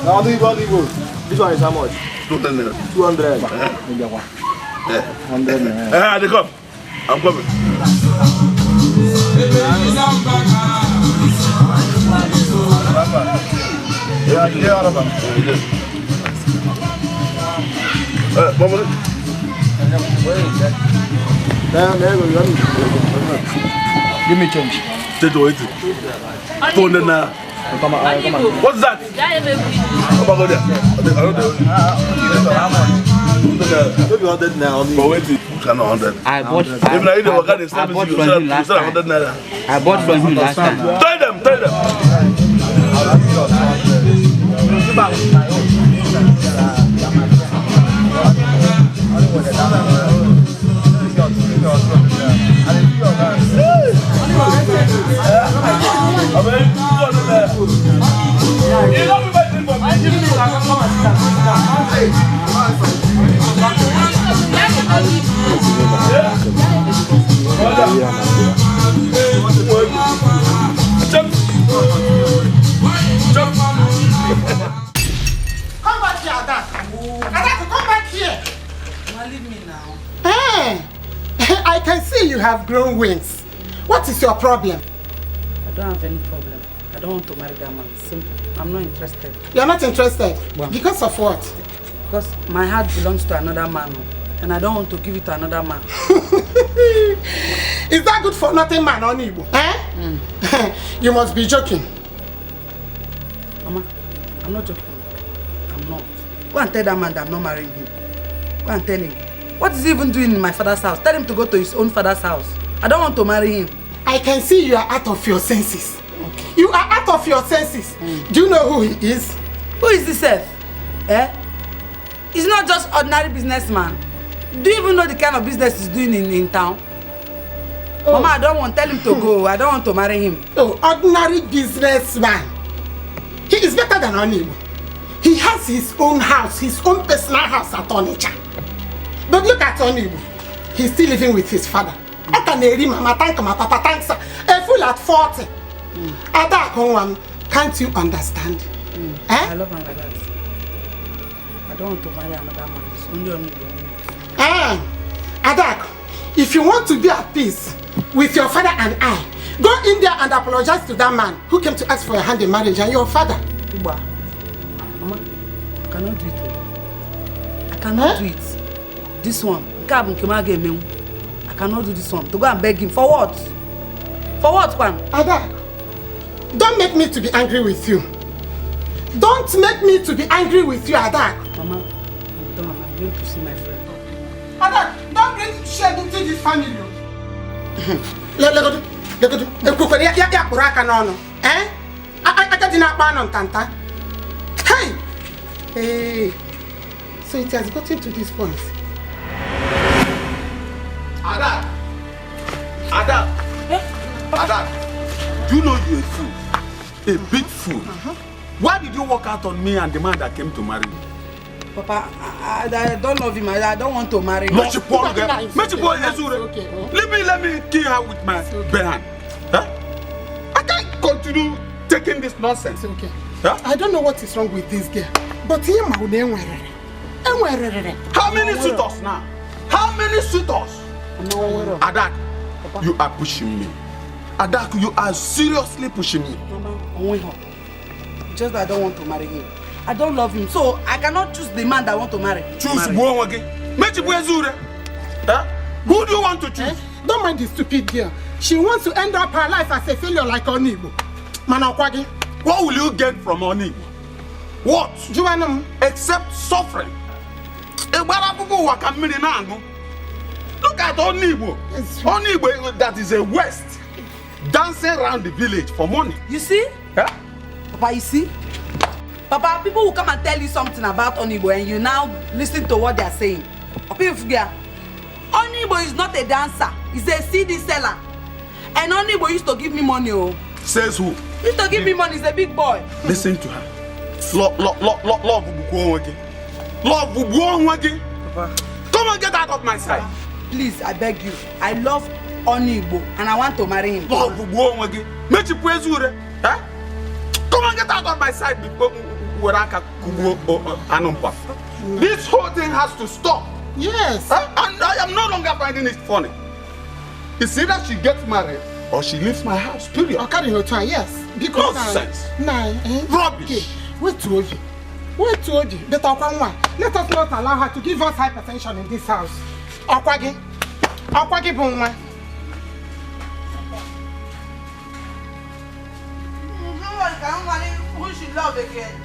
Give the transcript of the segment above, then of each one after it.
Now do you want to go? This one is how much? 200. 200. Yeah. 100. They come. I'm coming. Yeah, all of them. Mama. Give me change. Take away it. 200 now. Come on. What's that? Come on, go there. Maybe 100 now. But wait, you cannot 100. I bought If I eat the worker, they sell me you sell 100 naira. I bought from him last time. Tell them. Come back here, Ada. Ada, come back here. Leave me now. Hey, I can see you have grown wings. What is your problem? I don't have any problem. I don't want to marry that man. Simple. I'm not interested. You're not interested? Well, because of what? Because my heart belongs to another man. And I don't want to give it to another man. Is that good for nothing man, Onuigbo? You must be joking. Mama, I'm not joking. I'm not. Go and tell that man that I'm not marrying him. Go and tell him. What is he even doing in my father's house? Tell him to go to his own father's house. I don't want to marry him. I can see you are out of your senses. Okay. You are out of your senses. Do you know who he is? Who is this self? He's not just ordinary businessman. Do you even know the kind of business he's doing in town? Oh. Mama, I don't want to tell him to go. I don't want to marry him. Oh, ordinary businessman. He is better than Onuigbo. He has his own house, his own personal house at Onitsha. But look at Onuigbo. He's still living with his father. Mama, thank my papa, thanks. A fool at 40. Ada, can't you understand? I love him like that. I don't want to marry another man. It's only Onuigbo. Adak, if you want to be at peace with your father and I, go in there and apologize to that man who came to ask for your hand in marriage and your father. Mama, I cannot do it. I cannot do it. This one, I cannot do this one. To go and beg him. For what? For what, Kwan? Adak, don't make me to be angry with you. Don't make me to be angry with you, Adak. Mama, I'm going to see my friend. Adak, don't bring shame into this family. Hey, so it has gotten to this point. Ada! Do you know you're a fool? A big fool. Why did you walk out on me and the man that came to marry me? Papa, I don't love him. I don't want to marry him. Let me kill her with my bare hand. Huh? I can't continue taking this nonsense. Okay. Huh? I don't know what is wrong with this girl, but him how many suitors now? How many suitors? Adak, you are pushing me. Adak, you are seriously pushing me. Just that I don't want to marry him. I don't love him, so I cannot choose the man that I want to marry. Choose one again. Who do you want to choose? Don't mind the stupid girl. She wants to end up her life as a failure like Onuigbo. What will you get from Onuigbo? What? Except suffering. Look at Onuigbo. Onuigbo, that is a West, dancing around the village for money. You see? Huh? Papa, you see? Papa, people will come and tell you something about Onuigbo and you now listen to what they are saying. Onuigbo is not a dancer. He's a CD seller. And Onuigbo used to give me money. Says who? Used to give me money, he's a big boy. Listen to her. Love Bubuonwagi. Come and get out of my sight. Please, I beg you. I love Onuigbo and I want to marry him. Love Bubuonwagi. Huh? Come and get out of my sight. This whole thing has to stop. Yes. And I am no longer finding it funny. It's either she gets married or she leaves my house, period. Okari Hotel, yes. Because nonsense. Rubbish. Okay. Wait to Oji. Let us not allow her to give us hypertension in this house. Okwagi Bungma. Who she love again?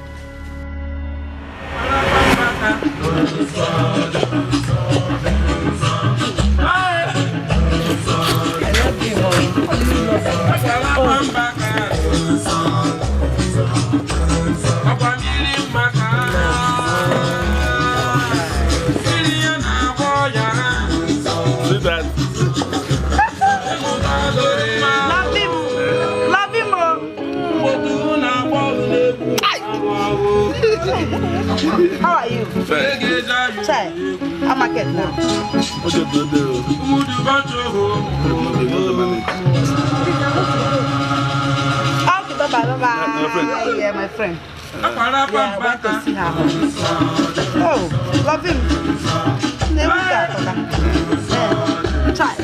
How are you? Chai, I'm a cat now. Okay, bye-bye. Yeah, my friend. Yeah, I want to see her. Oh, love him. Never got Chai,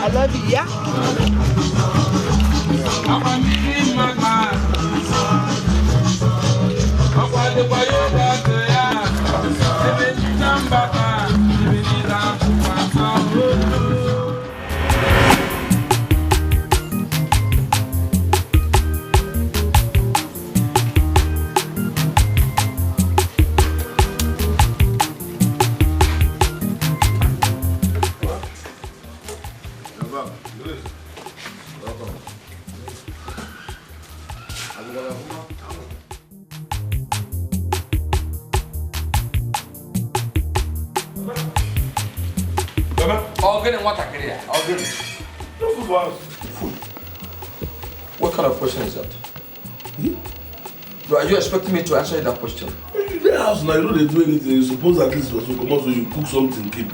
I love you, yeah? What kind of question is that? Are you expecting me to answer that question? The house now, you know they do anything. You suppose at least also come out so you cook something, keep.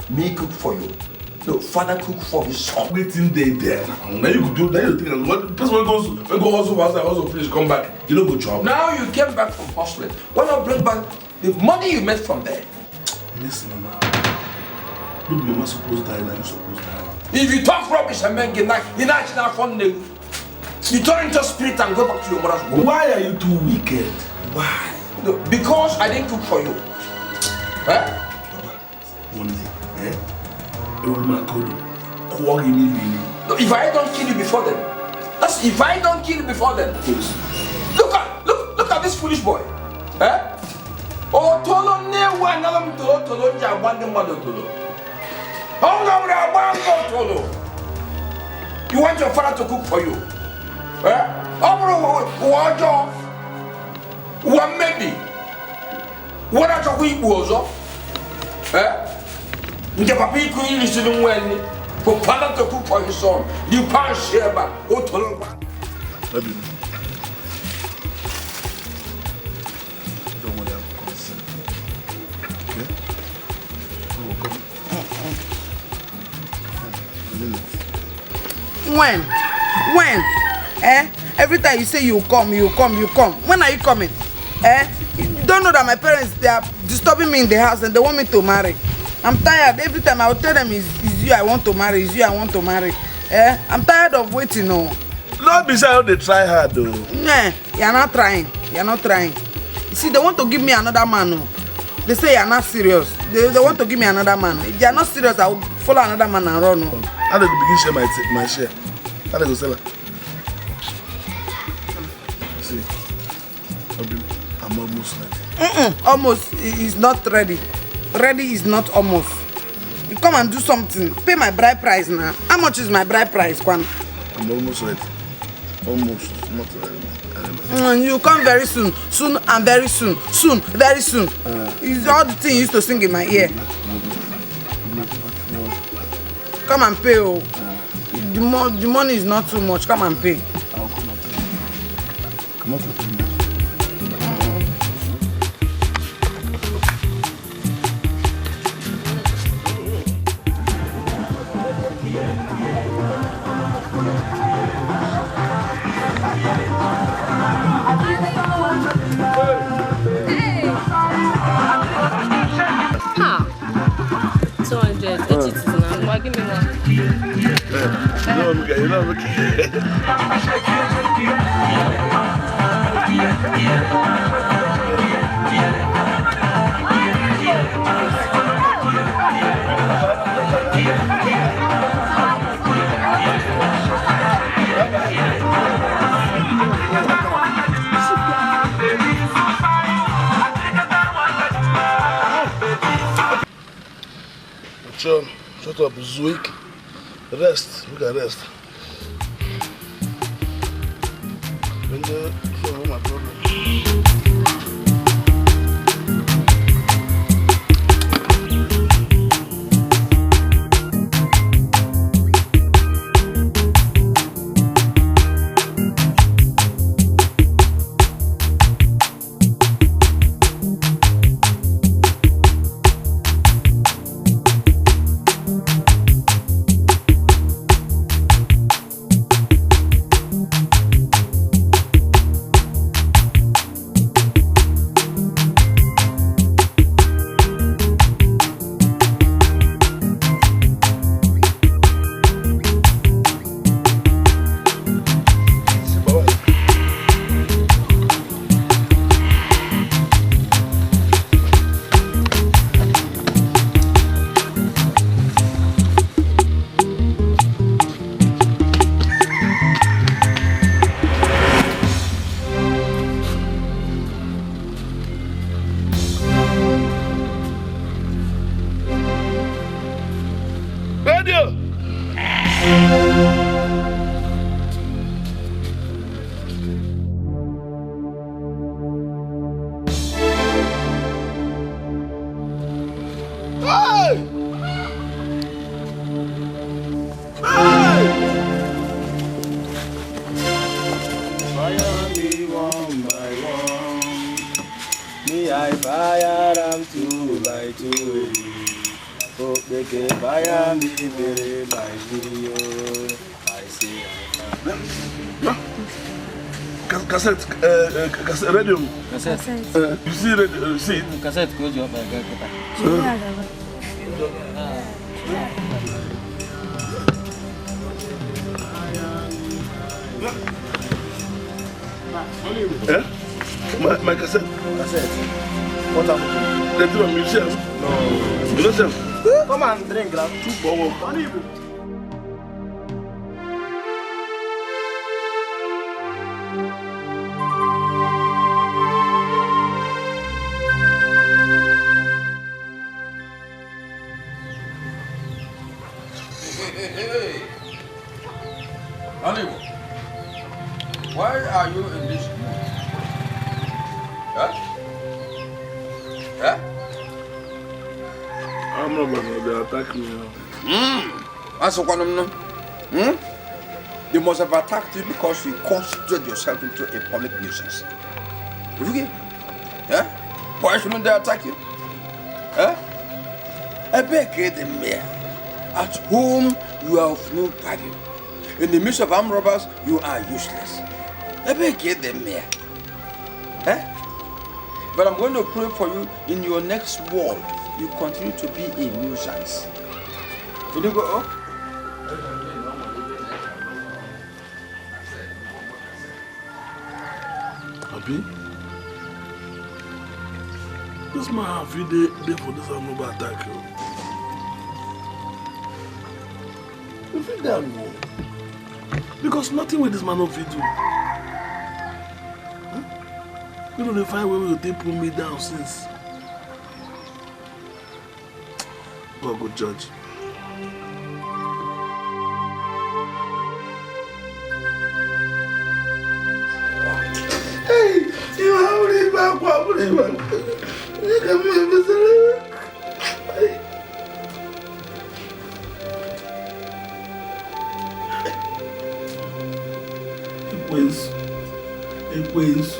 Me cook for you. No, father cook for his son. Waiting there now. Now you could do. Now you think what the person when go hustle faster, hustle finish, come back. You don't go job. Now you came back from hustling. Why not bring back the money you made from there? Listen, Mama. Look, Mama supposed to die. Now you supposed to die. If you talk rubbish and make it like you're not fun, you turn into spirit and go back to your mother's home. Why are you too wicked? Why? No, because I didn't cook for you. Eh? Papa, one day, old man called you. No, if I don't kill you before then. That's if I don't kill you before then. Yes. Look at this foolish boy. Eh? Oh, tolo ne wa nalam tolo ja wande mother tolo. You want your father to cook for you? Eh? What maybe? What are you doing? Eh? You papi could listen when for father to cook for his son. You can't share back. Don't worry, I'm concerned. Okay? So we'll come. When? Every time you say you come. When are you coming? You don't know that my parents, they are disturbing me in the house and they want me to marry. I'm tired. Every time I will tell them it's you I want to marry, I'm tired of waiting. No. Not beside they try hard though. Nah, you're not trying. You see, they want to give me another man. No. They say you're not serious. They want to give me another man. If you're not serious, I will follow another man and run. No. How they go begin share my share? How they go sell it? See, I'm almost ready. Almost is not ready. Ready is not almost. You come and do something. Pay my bride price now. How much is my bride price, Kwan? I'm almost ready. Almost. Not ready. You come very soon. Soon and very soon. Soon, very soon. It's all the thing you used to sing in my ear. Come and pay. Oh. The money is not too much. Come and pay. I'll come and pay. Come on. Give me one. You know, John, shut up, Zuik. Rest, we can rest. My problem. Cassette, radio. Cassette. You see radio, see it? Cassette, close your back. My cassette. Cassette. What happened? They do a museum. No. You know them? Come and drink, lad. 2 for 1. Onuigbo, why are you in this mood? Huh? Huh? I'm not going to attack me now. That's what I'm not. They must have attacked you because you constituted yourself into a public nuisance. Okay? Huh? Why shouldn't they attack you? Huh? I beg the mayor. At home, you are of no value. In the midst of armed robbers, you are useless. I beg them here. But I'm going to pray for you in your next world. You continue to be a nuisance. Will you go up? Abi, this man have you there for this armed robber attack. You feel that no? Because nothing with this man of you do. You know they find where we take pull me down since. God go judge. Hey, you have to back up. Ekwensu.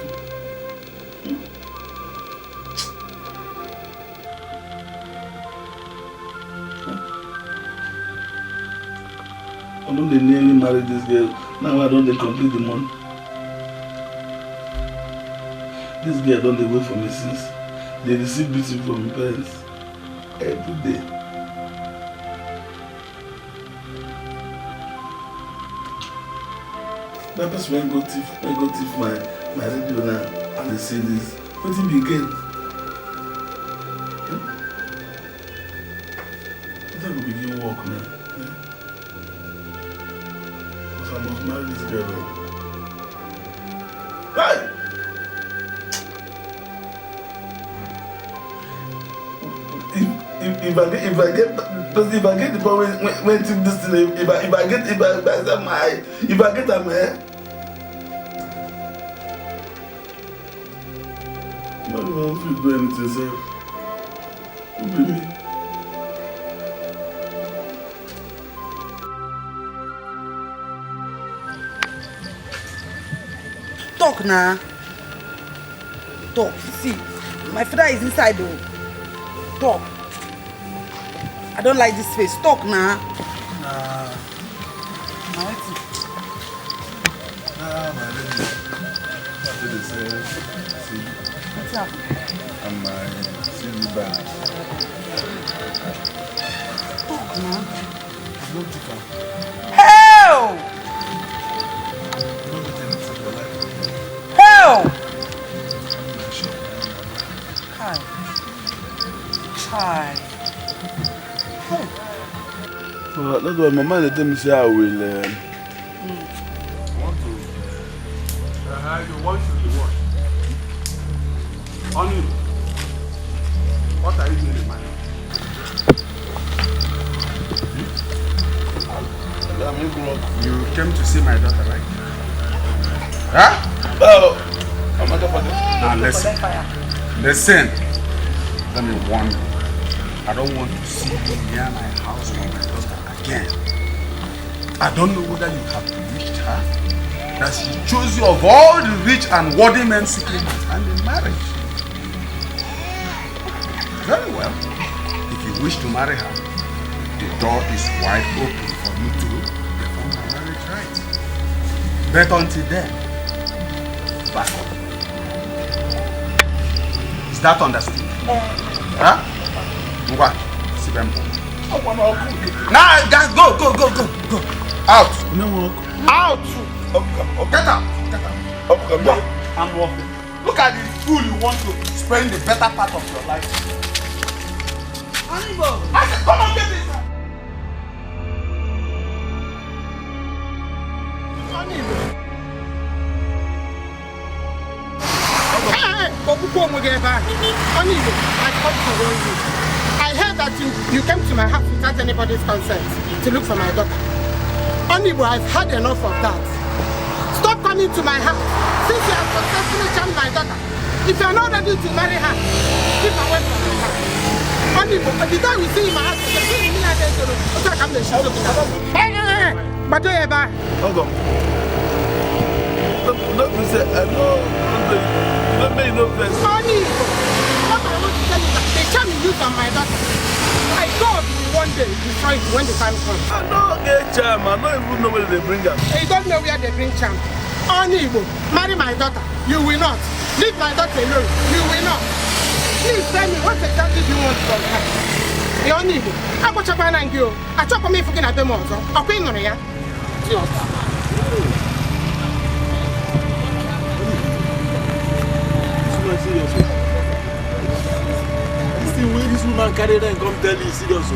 I know they nearly married this girl. Now I don't they complete the money. This girl don't they wait for me since they receive beating from my parents every day. That person when go thief my radio now and they say this. What if you get? I will begin work now. Because I must marry this girl. Hey! If I get the power when this thing, if I get a man, no one will do anything, sir. Who be me? Talk now. Talk. See, my father is inside though. Talk. I don't like this face. Talk now. Nah, my lady. What did they say? See, What's happening? and my silly bag. Talk now. I don't think I'm. Hell! Hell! Hi. Hi. So that's why my mind tell me say I will. Want to? You want to do what? Honey, what are you doing in my house? You came to see my daughter, right? Huh? Oh, I'm not going to. Now listen. Listen. Let me warn you. I don't want to see you near my house or my daughter again. I don't know whether you have bewitched her, that she chose you of all the rich and worthy men seeking her hand in marriage. Very well. If you wish to marry her, the door is wide open for you to perform my marriage rites. But until then, back up. Is that understood? Huh? What? Now, guys, go. Out. Out. Get out. I'm walking. Look at the fool you want to spend the better part of your life. Onuigbo. I said, come on, get this. Onuigbo, I come to warn you. I heard that you came to my house without anybody's consent to look for my daughter. Onuigbo, I've had enough of that. Stop coming to my house since you have successfully charmed my daughter. If you are not ready to marry her, keep away from my house. Onuigbo, the day we see in my house, you can see me and I come to shoot up. Hey, but do you ever? Hold on. Let me say, let me know first. Onuigbo, what I want to tell you is that they charm you from my daughter. My God will one day destroy you when the time comes. I don't get charm. I don't even know where they bring her. You don't know where they bring charm. Onuigbo, marry my daughter. You will not. Leave my daughter alone. You will not. Please tell me what exactly do you want from her? Onuigbo, I watch up and you. I chop on me fucking at them also. I'll pay on ya. This woman carry her and come tell you serious.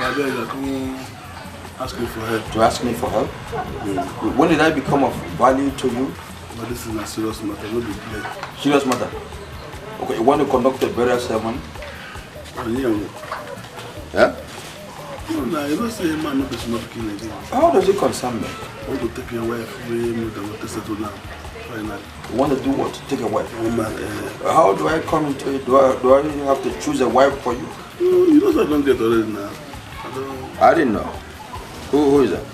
I beg you, come ask you for help. To ask me for help? When did I become of value to you? But this is a serious matter, not be play. Serious matter? Okay, you want to conduct a burial ceremony? Yeah? No, you don't say a man not be smart king again. How does it concern me? I want to take your wife away, make them to settle down. Finally. You want to do what? Take a wife? Woman, how do I come into it? Do I have to choose a wife for you? no, you know I don't get already now. I didn't know. Who is that?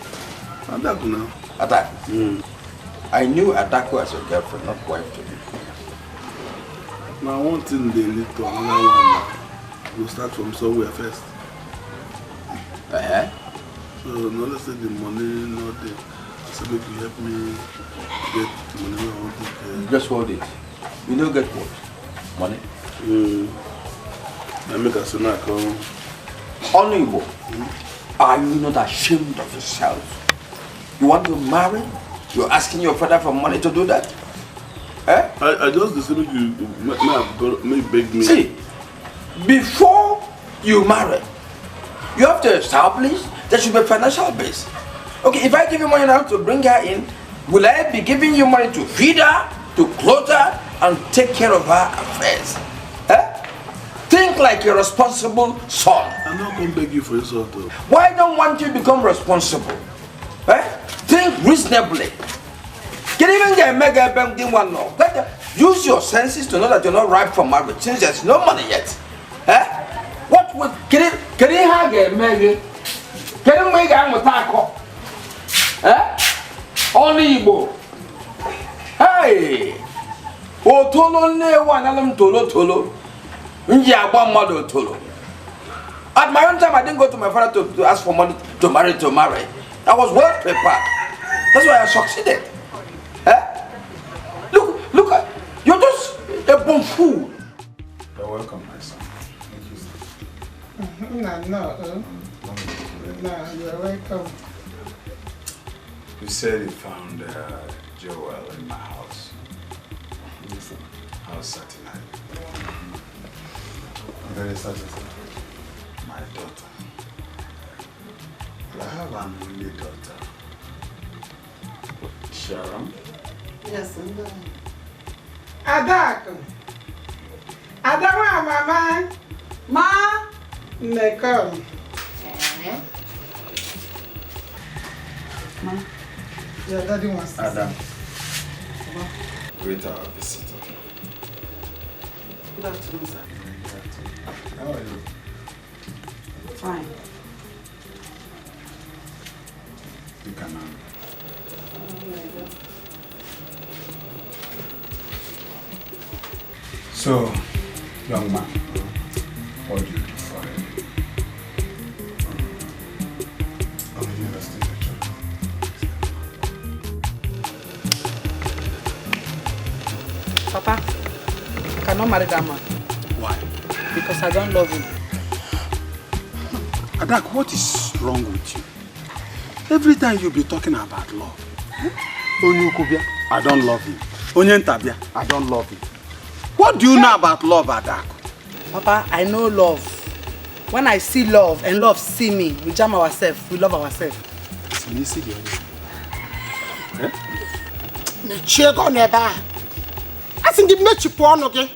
Adaku now. Adaku? I knew Adaku as a girlfriend, not wife to me. Now one thing they need to another one now. We'll start from somewhere first. So now let's say the money not there. So make you help me get the money I want to get. Just hold it. You don't get what? Money? I make a son come. Onuigbo, are you not ashamed of yourself? You want to marry? You're asking your father for money to do that? Eh? I just decided you may beg me. See, before you marry, you have to establish there should be a financial base. Okay, if I give you money now to bring her in, will I be giving you money to feed her, to clothe her, and take care of her affairs? Eh? Think like a responsible son. I'm not going to beg you for insult though. Why don't want you to become responsible? Eh? Think reasonably. Can even get a mega banking one now. Use your senses to know that you're not ripe for marriage since there's no money yet. Eh? What would can he have a mega? Can he make a motako? Eh? Onuigbo. Hey! O tolo ne one alam tolo. At my own time, I didn't go to my father to ask for money to marry. I was well prepared. That's why I succeeded. Eh? Look at you're just a bomb fool. You're welcome, my son. Thank you, sir. No, you're welcome. You said you found Joel in my house. How certain are you? I'm very certain. My daughter. I have an only daughter. Sharon? Yes, Adaku. Adawa, mama. Ma. Come. Ma. Your daddy wants to Adam. see. Greet our visitor. Good afternoon, sir. How are you? Fine. You can So, young man, what do you do for him? I'm a university lecturer. Papa, I cannot marry that man. Why? Because I don't love him. Adak, what is wrong with you? Every time you be talking about love. Onyukubia, I don't love him. Onyentabia, I don't love him. What do you know about love, Adak? Papa, I know love. When I see love and love see me, we jam ourselves, we love ourselves. So you see the other. Chego never. I think the match porn, okay?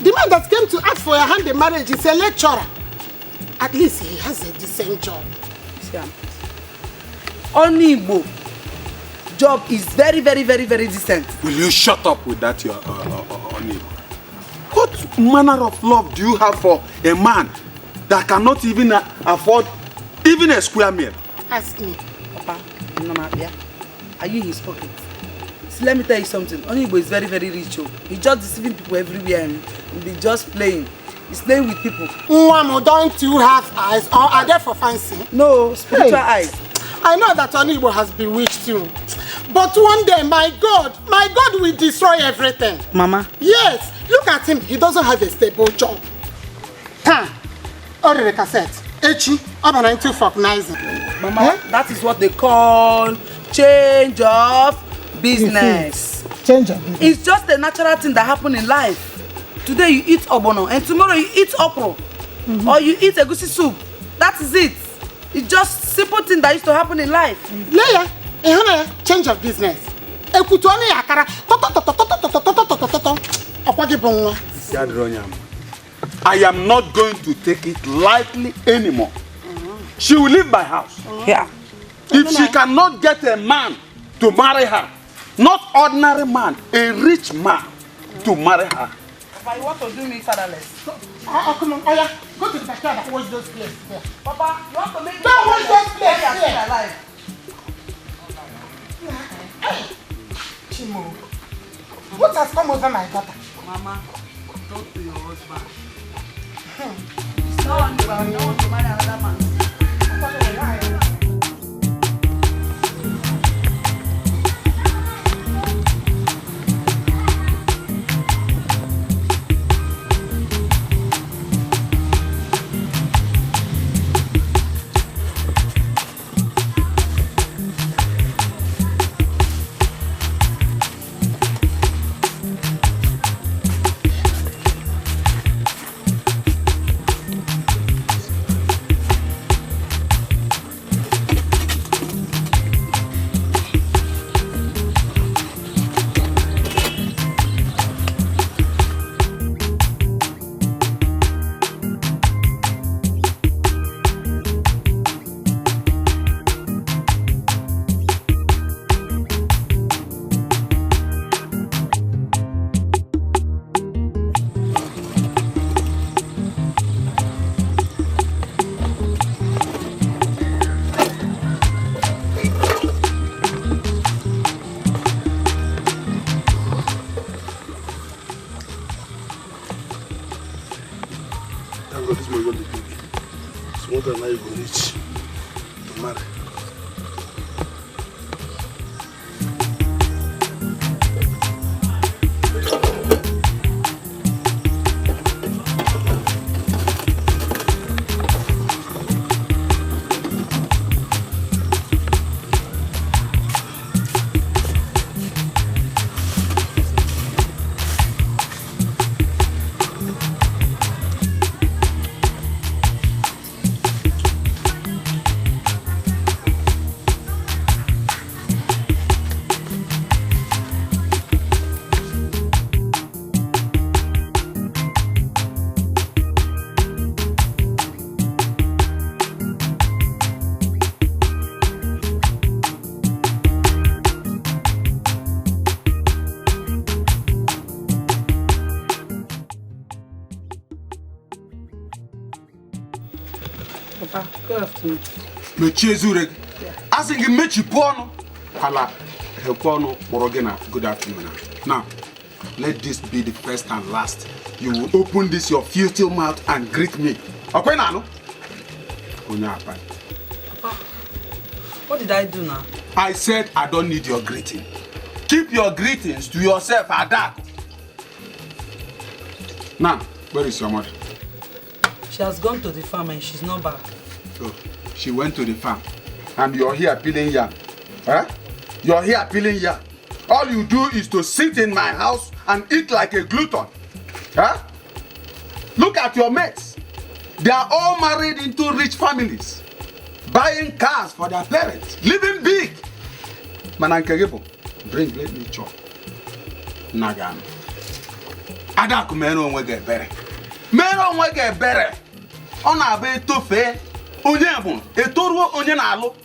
The man that came to ask for your hand in marriage is a lecturer. At least he has a decent job. See, Onuigbo job is very decent. Will you shut up with that, your Onuigbo? What manner of love do you have for a man that cannot even afford even a square meal? Ask me. Papa, are you in his pocket? See, let me tell you something. Onuigbo is very rich. He's just deceiving people everywhere and he's just playing. He's playing with people. Mama, don't you have eyes or are they for fancy? No, spiritual eyes. I know that Onuigbo has bewitched you. But one day, my God will destroy everything. Mama? Yes. Look at him. He doesn't have a stable job. Already cassette. Echi, I'm an into organizing. Mama, that is what they call change of business. Change of business. It's just a natural thing that happens in life. Today you eat obono and tomorrow you eat okro. Or you eat egusi soup. That is it. It's just simple thing that used to happen in life. Leia, change of business. Ekutuani yakara. I am not going to take it lightly anymore. She will leave my house. Yeah. If she cannot get a man to marry her, not ordinary man, a rich man to marry her. Papa, you want to do me fatherless? Come on, Oya, go to the backyard and wash those plates. Yeah. Papa, you want to make me don't wash those plates. I'm still alive. Chimo, what has come over my daughter? Mama, talk to your husband. No, I don't want to marry another man. Good afternoon. Good afternoon. Now, let this be the first and last. You will open this your filthy mouth and greet me. Okay, Nano? Papa, what did I do now? I said I don't need your greeting. Keep your greetings to yourself, Adak. Now, where is your mother? She has gone to the farm and she's not back. So, she went to the farm. And you're here peeling yam. Huh? You're here peeling yam. All you do is to sit in my house and eat like a glutton. Huh? Look at your mates. They are all married into rich families. Buying cars for their parents. Living big. Manankegebo, bring, let me chop. Nagan. Adaku meno wege bere. Meno wege bere. Ona be tofe. Onye etoruo onye na-alụ.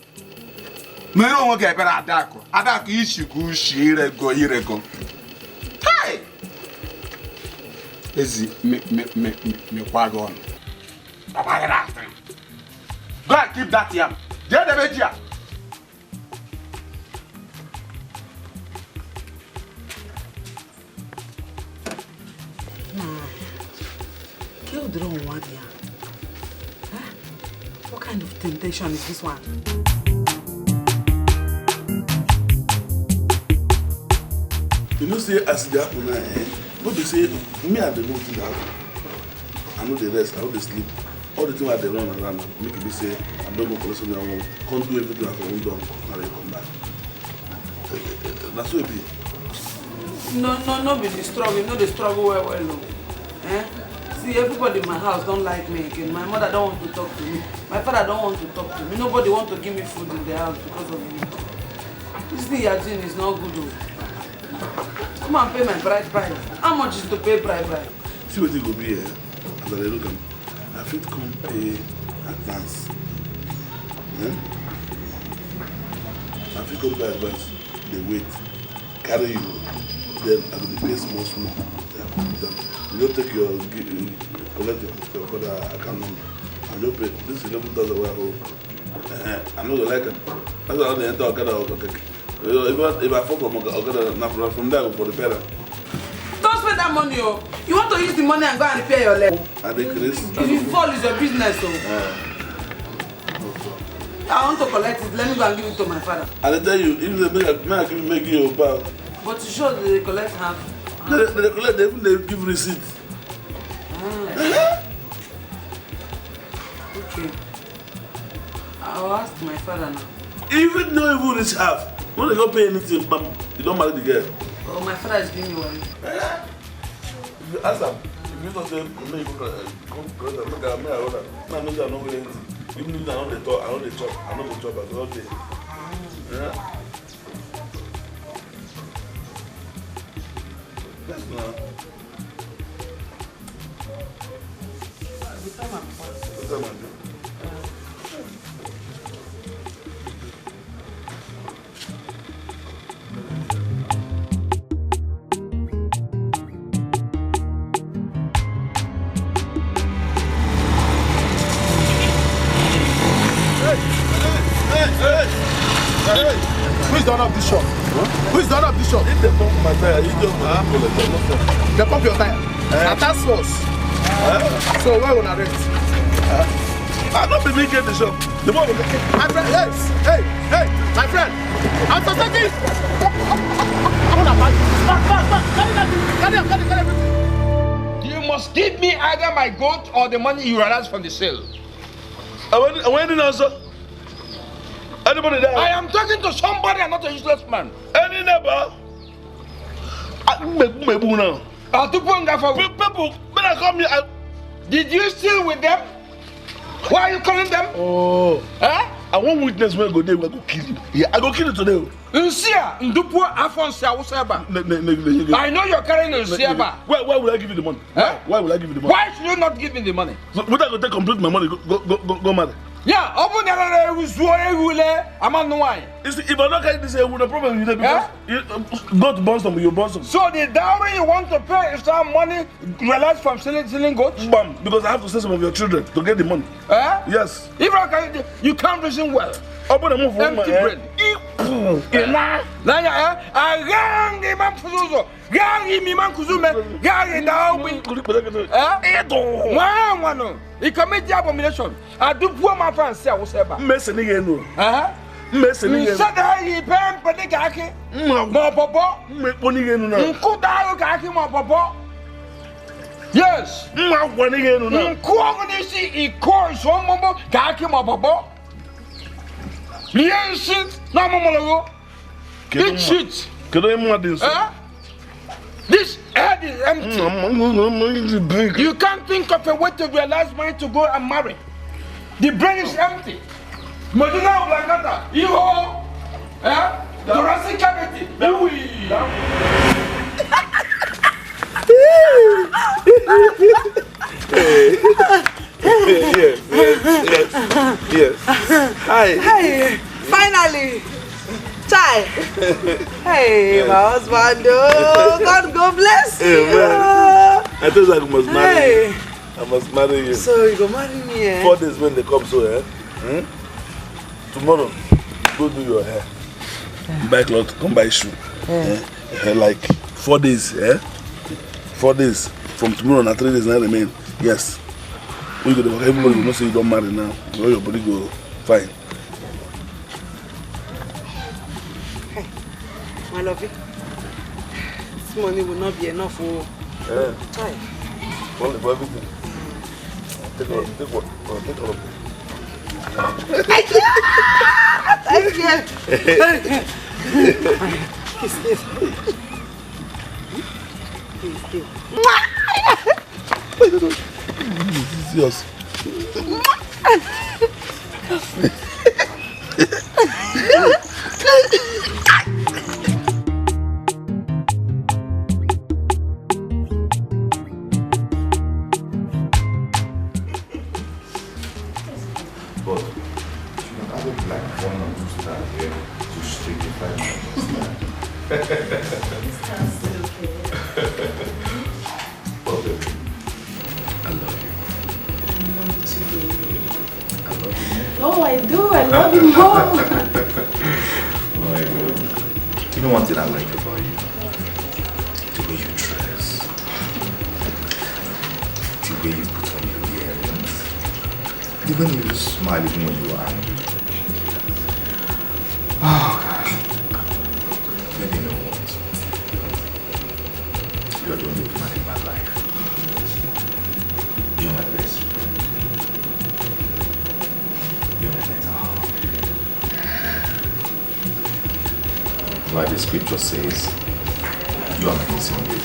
Mere onwe gị ebere Adaku. Adaku ishigu ushi irego. Hey! Ezi me kwado on. Go and keep that yam. Jee debe ji ya. Kill the wrong one here. What kind of temptation is this one? You know, say as the apple now, what they say, me and the no thing happen. I know the rest, I know they sleep. All the things that they run around, make it be say, I don't go close to them, can't do everything as I done, and they come back. That's what it be. No, be the struggle. You know the struggle well. Eh? See, everybody in my house don't like me again. My mother don't want to talk to me. My father don't want to talk to me. Nobody want to give me food in the house because of me. This thing you're doing is not good. Though. Come and pay my bride price. How much is to pay bride price? See what it will be here. As I look at I fit come pay advance. Yeah? I fit come pay advance. They wait. Carry you. Then I will pay small. You don't take your collect your father account number. I don't pay. This is 11,000 where I owe. I'm not gonna like it. That's why I enter Okada or Okake. If I fall from Okada, from there for the parent. Don't spend that money, oh. You want to use the money and go and repair your leg. And they Chris. If you fall, it's your business, oh. I want to collect it. Let me go and give it to my father. And I tell you, if they make you a bag. But you sure they collect half? They collect, they give receipt. Okay. I'll ask my father now. Even though you reach half, when they don't pay anything, you don't marry the girl. Oh, my father is giving me worry. If you ask them, if you don't say, I'm not going anything. Even if I know the talk, I know the chop, I know the chop as well. Yeah. That's not. Who's the owner of this shop? Who's the owner of this shop? If they pump my tire, you just They pump your tire. A task force. So where will I rent? I'm not be making the shop. The one will make it. My friend, yes. Hey, my friend. I'm suspecting. I'm gonna buy. Carry everything. You must give me either my goat or the money you realize from the sale. I went in also. Anybody there? I am talking to somebody and not a useless man. Any neighbor? People, when I come here, did you steal with them? Why are you calling them? Oh. Huh? I won't witness when I go there, I go kill you. Yeah, I go kill you today. I know you're carrying a Siaba. Why will I give you the money? Huh? Why will I give you the money? Why should you not give me the money? So, would I go take complete my money? Go marry. Yeah, open the I'm on the wine. You see, if I don't carry this, I would have problem with you because you go to Boston, you Boston. So the dowry you want to pay is some money realized from selling goats? Bam, because I have to sell some of your children to get the money. Yes. If I can, you can't reason well. Open the move for empty bread. Now, I rang the man Fuzo. Gary, me man Kuzume. Gary, now we. He commit abomination. I do poor my friends say I was ever. Messing again. Messing again. Said he paying Pedicaki. More papa. Make money again. Could I look at him, my papa? Yes. One again. Coordination, he calls one mama, Gaki, my papa. Yes, no more. Eat shit. This head is empty. You can't think of a way to realize money to go and marry. The brain is empty. Medina Blacata, you ho, thoracic cavity. Yes. Hi. Hey, finally. Chai. Hey, my husband. Oh, God, God bless you. I told you I must marry you. I must marry you. So you go marry me, eh? 4 days when they come, so tomorrow, go do your hair. Buy clothes, come buy shoe. Like 4 days, 4 days. From tomorrow, now 3 days now remain. Yes. Everybody will not say you don't marry now. So your body go fine. Hey, my love, this money will not be enough for Chai. Only for everything. Take all of it. Thank you. Thank you. This is yours. But I would like one or two stars here to straighten I love you. I love you. Oh, I do. I love you more. Oh my God. You know one thing I like about you? The way you dress. The way you put on your earrings. Even you smile even when you are angry. Oh God. Maybe you know what? You are the only woman in my life. You're my best friend. You're my better half. Like the scripture says, you are my missing baby.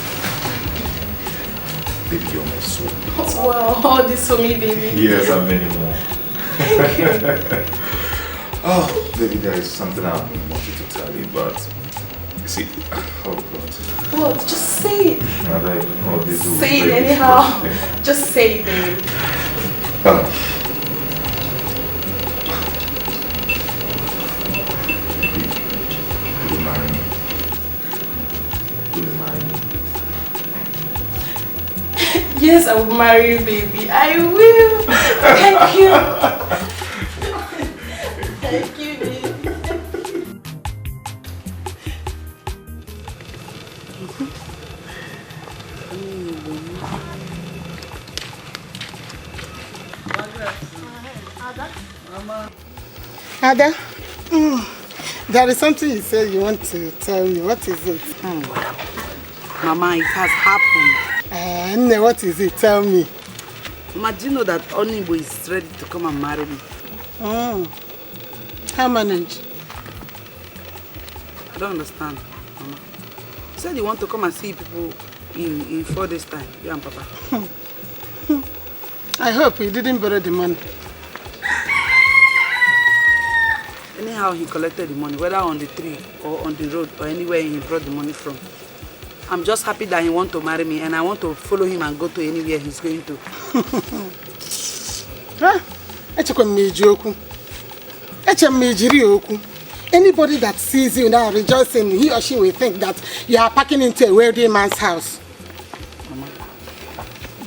Baby, you're my soul. Wow, all this for me, baby. Yes, and many more. Oh, baby, there is something I've been wanting to tell you, but you see, oh God. What? Just say it. I don't even know what this will Say it break this anyhow. thing. Just say it, baby. Will you marry me? Will you marry me? Yes, I will marry you, baby. I will. Thank you. Thank you, baby. Ada, there is something you said you want to tell me. What is it? Mama, it has happened. Nne, what is it? Tell me. Mama, do you know that Onuigbo is ready to come and marry me? How manage? I don't understand, Mama. You said you want to come and see people in 4 days' time, you and Papa. I hope he didn't borrow the money. Anyhow, he collected the money, whether on the tree or on the road or anywhere he brought the money from. I'm just happy that he wants to marry me and I want to follow him and go to anywhere he's going to. Anybody that sees you now rejoicing, he or she will think that you are packing into a wealthy man's house. Mama.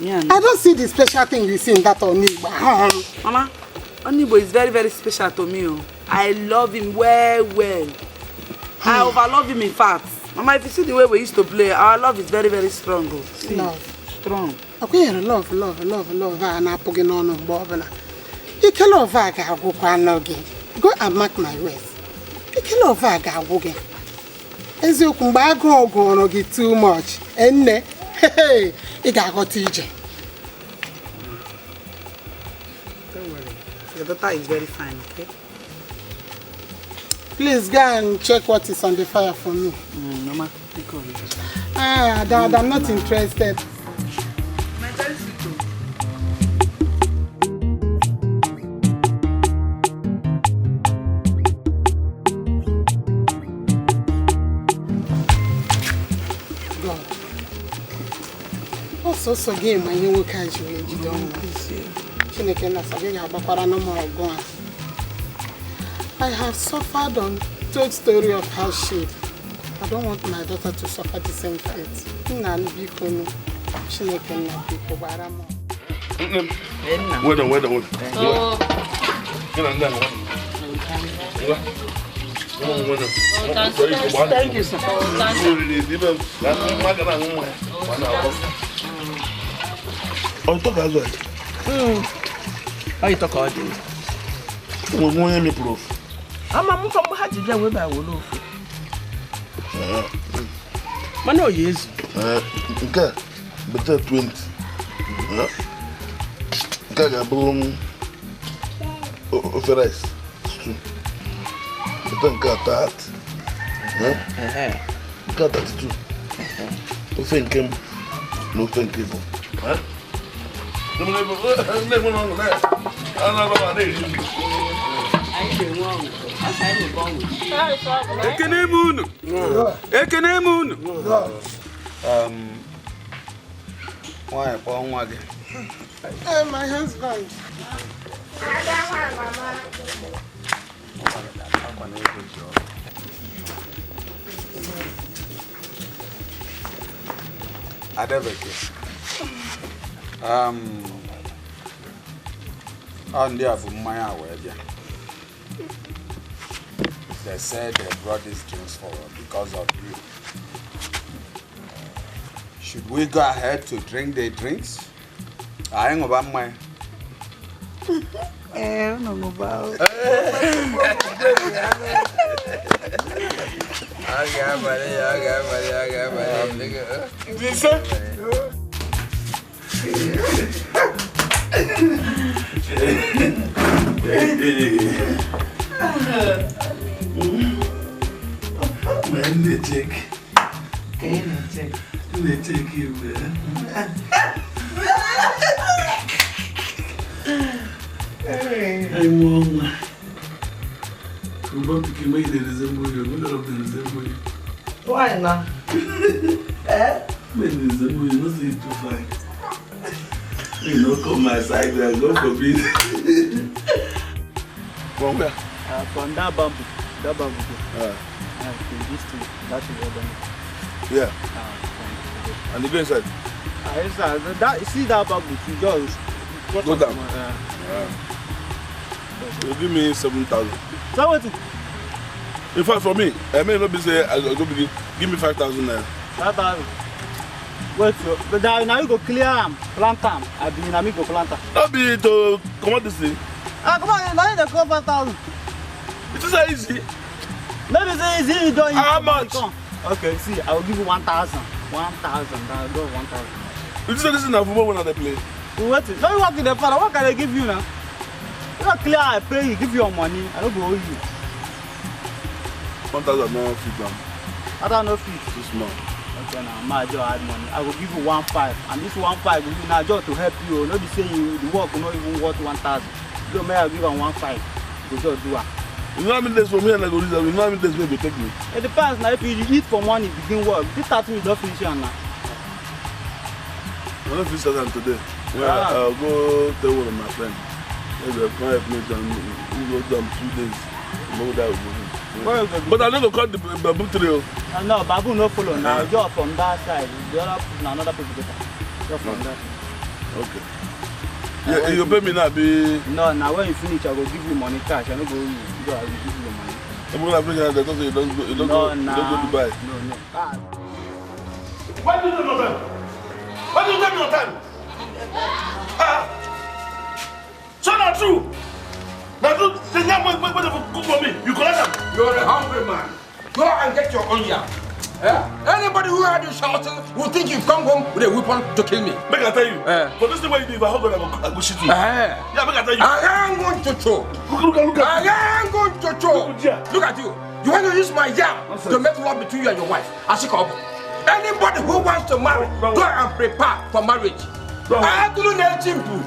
Yeah. I don't see the special thing you see in that Onuigbo. Mama, Onuigbo is very, very special to me. I love him well. I overlove him in fact. Mama, if you see the way we used to play, our love is very, very strong. See, love. Strong. Okay, love, and I put on Bob. You can love go and mark my words. You can love as you come back, go get too much. And hey, it got TJ. Don't worry. Your daughter is very fine, okay? Please go and check what is on the fire for me. Mama, take on it. Dad, I'm not interested. God. Also, game my new catch you don't I have suffered on told story of hardship. I don't want my daughter to suffer the same fate. Thank you, sir. Oh, talk as well. How you talk all day? We're proof. I'm from Hajija, where I will know. Mano, yes. Okay, better 20. Gaga boom. Oferece. Better cat. Cat 32. No thank him. No thank him. My husband. On the of my way, they said they brought these drinks forward because of you. Should we go ahead to drink the drinks? I ain't about my. I don't know about it. I got money. Man, they take you, man. Hey, Mom. I'm about to keep my head in the same way. I'm not up in the same way. Why not? Man, in the same way, not say too fine. You know, come my side there, go for me. From where? From that bamboo. This thing. That is what Yeah. And you go inside? See that bamboo? You just go down. You give me 7,000. So what? In fact, for me, I may not be say I go give me 5,000 naira. 5,000. Wait, but now you go clear them, plant them. I be na me go plant them. Not be to come out this thing. Come on, now you go 5,000. It is so easy. Maybe say easy you don't. How much? Okay, see, I will give you 1,000. 1,000. I'll go 1,000. You just say this is not football when I play. What? No, you work in the father. What can I give you now? You not clear. I pay you, give you your money. I don't go owe you. 1,000 no fit down. I don't know fit. Too small. Okay, now my job add money. I will give you 1,500, and this 1,500 will be now just to help you. Not be saying you the work will not even worth 1,000. So may I give you 1,500? You just do it. You know how many days for me and I go reach out? You know how many days will take me? It depends now. If you eat for money, begin work. This 30 minutes don't finish now. I don't finish that today. I'll go tell one of my friends. Maybe I'll come help me down. We'll go down 2 days. Maybe that will go. But I don't cut the bamboo tree. No, bamboo no follow now. Just from that side. The other now another people get just from that. Okay. Yeah, you pay me now, be. No, now when you finish, I will give you money cash. I don't go. I will give you the money. I'm gonna bring it. Because you don't go to Dubai. No. Why do you take your time? Why do you take your time? So not true. Now do the young boy cook for me. You collect them. You're a hungry man. Go and get your own yam. Anybody who heard you shouting will think you've come home with a weapon to kill me. Make I tell you. For this thing what you do, if I hold on, I go shoot you. Yeah, make I tell you. I am going to throw. Look at I am going to throw. Look at you. You want to use my yam to make love between you and your wife. Ashikob. Anybody who wants to marry, go and prepare for marriage. I don't know simple.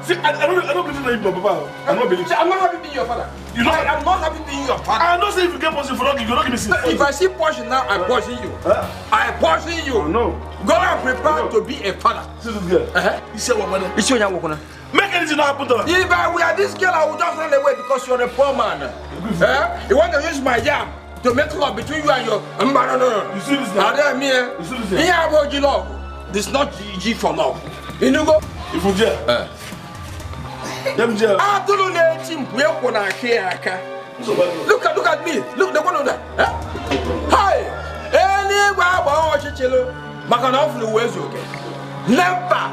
See, I don't believe in you, Papa. I'm not believing. I'm not happy being your father. I am not happy being your father. I don't say if you get portion for you don't give me sin. If I see portion now, I portion you. I portion you. Oh, no. Go and prepare to be a father. See this girl. You see what man? It's your young. Make anything not happen to her. If I were this girl, I would just run away because you're a poor man. You want to use my yam to make love between you and your. No. You see this now? You see this now? Here about you love. This is not G for love. You know. If you jail. Them jail. I don't know him. Look at me. Look the one of that. Hi. Never.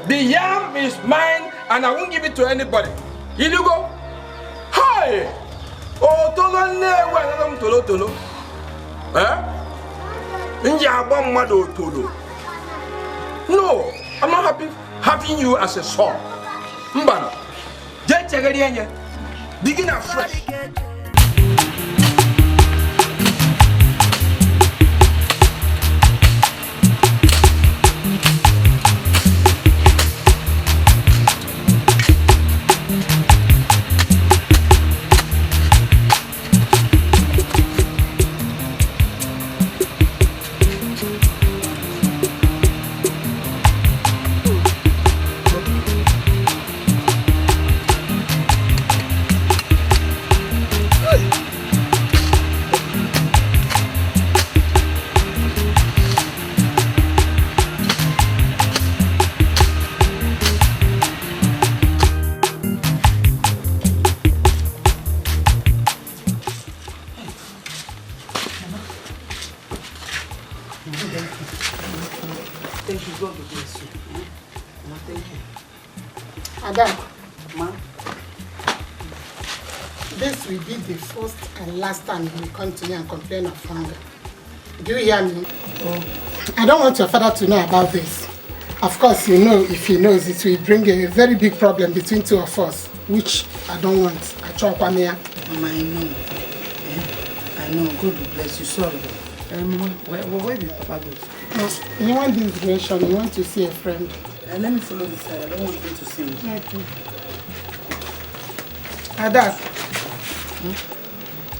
The yam is mine and I won't give it to anybody. You go. Hi. Oh, tolo. No, I'm not happy having you as a son. Mbano. Begin afresh. Ma, this will be the first and last time you will come to me and complain of hunger. Do you hear me? Oh. I don't want your father to know about this. Of course, you know, if he knows, it will bring a very big problem between two of us, which I don't want. Mama, I know. I know. God will bless you. Sorry. Where did Papa go? You want this relation, you want to see a friend. Let me follow this side. I don't want him to see me. Okay. Ada,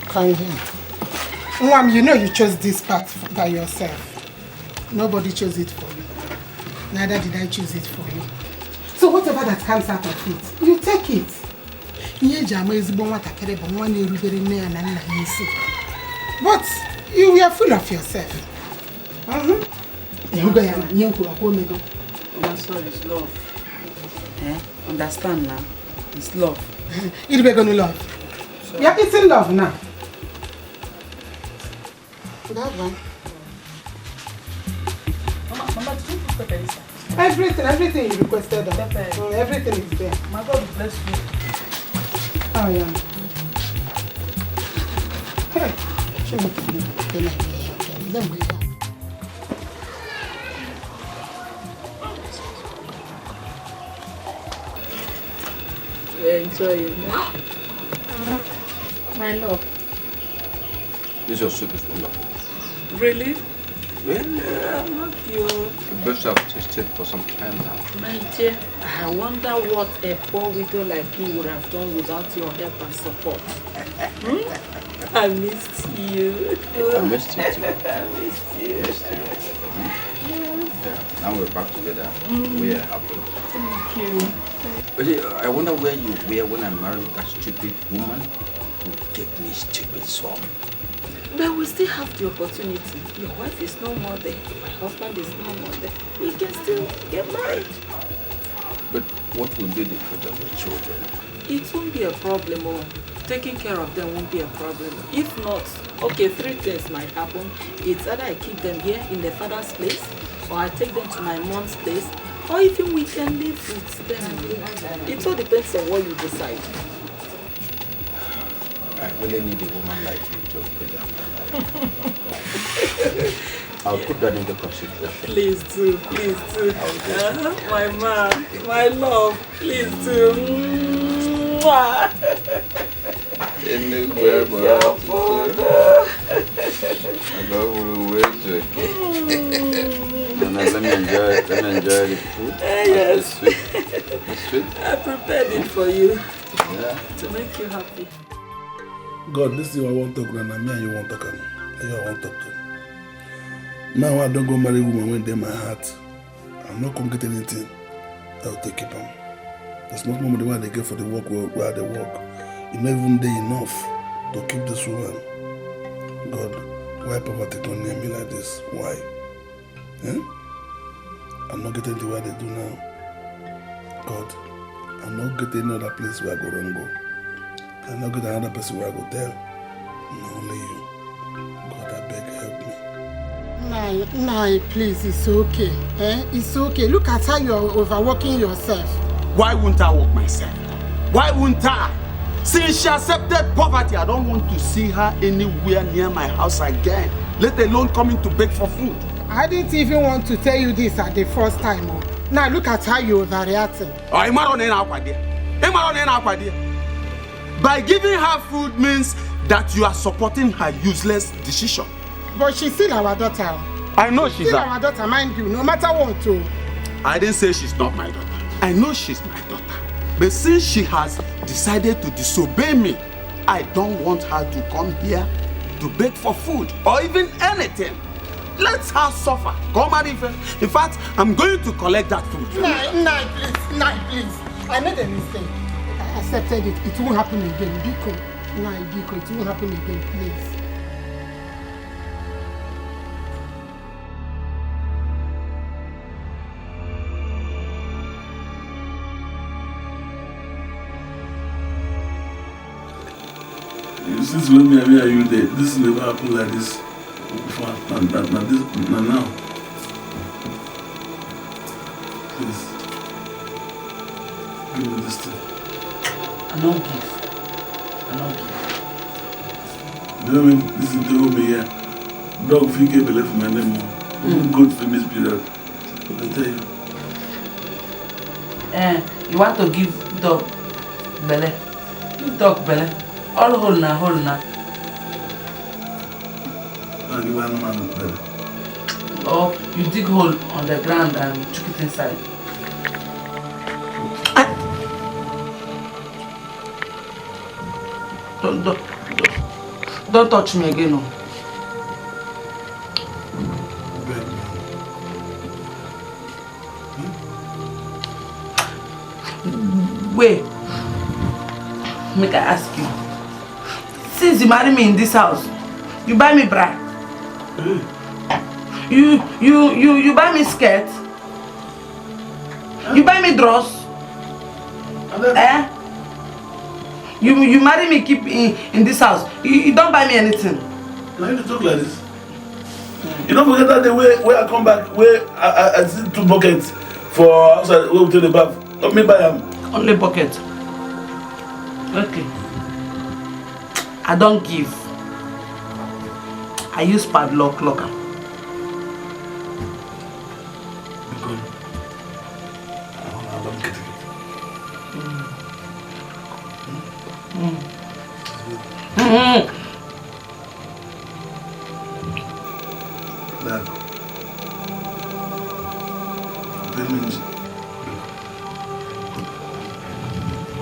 come here. Mom, you know you chose this path by yourself. Nobody chose it for you. Neither did I choose it for you. So whatever that comes out of it, you take it. But you were full of yourself. Mama, sorry, it's love. Understand now? It's love. You're going to love. Sorry. You're eating love now. That one. Mama, did you put pepper inside? Everything you requested. Everything is there. My God bless you. Oh, yeah. Hey. We're enjoying it. My love. This your soup is wonderful. Really? Well, Not you. the best I've tasted for some time now. My dear, I wonder what a poor widow like you would have done without your help and support. I missed you. I missed you too. I missed you. Yeah, now we're back together. We are happy. Thank you. But I wonder where you were when I married that stupid woman who gave me stupid son. But we still have the opportunity. Your wife is no more there. My husband is no more there. We can still get married. But what will be the fate of the children? It won't be a problem. Oh. Taking care of them won't be a problem. If not, okay, 3 things might happen. It's either I keep them here in their father's place, or I take them to my mom's place, or even we can live with them. It all depends on what you decide. I really need a woman like you to be there. I'll put that into consideration. Please do, please do. My man, my love, please do. Mwah. I'm let me enjoy the food. Yes. It's sweet. I prepared it for you. Yeah. To make you happy. God, this is what I want to talk to, and me and you want to talk. And you I want to talk to. Now I don't go marry a woman when they're my heart. I'm not going to get anything. I'll take it on. The small moment the one they get for the work where they work, it's not even day enough to keep this woman. God, why poverty don't near me like this? Why? Eh? I'm not getting the way they do now. God, I'm not getting another place where I go and go. I'm not getting another person where I go tell. No, only you. God, I beg, help me. Nah, please, it's okay. It's okay. Look at how you're overworking yourself. Why won't I work myself? Why won't I? Since she accepted poverty, I don't want to see her anywhere near my house again. Let alone coming to beg for food. I didn't even want to tell you this at the first time. Oh. Now look at how you're overreacting. By giving her food means that you are supporting her useless decision. But she's still our daughter. I know she's still our daughter, mind you, no matter what. Oh. I didn't say she's not my daughter. I know she's my daughter. But since she has decided to disobey me, I don't want her to come here to beg for food or even anything. Let her suffer. Come on, in fact, I'm going to collect that food. Please. I made a mistake. I accepted it. It won't happen again. Biko, it won't happen again, please. Since when me and you there, this never happened like this before. Now. Please. Give me this thing. I don't give. You know when this is the home here? Dog feel get belle for my name. Good for this period. I tell you. You want to give dog belle? Give dog belle. All whole na. I give animal belle. Or you dig hole on the ground and chuck it inside. Don't touch me again, no. Wait. Make I ask you. Since you marry me in this house, you buy me bra. You buy me skirt. You buy me dress. You marry me, keep in this house. You don't buy me anything. Why you talk like this? You don't forget that the way I come back, where I see 2 buckets for outside, where we take the bath. Let me buy them. Only bucket. Okay. I don't give. I use padlock locker.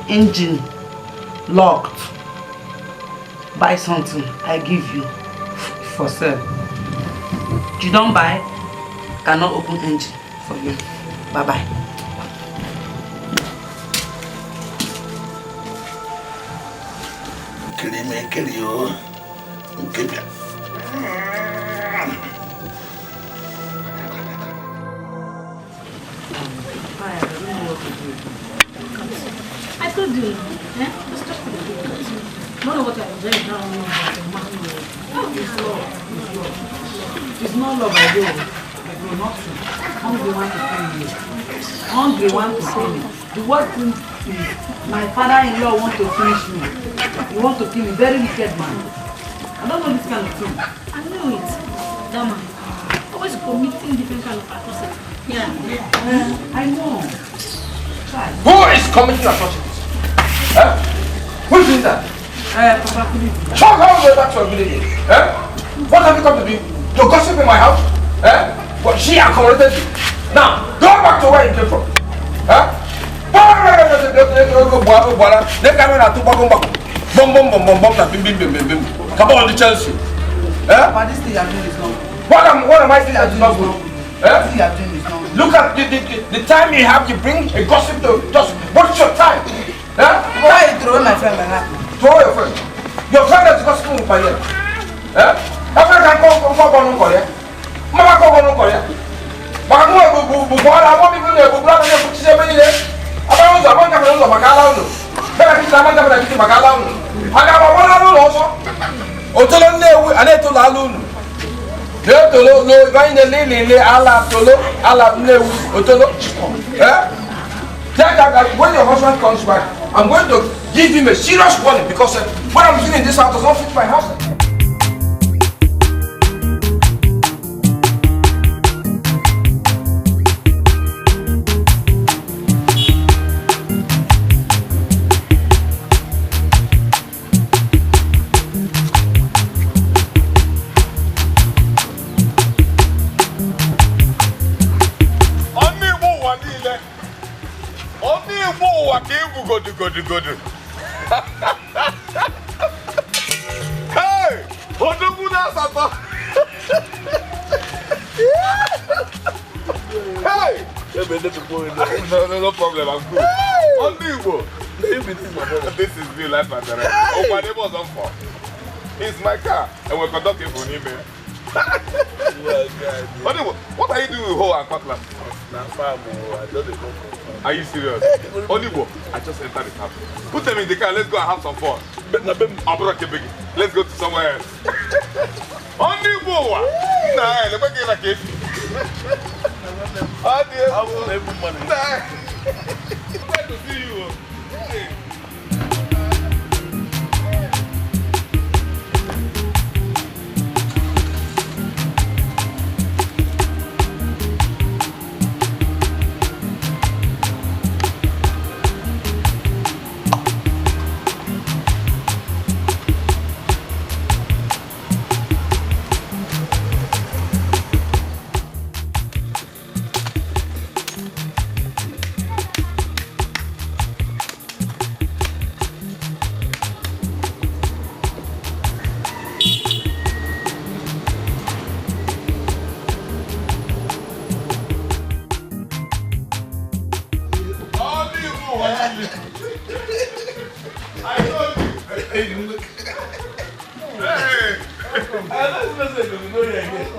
Engine locked. Buy something, I give you for sale. You don't buy, cannot open engine for you. Bye bye. Kill you. I told you, it's just for the good. Not what I enjoy now. It's not love I do. Not true. Hungry want to kill you. Hungry want to kill me. The worst thing is my father-in-law want to finish me. He want to kill me. Very wicked man. I don't know this kind of thing. I know it. That man. Always committing different kind of atrocities. Yeah. I know. Who is committing atrocities? Who is doing that? Papa Philip. Shut up, go back to your village. What have you come to do? To gossip in my house? Well, she accommodated you. Now, go back to where you came from. Come on, the Chelsea. But this thing you're doing is not. What am I saying that is not good? This thing you're doing is not. Look at the time you have to bring a gossip to just what's your time? Why you throw my friend behind? Throw your friend. Your friend is gossiping with my ear. African come on Korea. Mama come on Korea. But I want people to go brother to see me there. I want to Makala. Better be Samantha to Makala. I got one also. Otolo ne ane to lalunu. Ne tolo no going the lele ala tolo ala ne otolo. When your husband comes back, I'm going to give him a serious warning because what I'm doing in this house does not fit my house. Good. Hey! Hey! No problem, I'm good. Onuigbo. This is real life matter. Oh, my neighbor's on for. It's my car, and we're conducting for him. What are you doing with Ho and Cutlass? Are you serious? Onuigbo, I just entered the car. Put them in the car, let's go and have some fun. Let's go to somewhere else. Onuigbo! Nah, let me get a cake. Oh, dear. I will have money. Glad to see you.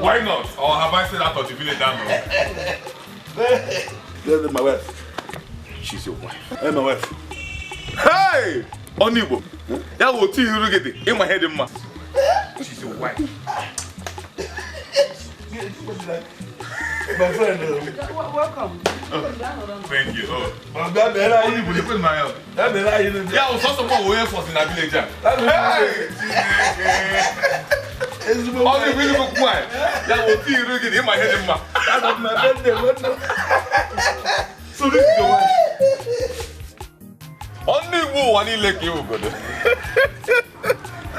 Why not? Or have I said out of the village down That's my wife. She's your wife. Hey, my wife. Hey! Onuigbo. That will tell you get it in my head, ma. She's your wife. My friend. Welcome. Thank you. Oh. Onuigbo, you put my help. Yeah, I was also more way for in a village. Hey! Only really look quiet. That will tell you get in my head, ma. That's my birthday. So this is your wife. Onuigbo wani leke you go.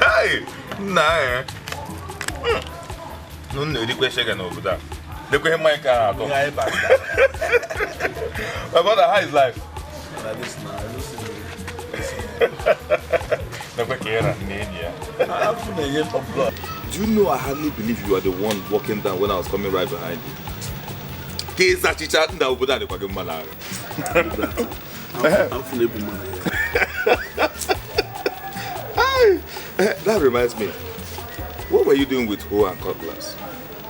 Hey, nah. No need the question again over there. The question my car. My brother, how is life? Like this now, I don't see. Do you know I hardly believe you are the one walking down when I was coming right behind you? That reminds me. What were you doing with Ho and Cutlass?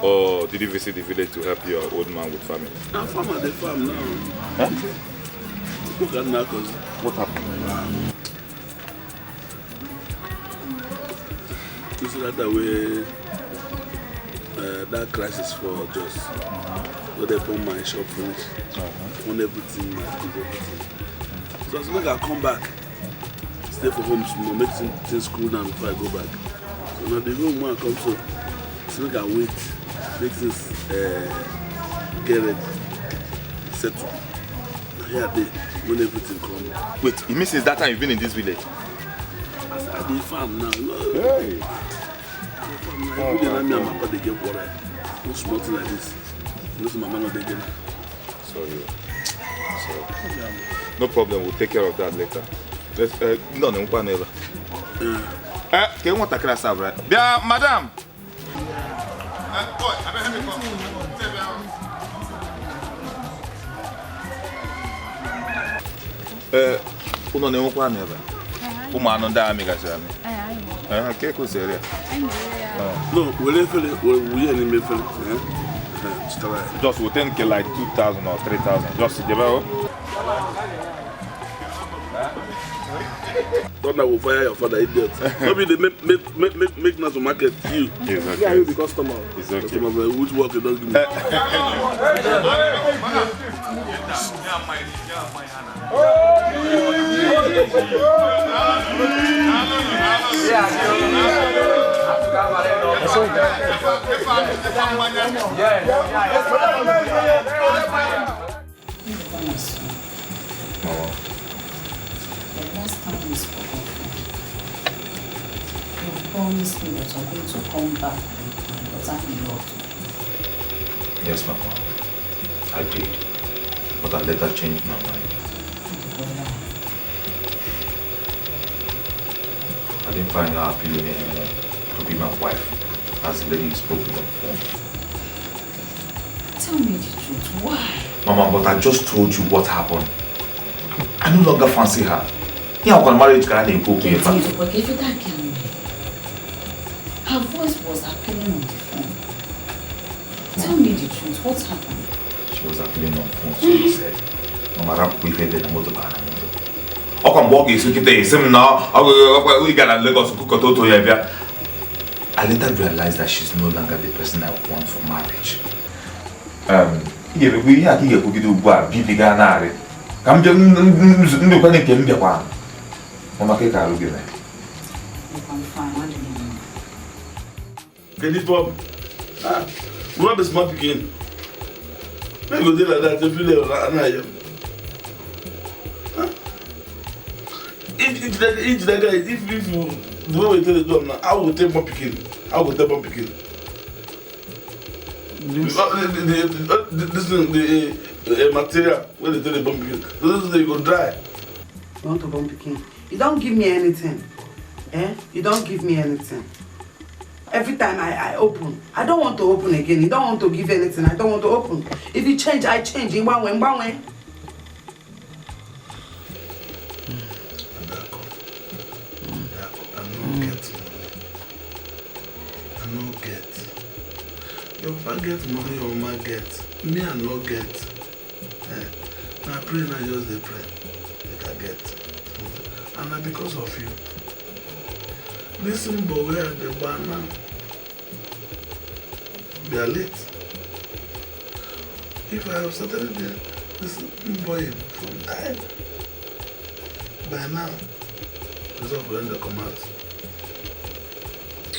Or did you visit the village to help your old man with family? I'm farm at the farm now. Huh? Look at now, cause what happened? You see that way, that crisis for just so they burn my shop finish. On everything, everything. So as soon as I come back, stay for home small, make things cool down before I go back. So now the room when I come so soon as I wait, make things get ready, settle. Here they when everything come. Wait, it means since that time you've been in this village? I dey farm now. Hey. Every day me and my papa they get water. No small thing like this. No see my man not dey get. Sorry. No problem, we'll take care of that later. Let's no panela. Can you want to class up, right? Yeah, madam. Boy, I better help me come. Uno ne un panela. Uma non da amiga chami. Que coisa No, we any me feel. Just we think like 2,000 or 3,000. Just give out. Don't I will fire your father, idiot. Maybe they make not to market you. It's okay. Yeah, you the customer. It's okay. Customer, which work you don't give me. Last time we spoke, you promised me that you're going to come back with my daughter in law. Yes, Mama. I did. But I later changed my mind. I didn't find her appealing anymore to be my wife, as the lady spoke with on the phone. Tell me the truth, why? Mama, but I just told you what happened. I no longer fancy her. Yeah, I'm marriage can I go here. Her voice was appealing on the phone. Tell me the truth, what happened? She was appealing on the phone, so he said, Mama, I'm going to the motor car. I can walk is okay, some now. We got a Lagos to cook a toto. I later realized that she's no longer the person I want for marriage. We are here to do what Bibi Ganari. Come to the one. Mama, can I look at that? I'm fine, what do you mean? Can you pop? What is my begin? Maybe go like that if you live like that. If you the way we tell the job now, I will take my picking. I will take my picking. This is the material where they tell the bomb picking. So this is the you go dry. You want to bomb picking? You don't give me anything. You don't give me anything. Every time I open, I don't want to open again. You don't want to give anything. I don't want to open. If you change, I change. In one way. Your father get money, your mama get. Me and no get. Now pray, now just the pray. Make I get. And now because of you. Listen, but where are the bar now? They are late. If I have started this boy from time, by now, result will end the come out.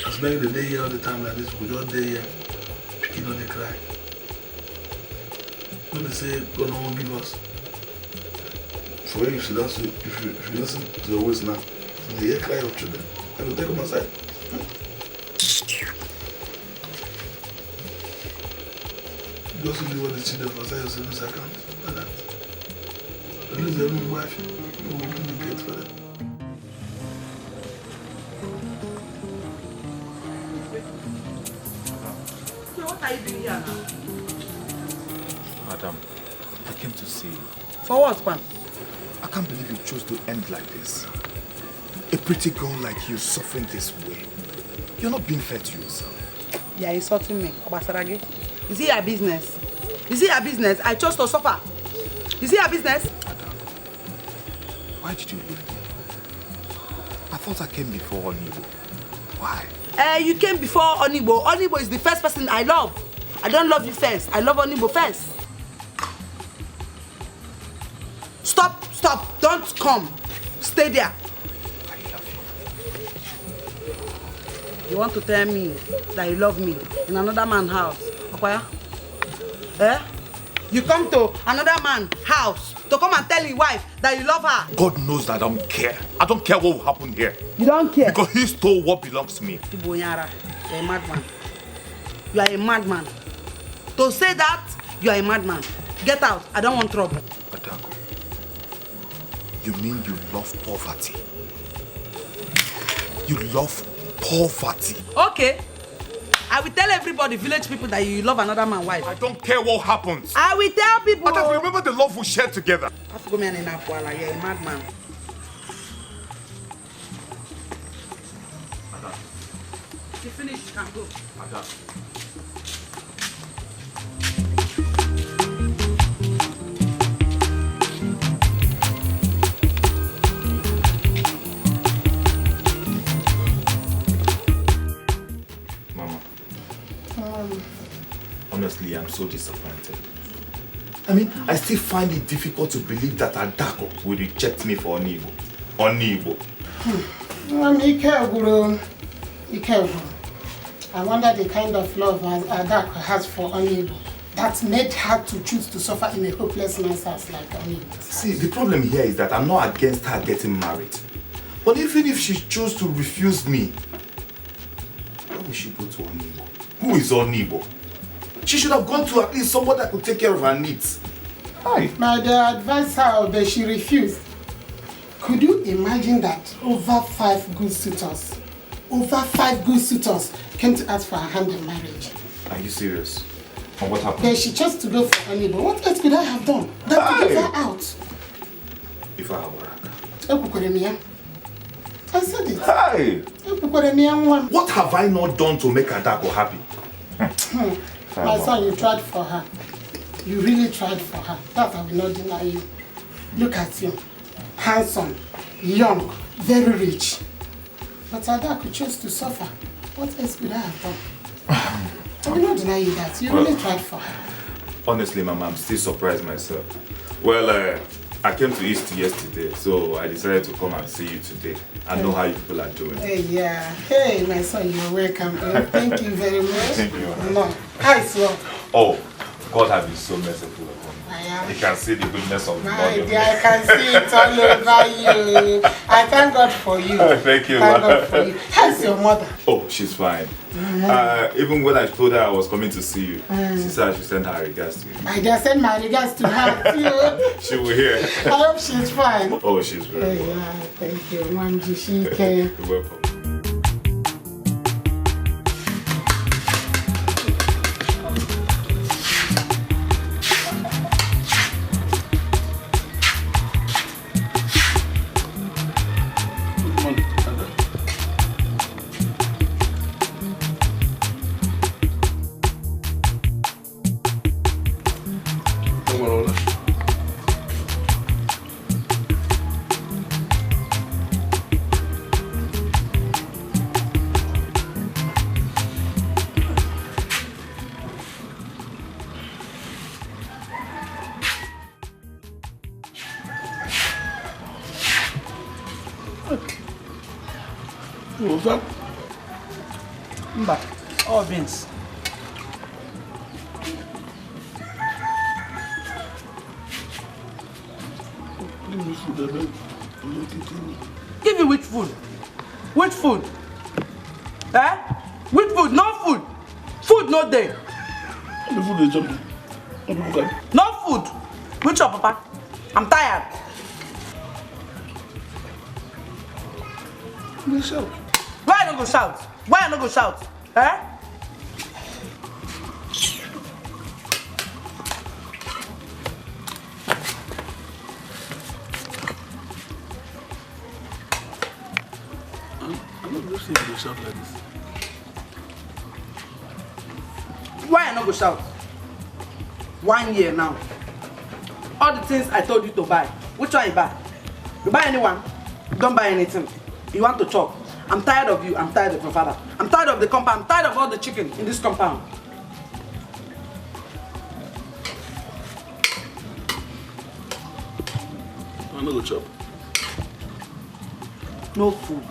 As many the day here all the time like this, we just day here, picking on the cry. When they say God no one give us. For you, if you listen to your voice now, you hear cry of children, I will take them aside. Just only what the children for side your savings account, like that. At least their own wife, you will open the gate for them. So what are you doing here now? Madam, I came to see you. For what, Pam? I can't believe you chose to end like this. A pretty girl like you suffering this way. You're not being fair to yourself. You are insulting me, Obasarage. Is it your business? Is it your business? I chose to suffer. Is it your business? Madam, why did you leave me? I thought I came before Onuigbo. Why? You came before Onuigbo. Onuigbo is the first person I love. I don't love you first. I love Onuigbo first. Stop. Don't come. Stay there. I love you. You want to tell me that you love me in another man's house? Okoya? You come to another man's house to come and tell your wife that you love her. God knows that I don't care. I don't care what will happen here. You don't care? Because he stole what belongs to me. Tibonyara, you're a madman. You are a madman. To say that, you are a madman. Get out. I don't want trouble. Adaku, you mean you love poverty? You love poverty? Okay. I will tell everybody, village people, that you love another man's wife. I don't care what happens. I will tell people. But I remember the love we shared together. You're a madman. You finish, you can go. Honestly, I'm so disappointed. I mean, I still find it difficult to believe that Adako will reject me for Onuigbo. I wonder the kind of love Adako has for Onuigbo that made her to choose to suffer in a hopeless man's house like Onuigbo. See, the problem here is that I'm not against her getting married. But even if she chose to refuse me, why would she go to Onuigbo? Who is Onuigbo? She should have gone to at least someone that could take care of her needs. Hi. My dear, advised her, but she refused. Could you imagine that over 5 good suitors came to ask for her hand in marriage? Are you serious? And what happened? Then she chose to go for Onuigbo. What else could I have done? That to give her out. If I were I said it. Hi. What have I not done to make Adako happy? My son, you tried for her. You really tried for her. That I will not deny you. Look at you. Handsome, young, very rich. But Adako chose to suffer. What else could I have done? I will not deny you that. You really tried for her. Honestly, Mama, I'm still surprised myself. Well, I came to East yesterday, so I decided to come and see you today. I know how you people are doing. Hey, yeah. Hey, my son, you're welcome. Thank you very much. Thank you. No. How is your? Oh, God has been so merciful upon me. You can see the goodness of God. My dear, I can see it all over you. I thank God for you. Thank you. Thank God for you. How's your mother? Oh, she's fine. Even when I told her I was coming to see you, she said I should send her regards to you. My dear, send my regards to her too. She will hear. I hope she's fine. Oh, she's very well. Yeah, thank you, Mom Jishike. You're welcome. What's that? Mba, all beans. Give me food, Give you which food? Which food? Eh? Which food? No food. Food no day. The food is jumping. No food. Which one, Papa? I'm tired. You shout. Why I don't go shout? Why I don't go shout? Eh? I'm not just saying you shout like this. Why I not go shout? 1 year now. All the things I told you to buy. Which one you buy? You buy anyone? Don't buy anything. You want to chop. I'm tired of you. I'm tired of your father. I'm tired of the compound. I'm tired of all the chicken in this compound. I'm not going to chop. No food.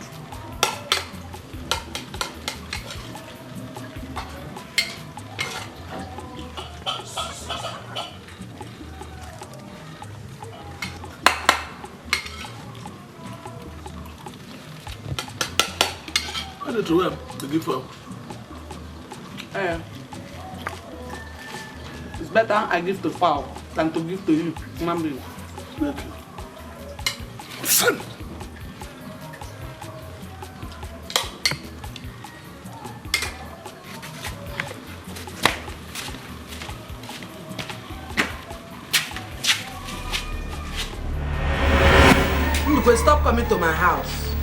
I need to wear the gift for. It's better I give to fowl than to give to you, human being. Thank you. Son! Stop coming to my house.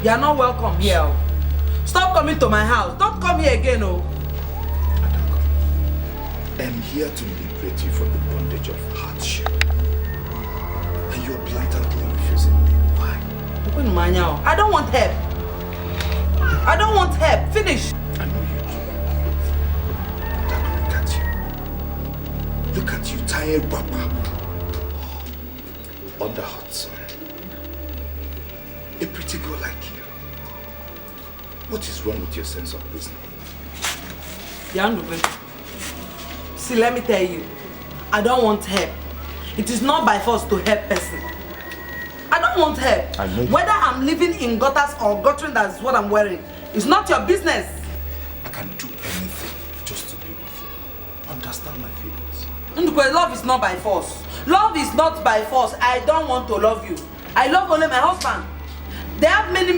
You are not welcome here. Stop coming to my house. Don't come here again, oh. I'm here to liberate you from the bondage of hardship. And you're blatantly refusing me. Why? I don't want help. I don't want help. Finish. I know you do. Look at you. Look at you, tired Papa. Under hot sun. A pretty girl like you. What is wrong with your sense of reasoning? See, let me tell you. I don't want help. It is not by force to help person. I don't want help. Whether I'm living in gutters or guttering, that's what I'm wearing. It's not your business. I can do anything just to be with you. Understand my feelings. Love is not by force. Love is not by force. I don't want to love you. I love only my husband. There are many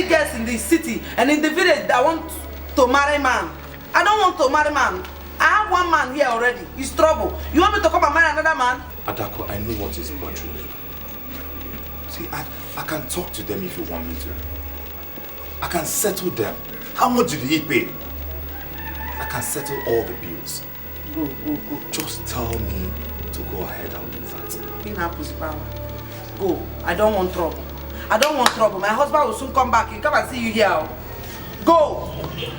girls in the city and in the village that want to marry man. I don't want to marry man. I have one man here already. He's trouble. You want me to come and marry another man? Adako, I know what is bothering you. See, I can talk to them if you want me to. I can settle them. How much did he pay? I can settle all the bills. Go. Just tell me to go ahead and do that. Go. I don't want trouble. I don't want trouble. My husband will soon come back. He'll come and see you here. Go! Oh, yeah.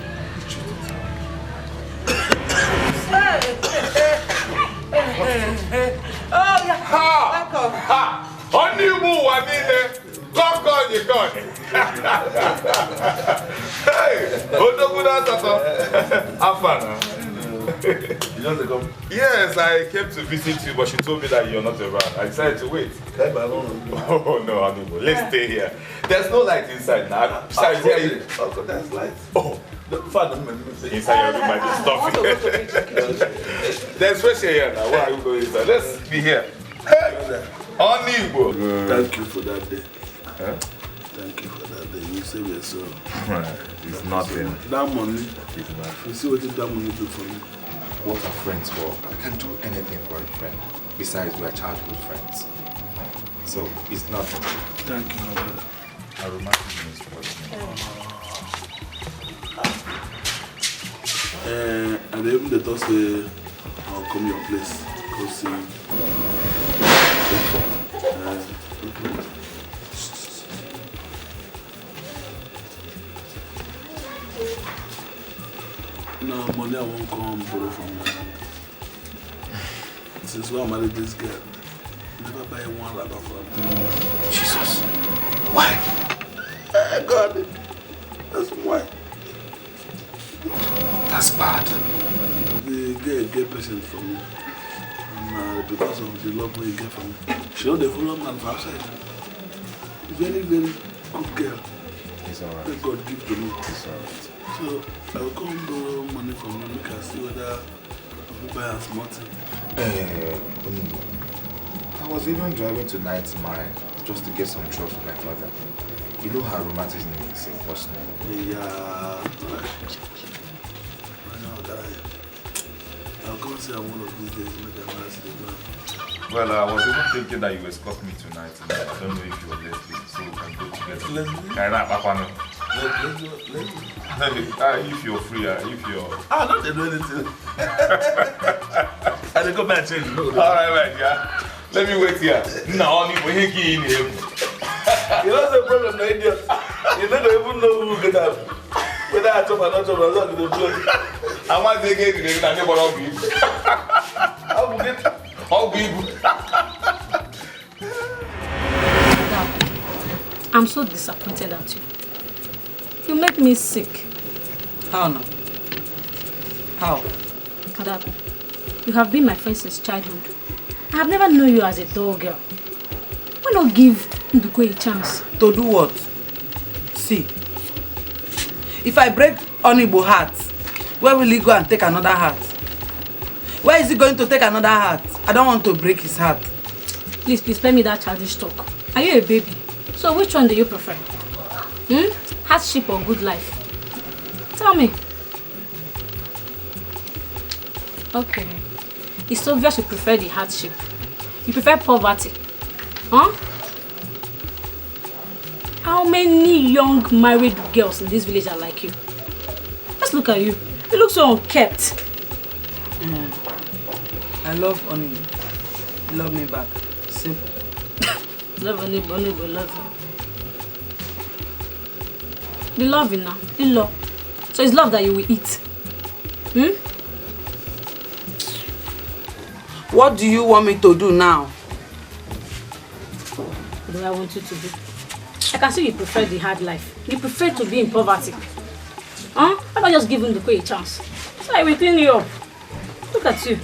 Ha! Onuigbo wanile. Come on, you got it. Hey! Odoguda Tato. Afana. You just come? Yes, I came to visit you, but she told me that you're not around. I decided to wait. Oh no, Onuigbo. Let's stay here. There's no light inside now. Besides, here you. Oh, there's light. Oh. Inside your room, I just stop. There's fresh air here now. Why are you going inside? Let's be here. Hey! Onuigbo. Thank you for that day. Huh? Thank you for that day. You saved your soul. It's nothing. So, that money, it's nothing. You see what that money do for me? What are friends for? I can do anything for a friend. Besides, we are childhood friends. So, it's nothing. Thank you, my brother. I remind you is and even the thought say, I'll come your place. Go see. No, money I won't come borrow from you. Since when I married this girl, never buy one rubber from me. Jesus. Why? God. That's why. That's bad. They get a gay person from me. And because of the love we get from me. She know the follow man from outside. Very, very good girl. It's alright. That God give to me. It's alright. So I will come borrow money from you. We can see whether I will buy a small thing. I was even driving to Night Mile just to get some drugs with my mother. You know how romanticism is impossible. Yeah. I know that I'll come see one of these days. Make a nice day. Well, I was even thinking that you will escort me tonight. I don't know if you are lesbian, so we can go together. If you're free, if you're... not to do anything. I go back and change. Alright, man, yeah. Let me wait here. No, only for him. You know the problem, the idiot. You don't even know who will get up. Whether I chop or not chop, I'm not going to do it. I want to get it. I'm not going to get it. I'm so disappointed at you. You make me sick. How now? How? Adaku, you have been my friend since childhood. I have never known you as a dull girl. Why not give Nduko a chance? To do what? See, if I break Onuigbo heart, where will he go and take another heart? Where is he going to take another heart? I don't want to break his heart. Please, spare me that childish talk. Are you a baby? So which one do you prefer? Hardship or good life? Tell me. Okay. It's obvious you prefer the hardship. You prefer poverty. Huh? How many young married girls in this village are like you? Let's look at you. You look so unkept. I love Onuigbo. Love me back. Simple. Love Onuigbo, love you. The loving now. The love. So it's love that you will eat. What do you want me to do now? What do I want you to do? I can see you prefer the hard life. You prefer to be in poverty. Huh? Why not just give him a chance? So I will clean you up. Look at you.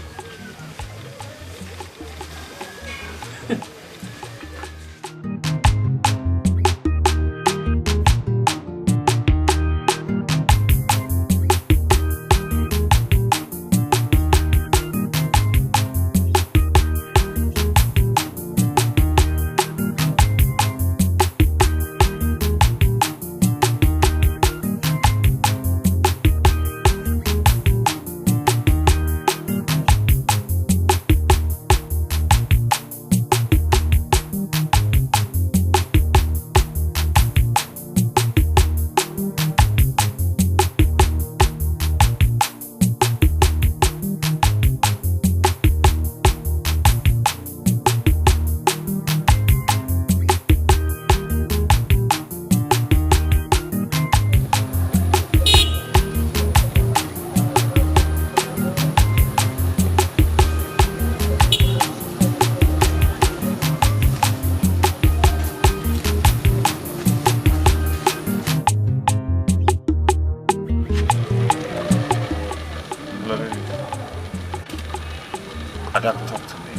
Adaku, talk to me.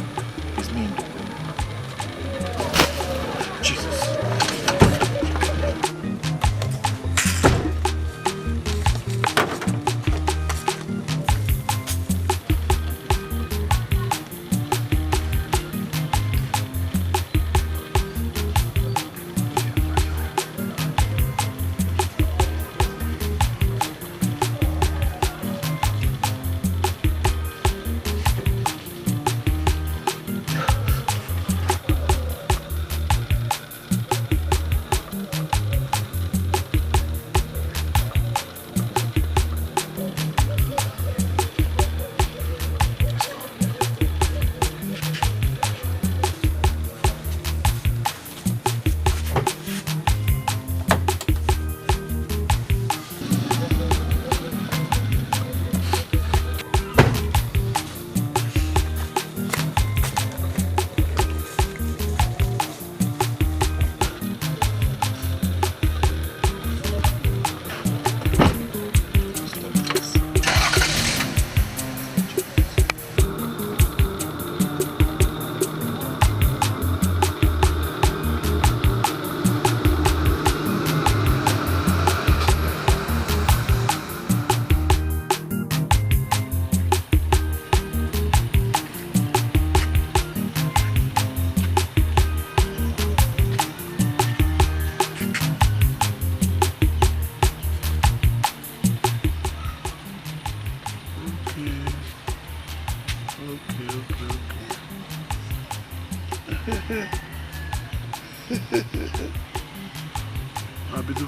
It's me and Nduko. Jesus.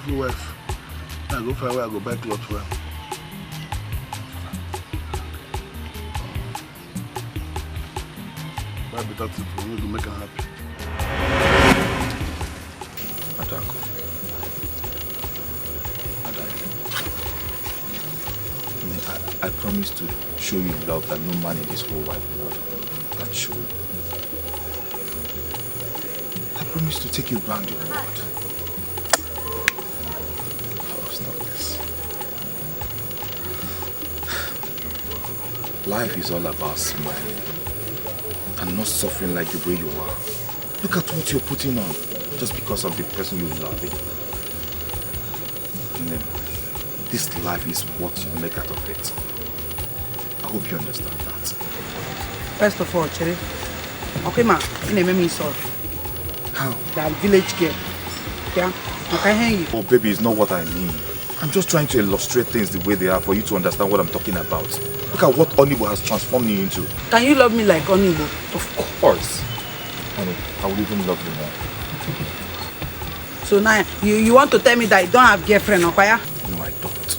beautiful wife. I go far away, I go buy clothes for her. Buy better thing for me to make her happy. Adako. I promise to show you love that no man in this whole wide world can show you. I promise to take you around the world. Oh, stop this. Life is all about smiling and not suffering like the way you are. Look at what you're putting on just because of the person you love. This life is what you make out of it. I hope you understand that. First of all, Cherry, okay, ma, you name me sorry. How? That village girl. Yeah, okay, hang you. Oh, baby, it's not what I mean. I'm just trying to illustrate things the way they are for you to understand what I'm talking about. Look at what Onuigbo has transformed you into. Can you love me like Onuigbo? Of course. Honey, I will even love you more. So now, you want to tell me that you don't have girlfriend, okay? No, I don't.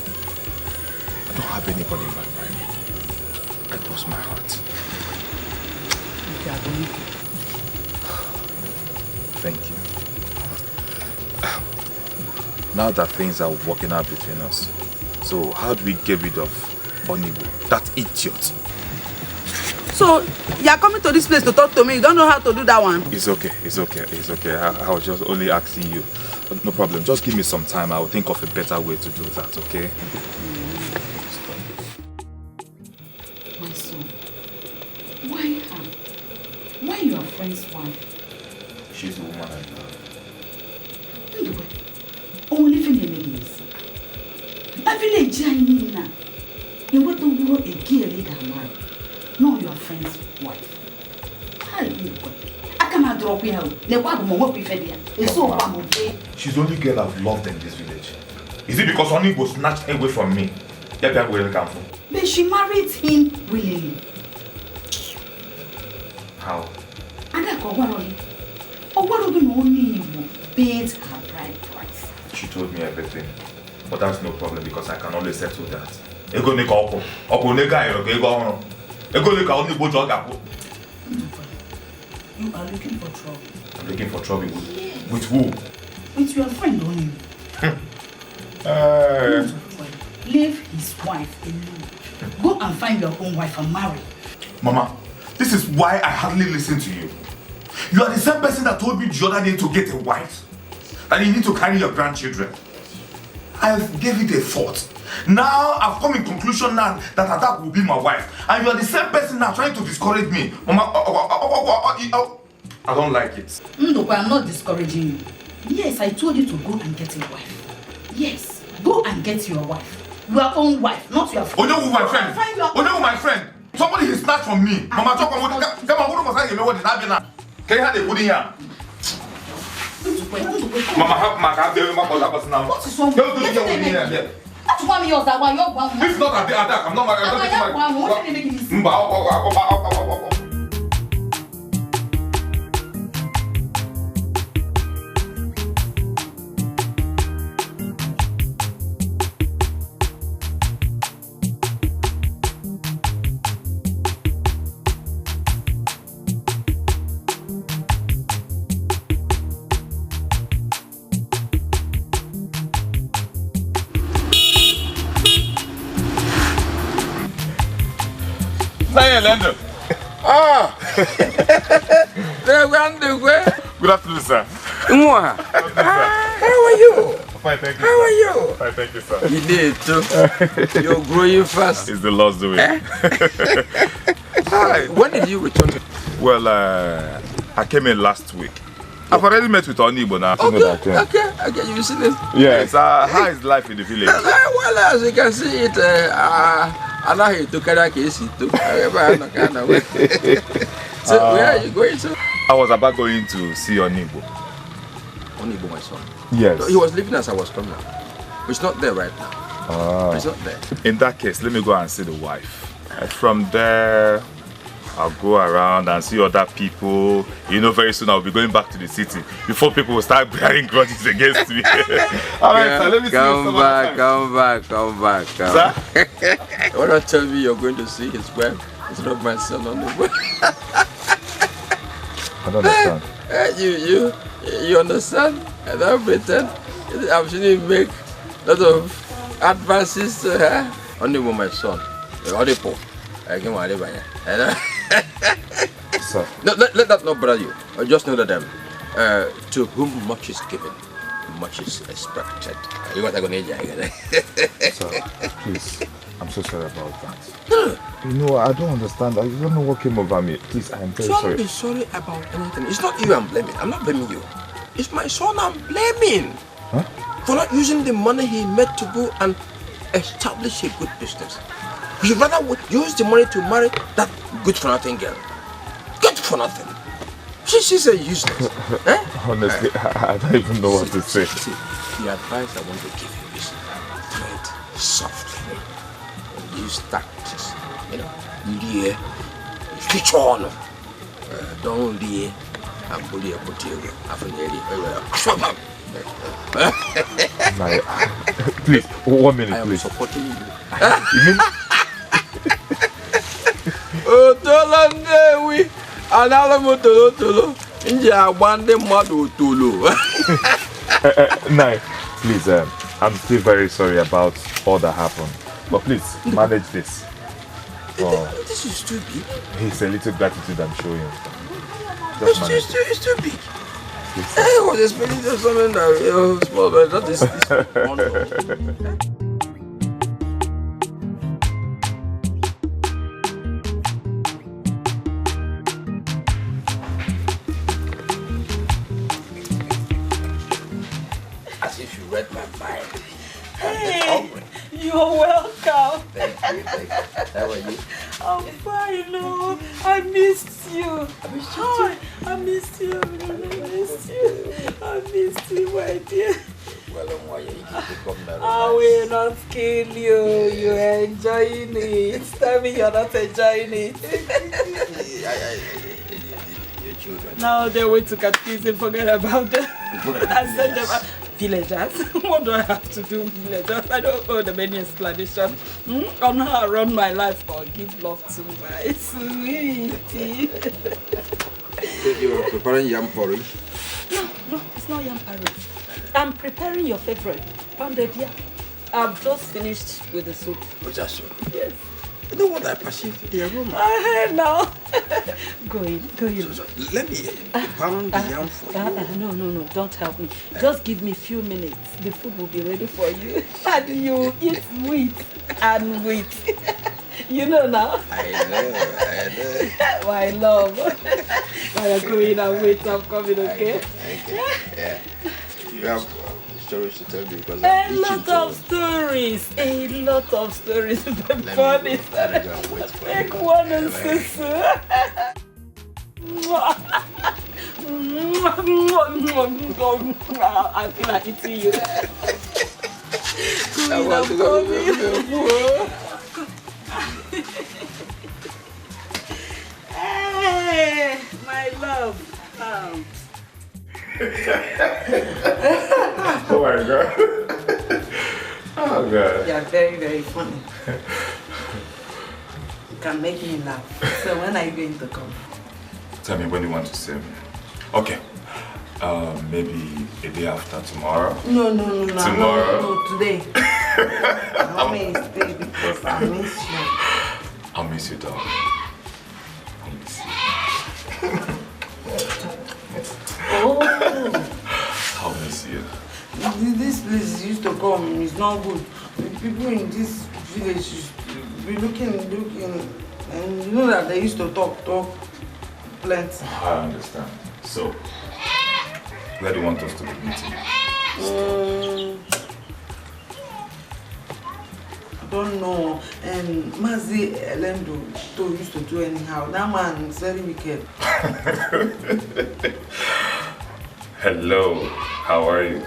I don't have anybody in my life. I cross my heart. Okay, I believe you. Thank you. Now that things are working out between us, so how do we get rid of Onuigbo, that idiot? So, you are coming to this place to talk to me, you don't know how to do that one? It's okay, it's okay, it's okay. I was just only asking you. But no problem, just give me some time. I will think of a better way to do that, okay? My son, why her? Why your friend's wife? She's the woman I love. Only thing they make is I village now. You want to go a girl that marry. No, your friend's wife. How do you go? I cannot drop you out. It's so bad. She's the only girl I've loved in this village. Is it because Onuigbo snatched away from me? But she married him willingly. How? And I got one Onuigbo paid her bride price. She told me everything. But that's no problem because I can always settle that. Ego neka opo. Opo neka ego ono. Ego neka Onuigbo jogapo. You are looking for trouble. I'm looking for trouble with, yes. With who? With your friend Onuigbo. Leave his wife alone. Go and find your own wife and marry. Mama, this is why I hardly listen to you. You are the same person that told me the other day to get a wife. And you need to carry your grandchildren. I gave it a thought. Now I've come in conclusion now that Adak will be my wife. And you are the same person now trying to discourage me. Mama, I don't like it. No, I'm not discouraging you. Yes, I told you to go and get a wife. Yes, go and get your wife. Your own wife, not your friend. Onuigbo, my friend. Onuigbo, my friend. Somebody is snatched from me. Mama, talk about what is happening now. Can you have the put in here? Mama, help my car. What is wrong with you? That's why yours that one. If not at the attack, I'm not taking my. Ah! Good afternoon, sir. How are you? Fine, thank you. How are you? Fine, thank you, sir. You did too. You're growing fast. It's the Lord's doing. Hi. When did you return? Well, I came in last week. I've already met with Onuigbo now. Okay. You see this? Yes. How is life in the village? Well, as you can see it, I know you took care of case. So where are you going to? I was about going to see Onuigbo. Onuigbo, my son. Yes. He was leaving as I was coming. He's not there right now. He's not there. In that case, let me go and see the wife. From there, I'll go around and see other people. You know, very soon I'll be going back to the city before people will start bearing grudges against me. Alright, sir, let me see you some other time. Come back. Sir? Why not tell me you're going to see his wife instead of my son on the way? I don't understand. You understand? And I pretend I'm sure you make a lot of advances to her. Only with my son. Onuigbo. I can worry about it. Sir. No, let that not bother you. Just know that to whom much is given, much is expected. You got to go Sir, please. I'm so sorry about that. You know, I don't understand. I don't know what came over me. Please, I am very sorry. Don't be sorry about anything. It's not you I'm blaming. I'm not blaming you. It's my son I'm blaming. Huh? For not using the money he made to go and establish a good business. He rather would use the money to marry that good-for-nothing girl. Good-for-nothing. She's a useless. Honestly, I don't even know what to say. See, the advice I want to give you is tread softly. Use tactics. You know, lie, switch on. Don't lie and bully a potato. Please, 1 minute, I am please. supporting you. You mean? Otolandewi, another tolo. Inja wande madu tolo. Nai, please, I'm still very sorry about all that happened. But please, manage this. This is too big. It's a little gratitude I'm showing. It's too big. I was expecting something that small, but that is wonderful. As if you read my mind. Hey, you're welcome. Thank you. How are you? I'm fine, no. I missed you. I missed you. I missed you, my dear. Well, why you become married? I will not kill you. You're enjoying it. Tell me you're not enjoying it. Your children. Now they went to catechism, forget about them. I sent them out. Villagers. What do I have to do with villagers? I don't owe them any explanation on how I run my life or give love to my sweetie. You're preparing yam porridge? No, it's not yam porridge. I'm preparing your favorite, pounded yam. I've just finished with the soup. With that soup? Yes. You know what I perceive the aroma? I heard now. Go in. So, let me pound the yam for you. No, don't help me. Just give me a few minutes. The food will be ready for you. And you eat wheat and wheat. You know now? I know. My love. I'll go in and wait. I'm coming, okay? Okay. Yeah. You have stories to tell me because a lot of stories. The fun is that take one and sister. I feel like eating you. I want to go to Hey, my love. Oh my God. Oh God. You are very, very funny. You can make me laugh. So when are you going to come? Tell me when you want to see me. Okay. Maybe a day after tomorrow. No. Tomorrow. No, today. I miss today because I miss you. I'll miss you, dog. I'll miss you. Oh. I'll miss you. This place used to come, it's not good. The people in this village used to be looking, and you know that they used to talk plenty. I understand. So, where do you want us to be meeting? I don't know. And Mazi Elendo used to do anyhow. That man is very wicked. Hello, how are you?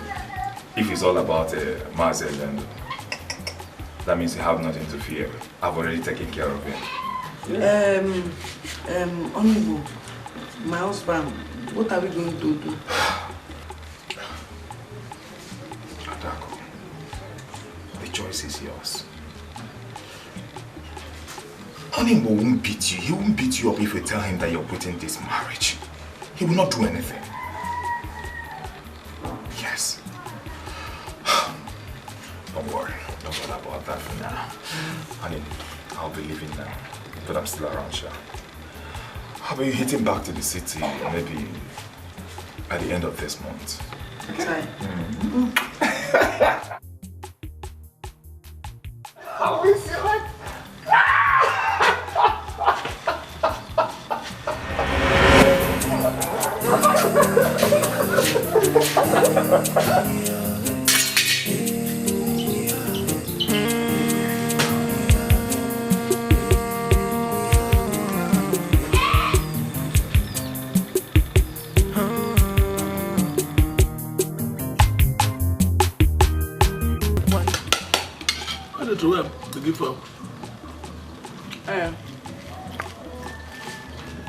If it's all about Mazi Elendo, that means you have nothing to fear. I've already taken care of him. Onuigbo, my husband, what are we going to do? Adako, the choice is yours. Onuigbo won't beat you. He won't beat you up if you tell him that you're quitting this marriage. He will not do anything. Yes. Don't worry. Don't worry about that for now. Honey, I'll be leaving now. But I'm still around, sure. I'll be hitting back to the city maybe at the end of this month. Okay. How is it like? To him, to give her.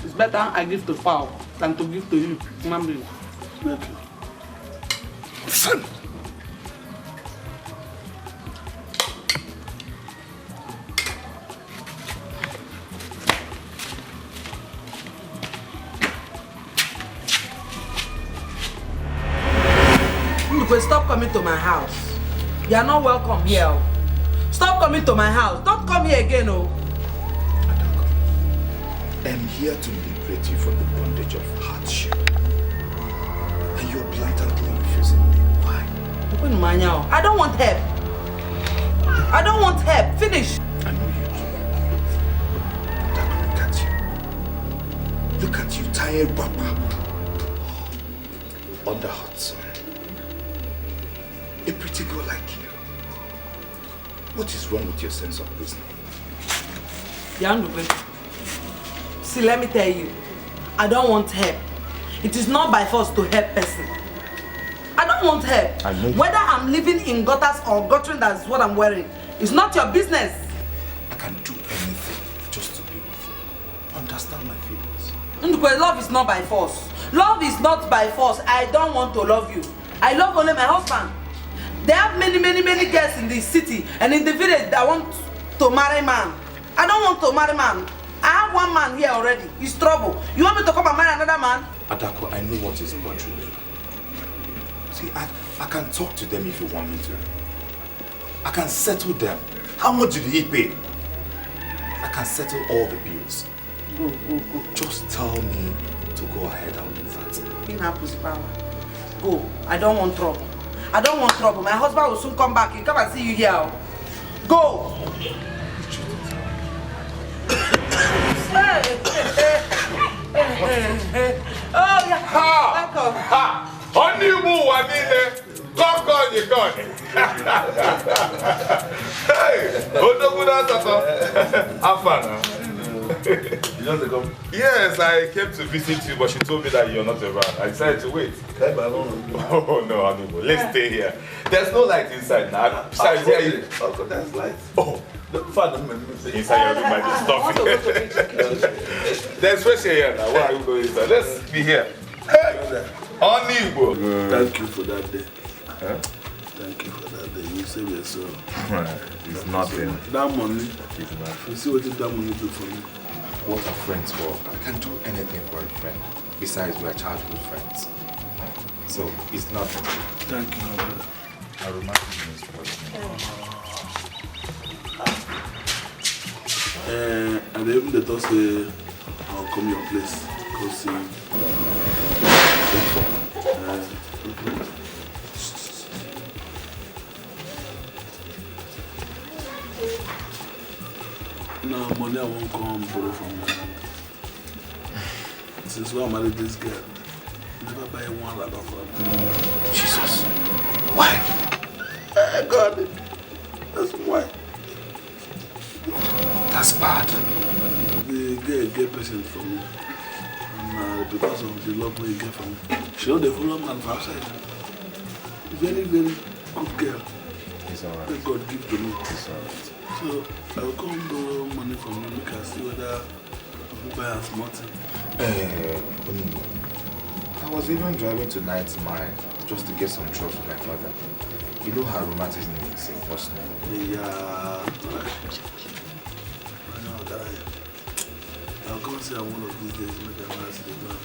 It's better I give to fowl than to give to you, human being. Thank you. Listen. You will stop coming to my house. You are not welcome here. Stop coming to my house. Don't come here again, oh. I'm here to liberate you from the bondage of hardship. And you're blatantly refusing me. Why? I don't want help. I don't want help. Finish. I know you do. Look at you. Look at you, tired papa. Under hot sun. A pretty girl like you. What is wrong with your sense of reasoning? See, let me tell you, I don't want help. It is not by force to help person. I don't want help. Whether I'm living in gutters or guttering, that's what I'm wearing. It's not your business. I can do anything just to be with you. Understand my feelings. Love is not by force. Love is not by force. I don't want to love you. I love only my husband. They have many girls in the city and in the village that want to marry man. I don't want to marry man. I have one man here already. He's trouble. You want me to come and marry another man? Adako, I know what is bothering you. See, I can talk to them if you want me to. I can settle them. How much did he pay? I can settle all the bills. Go. Just tell me to go ahead, I'll do that. Go. I don't want trouble. I don't want trouble. My husband will soon come back. He'll come and see you here. Go! Oh, yeah. Ha! Onuigbo wa nile. Koko ni koni. Hey! Odoguna tata. Afana. You just come? Yes, I came to visit you, but she told me that you're not around. I decided to wait. Oh no, Onuigbo. Let's stay here. There's no light inside now. Besides, here. Okay, there's light. Oh. Inside your room, I just stop it. There's fresh air here now. Why are you going inside? Let's be here. Hey! Onuigbo. Thank you for that day. Huh? Thank you for that day. You saved your soul. It's nothing. That money, you see what that money do for me? What are friends for? I can do anything for a friend. Besides, we are childhood friends. So, it's nothing. Thank you, my brother. I remind you, Mr. And even the thought say, I'll come your place. Go see. No, money I won't come borrow from you. Since when I married this girl, I never buy one rubber from her. Jesus. Why? I got it. That's why. That's bad. The girl get patient for me. And because of the love you get from me, she don't follow man from outside. Very good girl. It's alright. That God give to me. It's alright. So I'll come borrow money from you. We can see whether we buy a small thing. I was even driving tonight, just to get some trust with my mother. You know how romanticism is impossible. Yeah. I know that. I'll come see her one of these days. Make her ask the ground.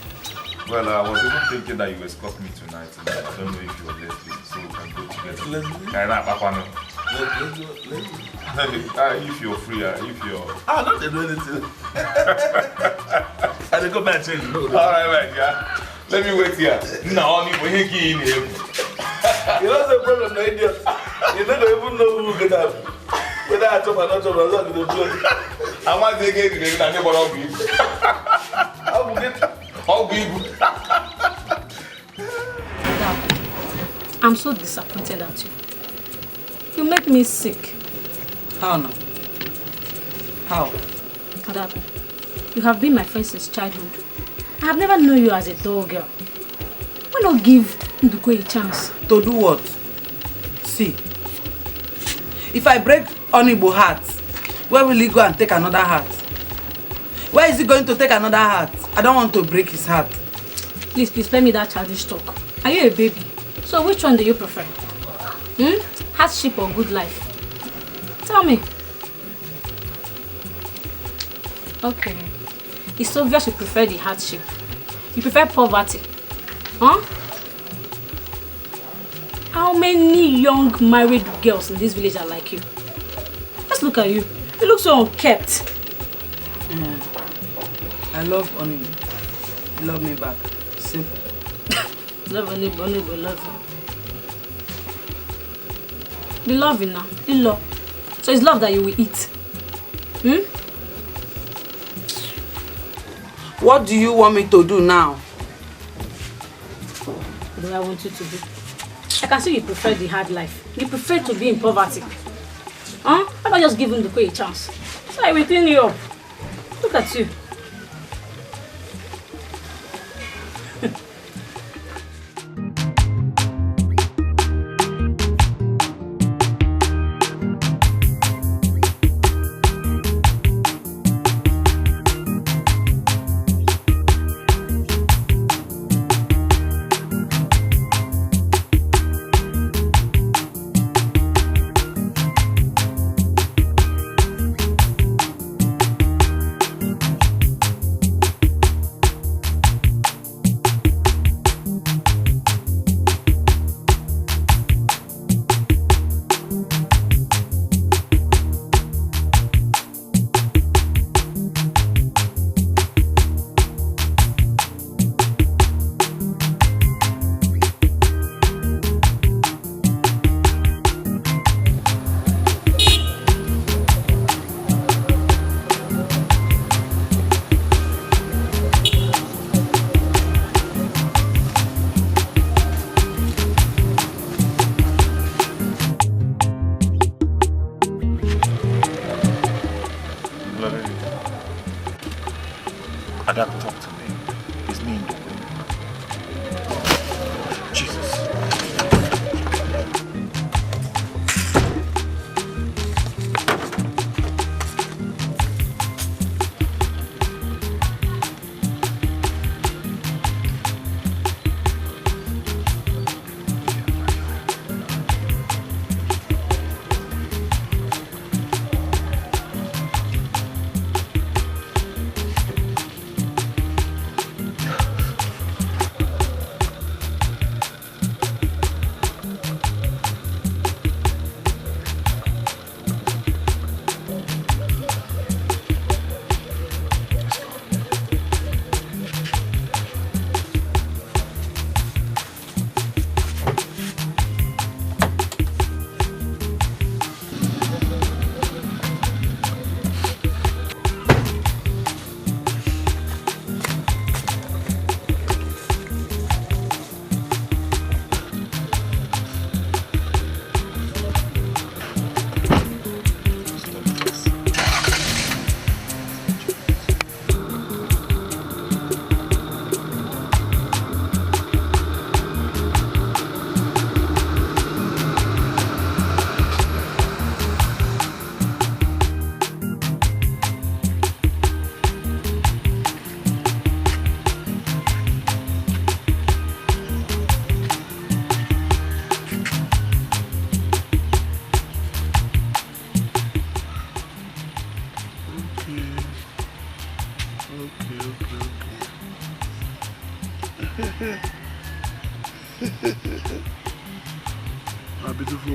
Well, I was even thinking that you escort me tonight. I don't know if you're Leslie, so we can go together. Leslie? If you're free, if you're... Not to do anything. I go back and change. Alright, man, yeah. Let me wait here. No, only when he in here. You know the problem, no idiot. You don't even know who will get up. Whether I chop or not chop, I'm not going to do it. I want to get it, I never will be. I'll be. I'm so disappointed at you. You make me sick. How now? How? Adaku, you have been my friend since childhood. I have never known you as a dull girl. Why not give Nduko a chance? To do what? See, if I break Onuigbo heart, where will he go and take another heart? Where is he going to take another heart? I don't want to break his heart. Please, spare me that childish talk. Are you a baby? So which one do you prefer? Hardship or good life? Tell me. Okay. It's obvious you prefer the hardship. You prefer poverty. Huh? How many young married girls in this village are like you? Let's look at you. You look so unkept. I love Onuigbo. Love me back. Simple. Love Onuigbo, love you. Be loving now. Be love. So it's love that you will eat. What do you want me to do now? What do I want you to do? I can see you prefer the hard life. You prefer to be in poverty. Why not just give Nduko a chance? So I will clean you up. Look at you. Adaku, talk to me. It's me, Nduko. Jesus.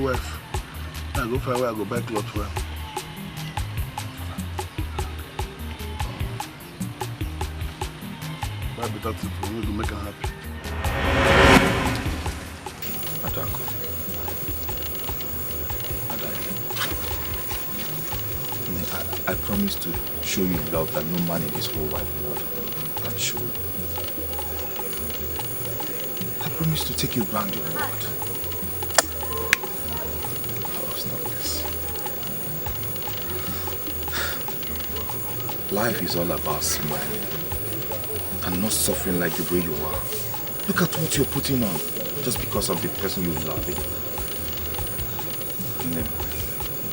wife. I go far away, I go buy clothes for her. Buy better thing for me to make her happy. Adako. I promise to show you love that no man in this whole wide world can show you. I promise to take you around the world. Oh, stop this. Life is all about smiling and not suffering like the way you are. Look at what you're putting on just because of the person you love.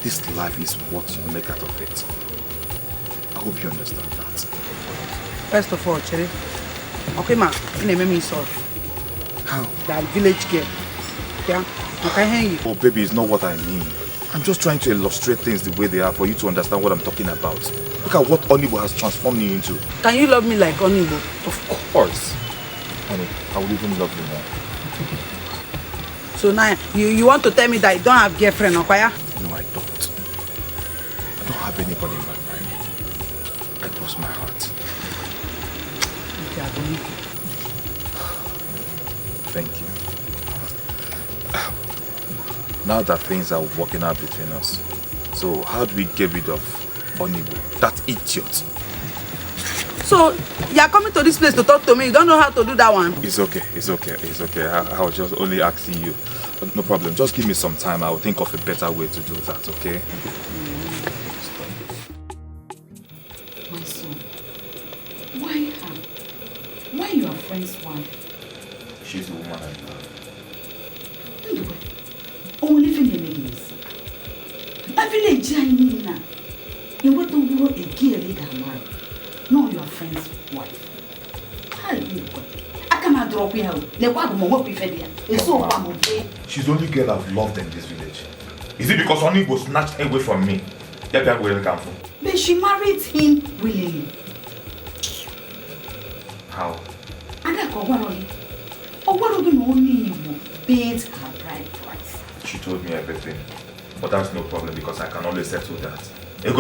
This life is what you make out of it. I hope you understand that. First of all, Cherry, okay, ma, you name me so. How? That village girl. Yeah, I can hear you. Oh, baby, it's not what I mean. I'm just trying to illustrate things the way they are for you to understand what I'm talking about. Look at what Onuigbo has transformed you into. Can you love me like Onuigbo? Of course. Honey, I will even love you more. So now, you want to tell me that you don't have girlfriend, Okorie? No, I don't. I don't have anybody in my life. I cross my heart. Okay, I believe you. Thank you. Now that things are working out between us, so how do we get rid of Onuigbo, that idiot? So, you are coming to this place to talk to me, you don't know how to do that one? It's okay, it's okay, it's okay. I was just only asking you. But no problem, just give me some time. I will think of a better way to do that, okay? My son, why her? Why your friend's wife? She's the woman I love. Anyway, only living in Legacy. I village I need now. You want to go a girl that marry. No, your friend's wife. How do you go? I cannot drop you out. She's the only girl I've loved in this village. Is it because Onuigbo snatched away from me? But she married him willingly. How? Paid her bride price. She told me everything. But that's no problem because I can always settle that. You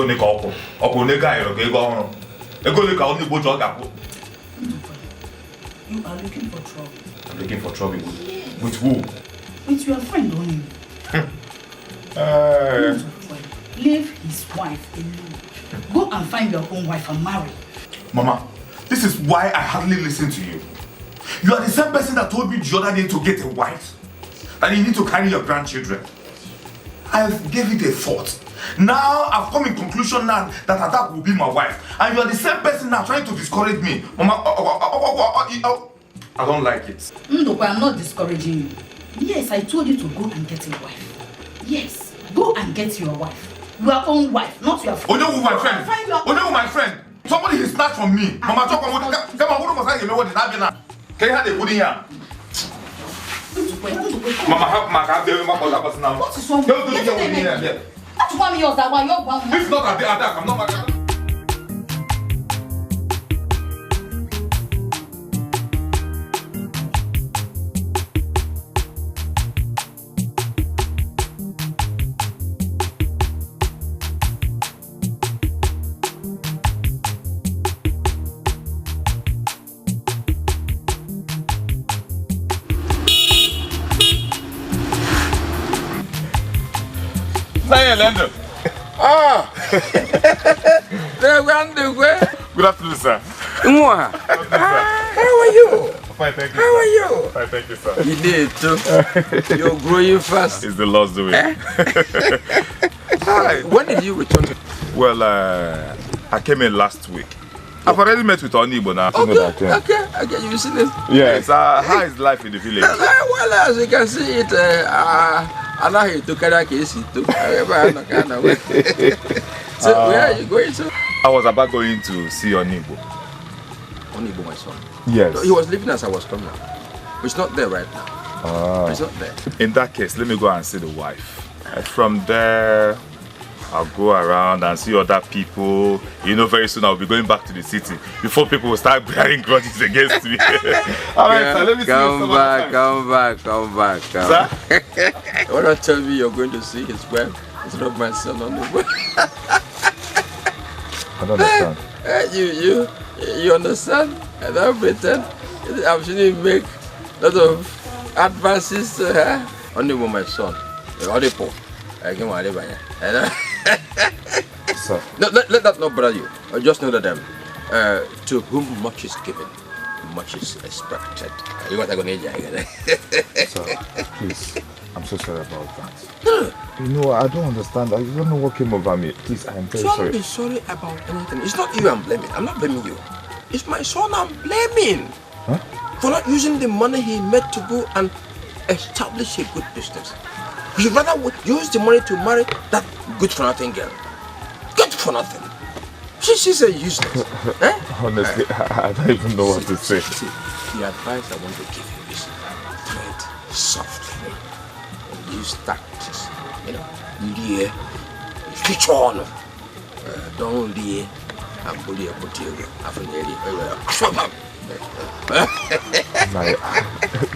are looking for trouble. I'm looking for trouble with who? With your friend only. Leave his wife alone. Go and find your own wife and marry. Mama, this is why I hardly listen to you. You are the same person that told me the other day to get a wife. And you need to carry your grandchildren. I gave it a thought. Now I've come in conclusion now that Adak will be my wife. And you are the same person now trying to discourage me. Mama, I don't like it. Look, I'm not discouraging you. Yes, I told you to go and get a wife. Yes, go and get your wife. Your own wife, not your friend. Onuigbo, my friend. Onuigbo, my friend. Somebody is snatched from me. Mama, talk about it. Come on, what must I give me what is happening? Can you have the pudding here? Mama, help my car. What is wrong with you? That's why yours that one. If not, I'm not my. Good afternoon, sir. How are you? Fine, thank you. How are you? Fine, thank you, sir. You did too. You're growing fast. It's the Lord's doing. Hi. When did you return? Well, I came in last week. I've already met with Onuigbo now. Okay. You see this? Yes. How is life in the village? Well, as you can see it, I know you took a case. So where are you going to? I was about going to see Onuigbo. Onuigbo, my son? Yes. He was leaving as I was coming. He's not there right now. He's not there. In that case, let me go and see the wife. From there, I'll go around and see other people. You know, very soon I'll be going back to the city before people will start bearing grudges against me. Alright, so let me see you some other time. Come back. Sir? You wanna tell me you're going to see his wife instead of my son on the way? I don't understand. You understand? I don't pretend. I'm sure you make a lot of advances to her. Only with my son. Onuigbo. I can worry about it. Sir. Let that not bother you. Just know that to whom much is given, much is expected. You want to go again? Sir, please. I'm so sorry about that. You know, I don't understand. I don't know what came over me. Please, I am very sorry. Don't be sorry about anything. It's not you I'm blaming. I'm not blaming you. It's my son I'm blaming. Huh? For not using the money he made to go and establish a good business. He rather use the money to marry that good-for-nothing girl. Good for nothing. She's a useless. Honestly, I don't even know what to say. See, the advice I want to give you is tread softly. Use tactics. You know, lie, switch on. Don't lie and bully a potato.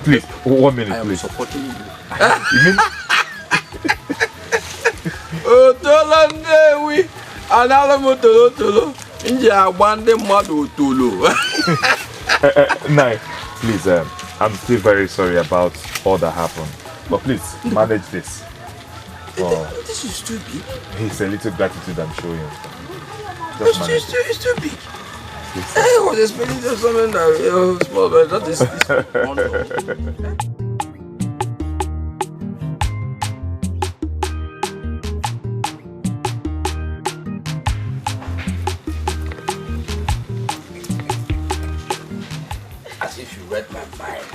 Please, 1 minute, please. I am supporting you. You mean? Otolandewi, analamu tolo. Inja abande madu tolo. Nai, please, I'm still very sorry about all that happened. But please, manage this. This is too big. It's a little gratitude I'm showing. It's too big. I was expecting something that small, but that is wonderful. As if you read my mind.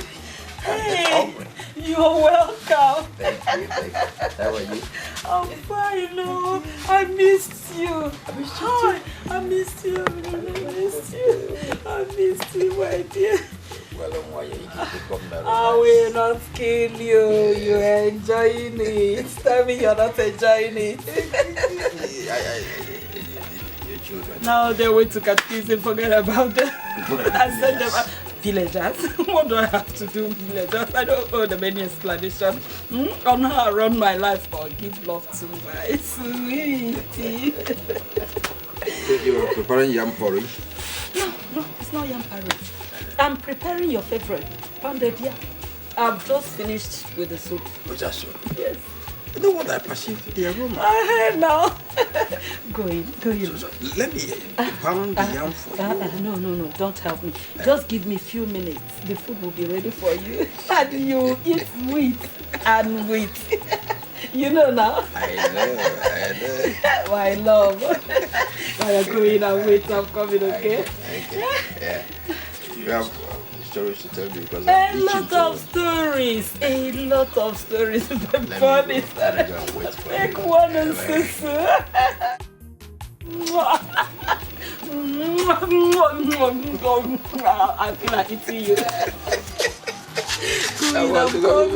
Hey, you're welcome. Thank you. How are you? I'm fine, no. I missed you. I missed you. I missed you, my dear. Well, why you become married? I will not kill you. You're enjoying it. Tell me you're not enjoying it. Your children. Now they're way to catechism. Forget about them. I send them out. Villagers. What do I have to do with villagers? I don't owe them any explanation on how I run my life or give love to my sweetie. You're preparing yam porridge? No, it's not yam porridge. I'm preparing your favorite, pounded yam. I've just finished with the soup. With that soup? Yes. You know what I perceived the aroma? I heard now. Go in. So let me pound the yam for you. No, don't help me. Just give me a few minutes. The food will be ready for you. And you eat wheat and wheat. You know now. I know. My love. While you're going and wait, I'm coming, okay? Yeah. You have stories to tell me because A lot of stories. The fun is take one and sister. I feel like eating you. I want to go.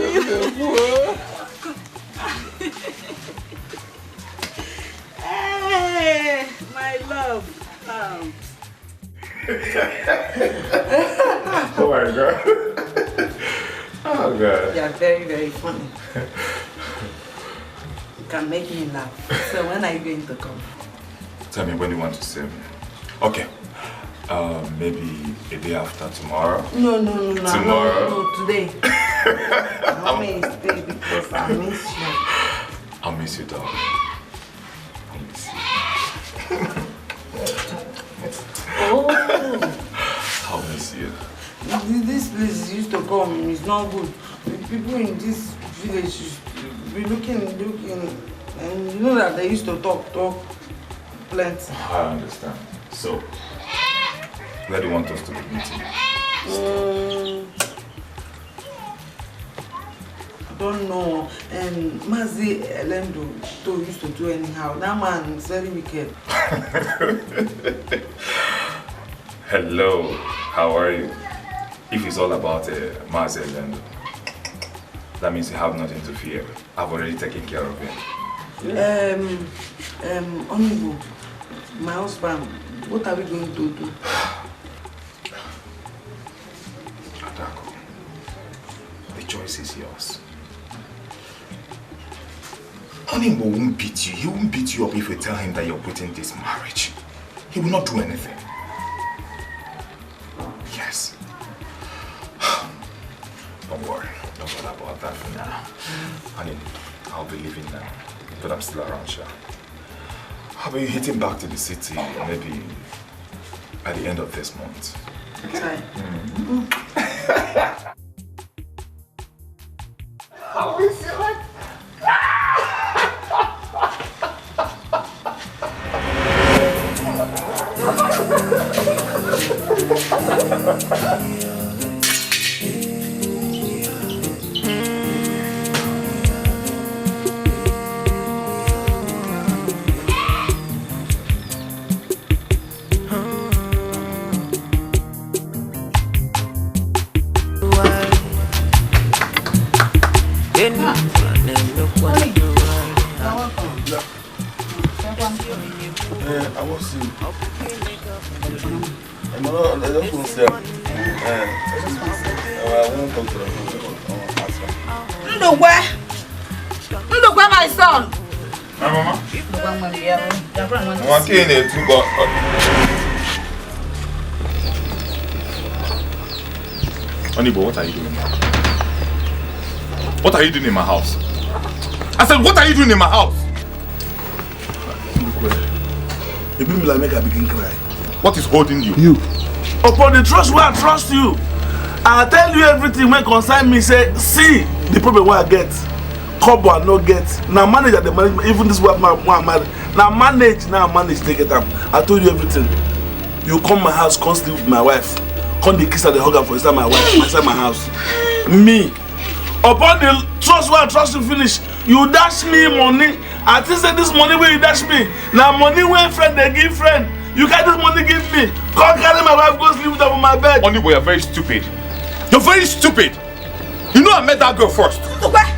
Hey, my love. Oh my God. Oh God. You are very, very funny. You can make me laugh. So when are you going to come? Tell me when you want to see me. Okay. Maybe a day after tomorrow. No. Tomorrow. No, today. I may stay because I miss you. I'll miss you, dog. I'll miss you. Oh. I'll miss you. This place used to come, it's not good. The people in this village used to be looking, and you know that they used to talk plenty. I understand. So, where do you want us to be meeting? I don't know. And Mazi Elendo used to do anyhow. That man is very wicked. Hello, how are you? If it's all about Mazi Elendo, that means you have nothing to fear. I've already taken care of him. Onuigbo, my husband, what are we going to do? Adako, the choice is yours. Onuigbo won't beat you. He won't beat you up if you tell him that you're quitting this marriage. He will not do anything. Yes. Don't worry. Don't worry about that for now. Honey, I'll be leaving now. But I'm still around, sure. I'll be hitting back to the city maybe at the end of this month. Okay. I'll miss you like... I was seeing. I'm not. I just want to say. I won't talk to them. Look where my son. Mama. Mama came here too, but. Onuigbo, what are you doing now? What are you doing in my house? I said, what are you doing in my house? You be like make I begin cry. What is holding you? You. Upon the trust where I trust you, I tell you everything when concern me. Say, see the problem where I get. Couple I no get. Now manage at the management. Even this wife my married. Now manage take it up. I told you everything. You come my house, come sleep with my wife. Come the kiss at the hugger for inside my wife, inside my house. Me. Upon the trust where I trust you finish, you dash me money. I think say this money where you dash me. Now money where friend they give friend. You got this money give me. Come carry my wife, go sleep with her on my bed. Onuigbo, you're very stupid. You're very stupid. You know I met that girl first.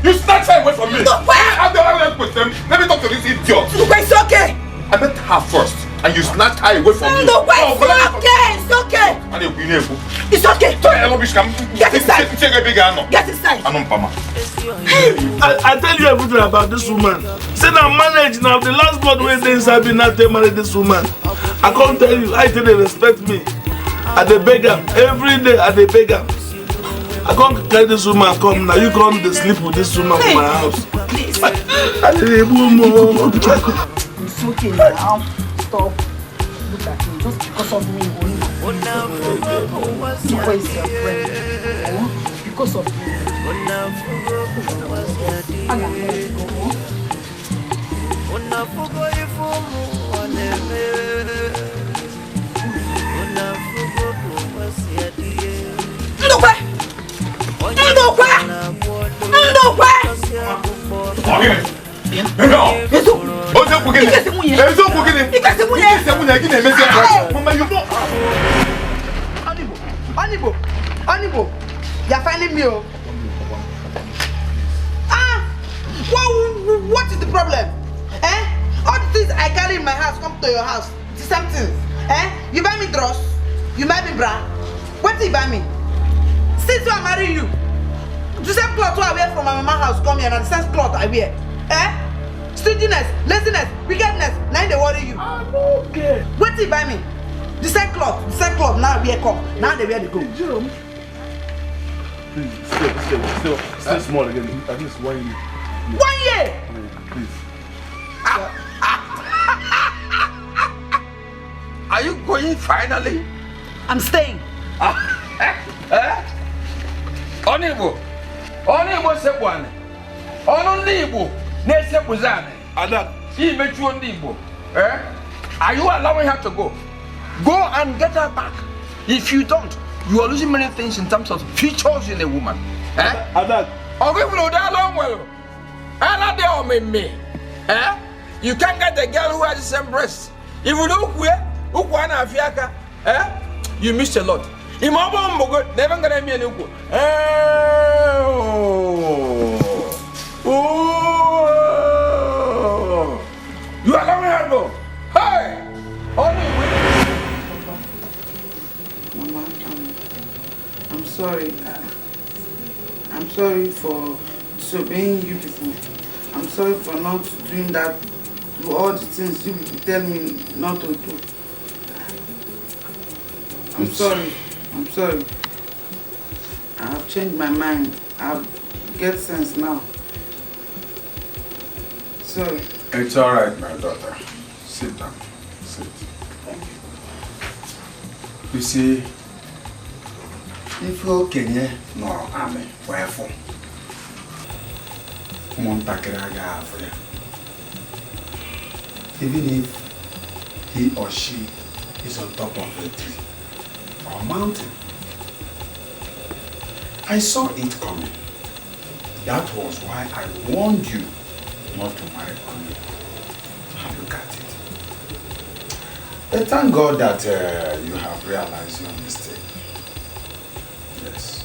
You snatched her away from me. I'm the one with them. Let me talk to this idiot. It's okay. I met her first, and you snatched her away from me. It's okay. It's okay. Get inside. Get inside. I tell you everything about this woman. Say now manage now. The last blood when they inside me now they marry this woman. I can't tell you. I tell they respect me. I dey beg her every day. I dey beg her. I can't tell this woman come now. You come to sleep with this woman in my house. Please. I dey It's okay now. Stop. Look at me. Just because of me. Super is your friend. Because of you. I got to go. Onuigbo, you're finding me. What is the problem? All the things I carry in my house come to your house. It's something. You buy me dress, you buy me bra. What do you buy me? Since I marry you, the same clothes I wear from my mama house come here and the same clothes I wear. Stinginess, laziness, wickedness, now they worry you. I'm okay. What do you buy me? The same cloth now wear come. Now they wear the go. Jerome. Please, stay small again. At least 1 year. 1 year? Please. Are you going finally? I'm staying. Onuigbo sekwane. Onuigbo ne sekuzane. Ada. She met you Onuigbo. Are you allowing her to go? Go and get her back. If you don't, you are losing many things in terms of features in a woman. Ada. You can't get the girl who has the same breasts. If you look where, you missed a lot. Never gonna be an equal. happen? Hey! Mama, I'm sorry. I'm sorry for disobeying you people. I'm sorry for not doing that, do all the things you people tell me not to do. I'm sorry. I'm sorry. I have changed my mind. I get sense now. Sorry. It's all right, my daughter. Sit down. Sit. You see, if you Kenya no army, wherefore? Even if he or she is on top of a tree or mountain. I saw it coming. That was why I warned you not to marry Onuigbo. And look at it. But thank God that you have realized your mistake. Yes.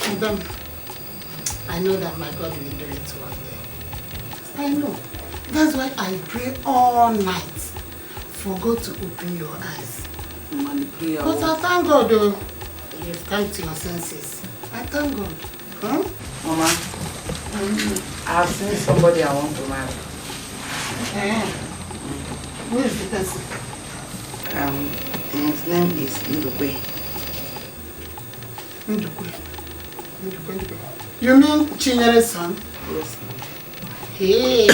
Madam, I know that my God will do it one day. I know. That's why I pray all night for God to open your eyes. But I thank God though, you've come to your senses. I thank God. Huh? Mama, I've seen somebody I want to marry. Who is the person? His name is Ndukwe. Ndukwe. You mean Chinyere's son? Yes. Hey.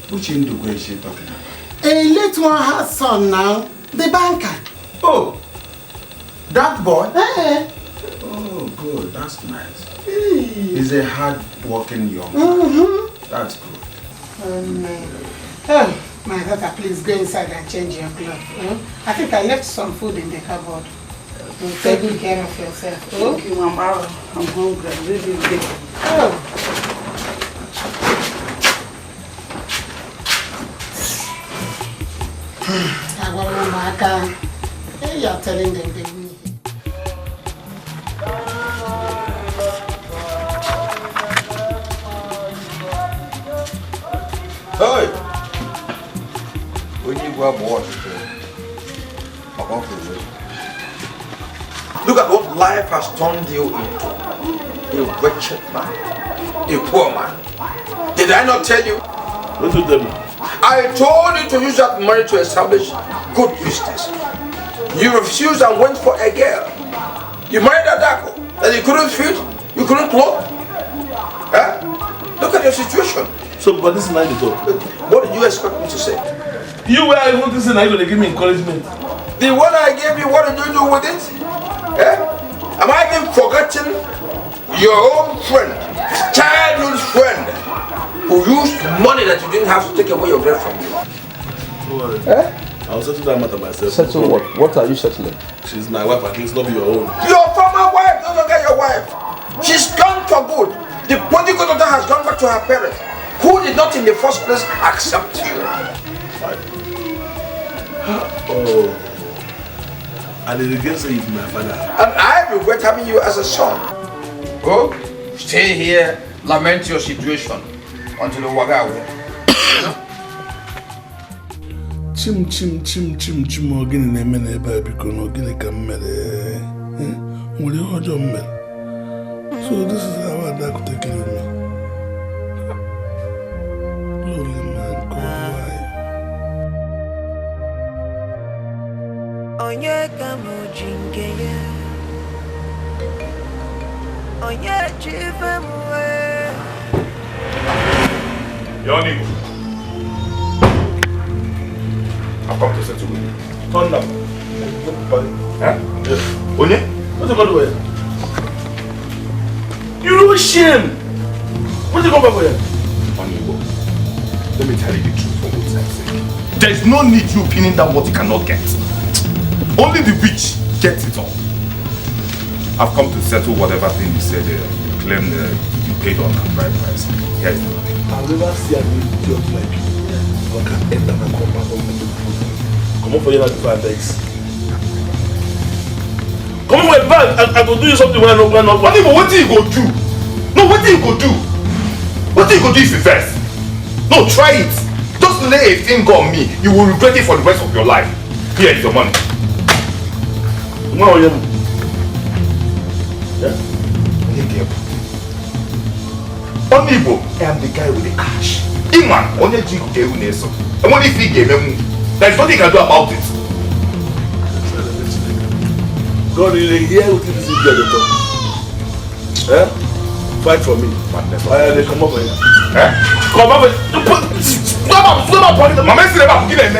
Which Ndukwe is she talking about? A little one has son now. The banker. Oh, that boy? Hey. Oh, good. That's nice. He's a hard-working young man. That's good. Oh, my daughter, please go inside and change your clothes. I think I left some food in the cupboard. Take good care of yourself. Thank you, Mama. I'm hungry. I'm really big. Oh. You're telling them they will. Hey! When you grab water, look at what life has turned you into. A wretched man. A poor man. Did I not tell you? What did you tell me? I told you to use that money to establish good business. You refused and went for a girl. You married a dako that you couldn't feed, you couldn't clothe. Eh? Look at your situation. So, but this is not the talk. What did you expect me to say? You were even thinking that you were going to give me encouragement. The one I gave you, what did you do with it? Eh? Am I even forgetting your own friend, childhood friend, who used money that you didn't have to take away your girl from you? Don't worry. Eh? I'll settle that matter myself. Settle what? What are you settling? She's my wife, at least not be your own. Your former wife, no longer your wife. She's gone for good. The prodigal daughter has gone back to her parents, who did not in the first place accept you. Oh. I did again say you're my father. And I regret having you as a son. Go, stay here, lament your situation until you walk away. Chim ogini na-eme n'ebe a biko na ogini ka mmere nwere ọjọọ mmere. So this is how Ada could take care of me. Lonely man, come why? Onye kamu jingeye Onye chife muwe Onuigbo, I've come to settle with you. Turn up. Huh? Yes. Onye? What's the matter with you? You know shame. What's the matter with you? Onuigbo, let me tell you the truth for both sides' sake. There is no need you pinning down what you cannot get. Only the rich gets it all. I've come to settle whatever thing you said you claimed you paid on the bride price. Here is the money. I'll never see an idiot like you. I can enter my compound home and do food. Come on for you now before I vex. Come on for a bag. I go do you something when I know. Onuigbo, what do you go do? No, what do you go do? What do you go do if you vex? No, try it. Just just lay a finger on me, you will regret it for the rest of your life. Here is your money. No, yeah. Onuigbo, I am the guy with the cash. Iman, only G gave me so. And when if he gave me, there's nothing you can do about it. God, you hear what this is going to talk. Fight for me. They come over here. Come over. Mama is about to get it.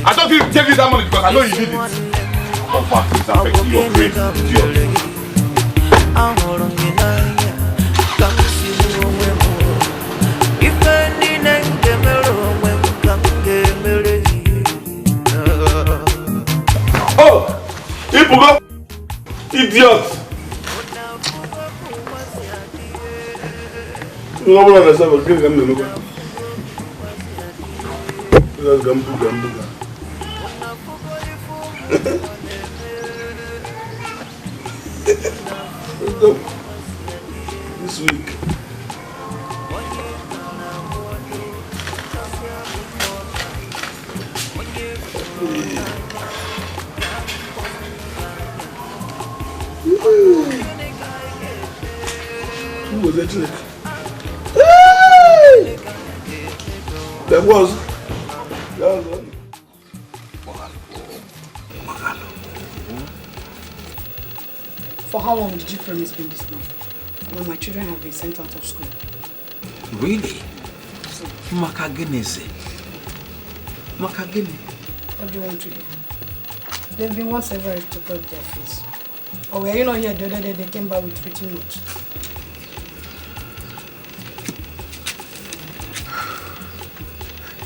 I don't even tell you that money because I know you need it. How far is affecting your brain? Oh, Ibugo, idiot! No one understands what I'm doing. Let's gambuga. This week. Who was that? That was For how long did you promise me this month? When my children have been sent out of school. Really? Makagene. What do you want to do? They've been once ever to cut their fees. Oh, were you not here the other day? They came back with written notes.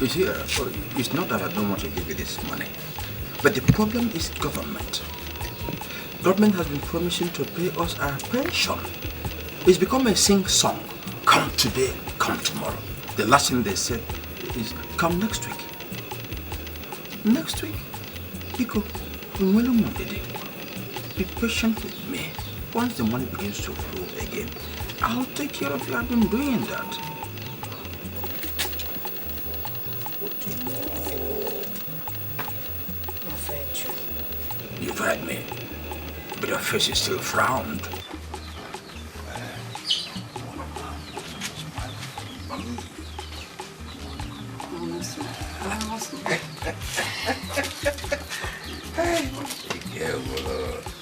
You see, it's not that I don't want to give you this money, but the problem is government. Government has been promising to pay us our pension. It's become a sing-song. Come today, come tomorrow. The last thing they said is, come next week. Next week, Biko, be patient with me. Once the money begins to flow again, I'll take care of you. I've been doing that. You've heard me, but your face is still frowned.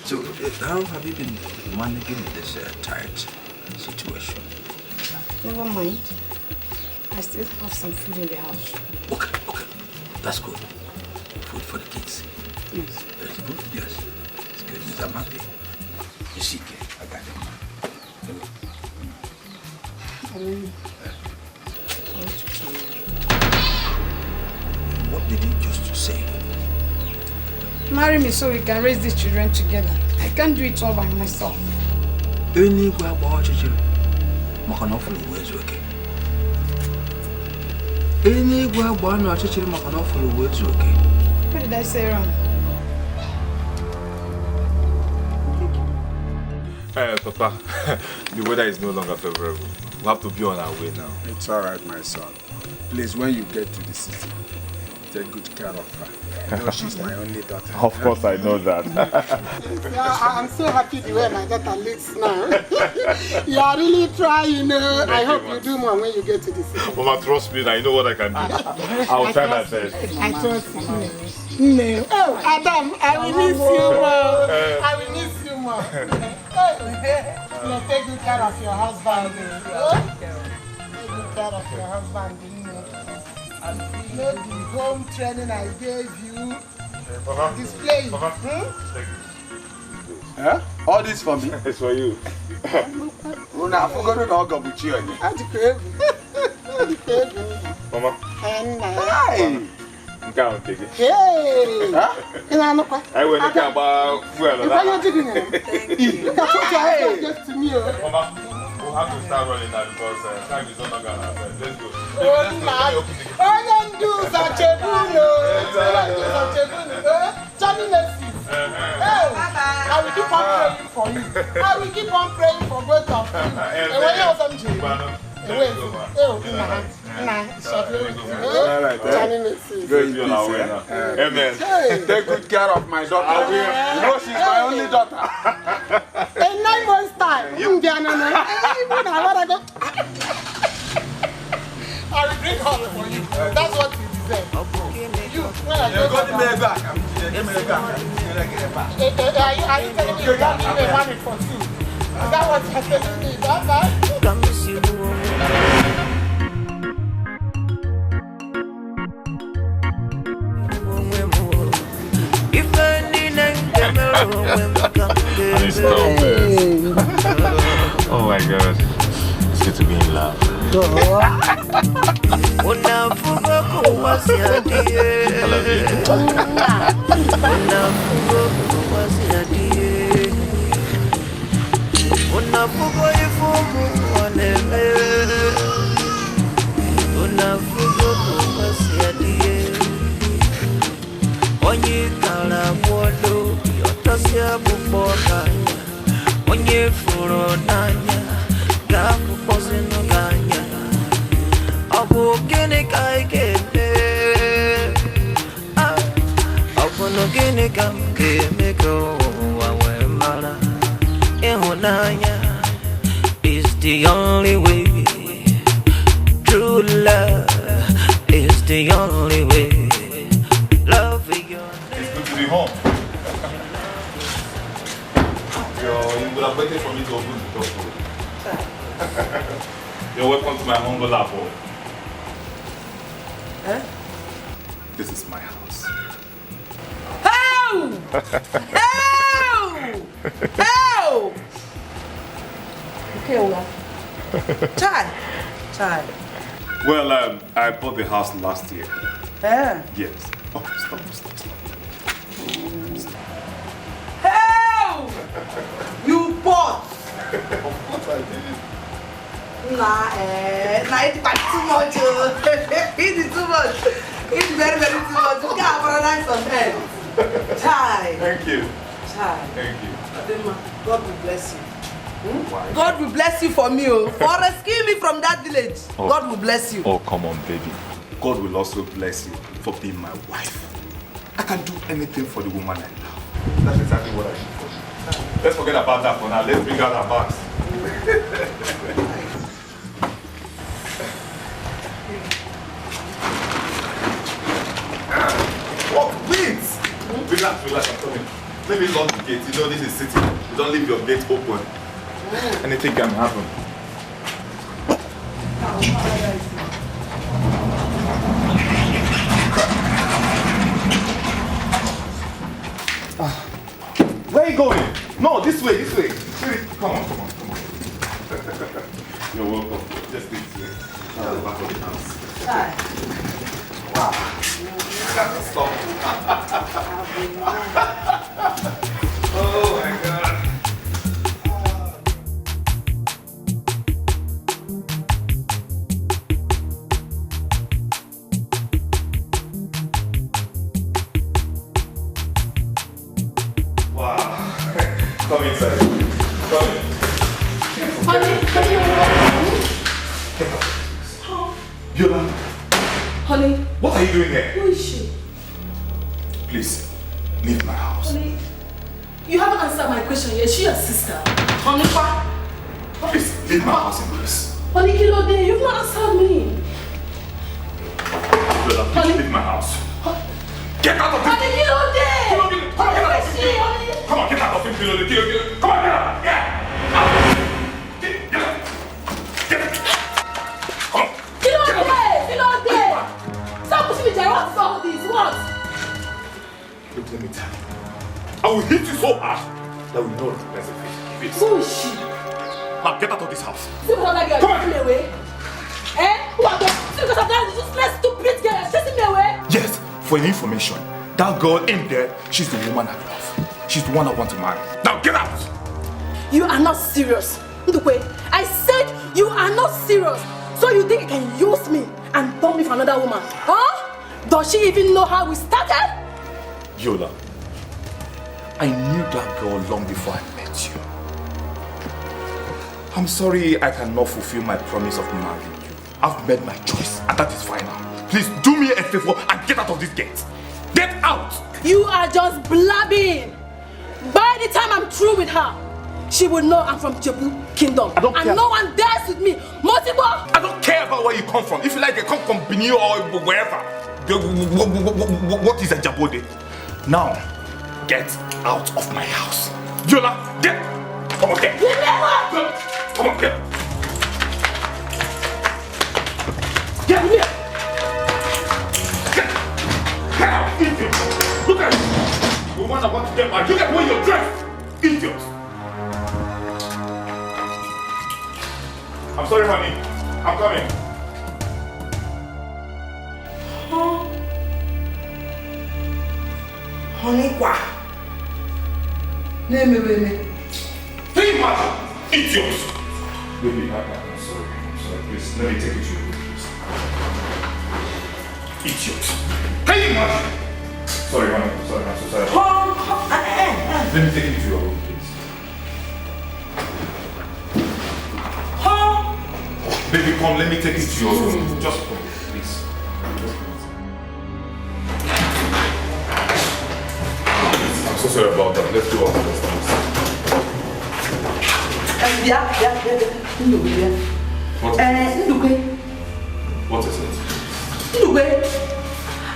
So, how have you been managing this tight situation? Never mind. I still have some food in the house. Okay. That's good. Food for the kids. Yes. That's good, yes. It's good, Miss Amadi. You see, I got it. What did he just say? Marry me so we can raise these children together. I can't do it all by myself. What did I say wrong? Papa, the weather is no longer favorable. We have to be on our way now. It's all right, my son. Please, when you get to the city, take good care of her. You know she's my only daughter. Of course, I know that. I'm so happy the way my daughter looks now. You are really trying. I hope you do more when you get to the city. Mama, trust me, I know what I can do. I'll try my best. I trust you. No. Oh, Adam, I will miss you more. I will miss you more. Take good care of your husband. Take good care of your husband. You know the home training I gave you. Display. Huh? All this for me? It's for you. Una, I forgot to talk about you. Mama. Hi. Can't take it. Hey! Huh? I went to camp well. Look at what you just to me. Mama, we'll have to start running now because time is no longer on our side. Let's go. Oh, don't do such a fool. you. I will keep on praying for both of you. And when you also do, Amen. Take good care of my daughter. You know she's my only daughter. In 9 months' time, I will bring her for you. That's what you deserve. You, when I go to me back, are you telling me you got me money for 2? Is that what you're telling me? Bye-bye. Oh my God. It's good to be in love. I love is the only way. True love is the only way. Love is your name. It's good to be home. You would have waited for me to open the door for you. You're welcome to my humble abode. Huh? This is my house. Help! Help! Help! Okay, Ola. Child. Well, I bought the house last year. Yeah. Yes. Oh, stop. Help! You bought. Of course I did. Nah, it's too much. It's too much. It's very, very too much. You can't paradise on head. Child. Thank you. Child. Thank you. God will bless you. Why? God will bless you for me, for rescuing me from that village. Oh. God will bless you. Oh, come on, baby. God will also bless you for being my wife. I can do anything for the woman I love. That's exactly what I do for you. Let's forget about that for now. Let's bring out our bags. Oh, wait! Relax, I'm coming. Let me lock the gate. You know this is city. You don't leave your gate open. Anything can happen. Where are you going? No, this way. Come on. You're welcome. Just this way. At the back of the house. Wow. Stop. Oh my God. Come inside. Come in. Yolanda. Honey. What are you doing here? Who is she? Please, leave my house. Honey, you haven't answered my question yet. Is she your sister? Honey, please, leave my house in peace. Honey, Kilode, you've not answered me. Yola, please leave my house. Get out of here! Honey, Kilode! Come on, get out of here! Come on, get out of here, Kilode. Come on, get out! Get out! Kilode! Stop pushing me, Jerry. What's all this? What? Look, let me tell you. I will hit you so hard that we know there's a face. Who is she? Now get out of this house. See because of that girl chasing me away? Who are those? See because of that useless, stupid girl chasing me away? Yes, for your information, that girl in there, she's the woman I love. She's the one I want to marry. Now get out! You are not serious. Ndukwe, I said you are not serious. So you think you can use me and dump me for another woman? Huh? Does she even know how we started? Yola, I knew that girl long before I met you. I'm sorry I cannot fulfill my promise of marrying you. I've made my choice and that is final. Please do me a favor and get out of this gate. Get out! You are just blabbing. By the time I'm through with her, she will know I'm from Jebu Kingdom. And no one dares with me. Motibo! I don't care about where you come from. If you like, you come from Benin or wherever. What is a Jabode? Now, get out of my house. Yola, get! Come on, get! Come on, get! Get here! Get out, idiot! Look at you! The one about to get married. Look at the way you're dressed! Idiot! I'm sorry, honey. I'm coming. Honey, what? Name me. Think matter! Idiot! Baby, I'm sorry. Please, let me take you to your room, please. Idiot! Can you imagine? Sorry, honey. I'm so sorry. Let me take you to your room, please. Baby, come, let me take you to your room. Just come, please. I'm so sorry about that. Let's do all this, please. What is it?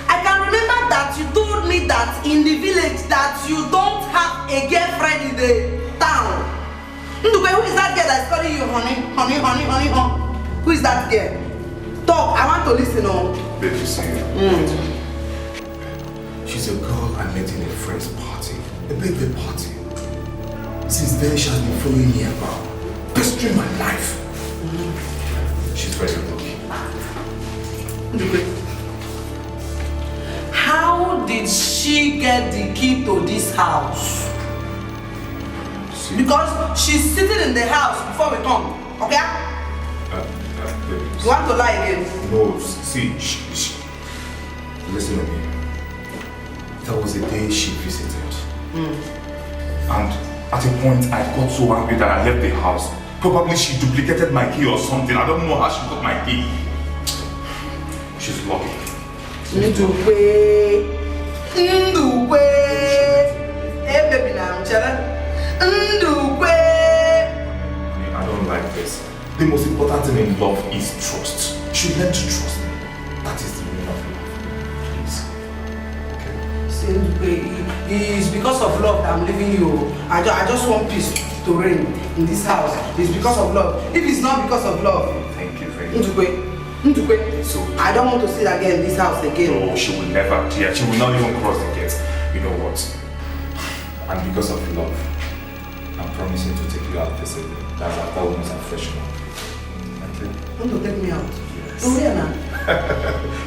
I can remember that you told me that in the village that you don't have a girlfriend in the town. Ndukwe, who is that girl that's calling you honey? Who is that girl? Talk, I want to listen on. Baby, see. She's a girl I met in a friend's party. A birthday party. Since then, she has been following me about, pestering my life. She's very lucky. How did she get the key to this house? Because she's sitting in the house before we come, okay? You want to lie again? No, see, listen to me. That was the day she visited. And at a point, I got so angry that I left the house. Probably she duplicated my key or something. I don't know how she got my key. She's lucky. Ndukwe. Hey baby, now I'm chilling. Ndukwe. I don't like this. The most important thing in love is trust. You should learn to trust me. That is the meaning of love. Please. Okay? It's because of love that I'm leaving you. I just want peace to reign in this house. It's because of love. If it's not because of love, thank you very much. Ndukwe. So I don't want to see that girl in this house again. No, she will never. Yeah, she will not even cross the gate. You know what? And because of love, I'm promising to take you out this evening. That's after we must have fresh one. Okay? Want to take me out? Yes. Oh, where now?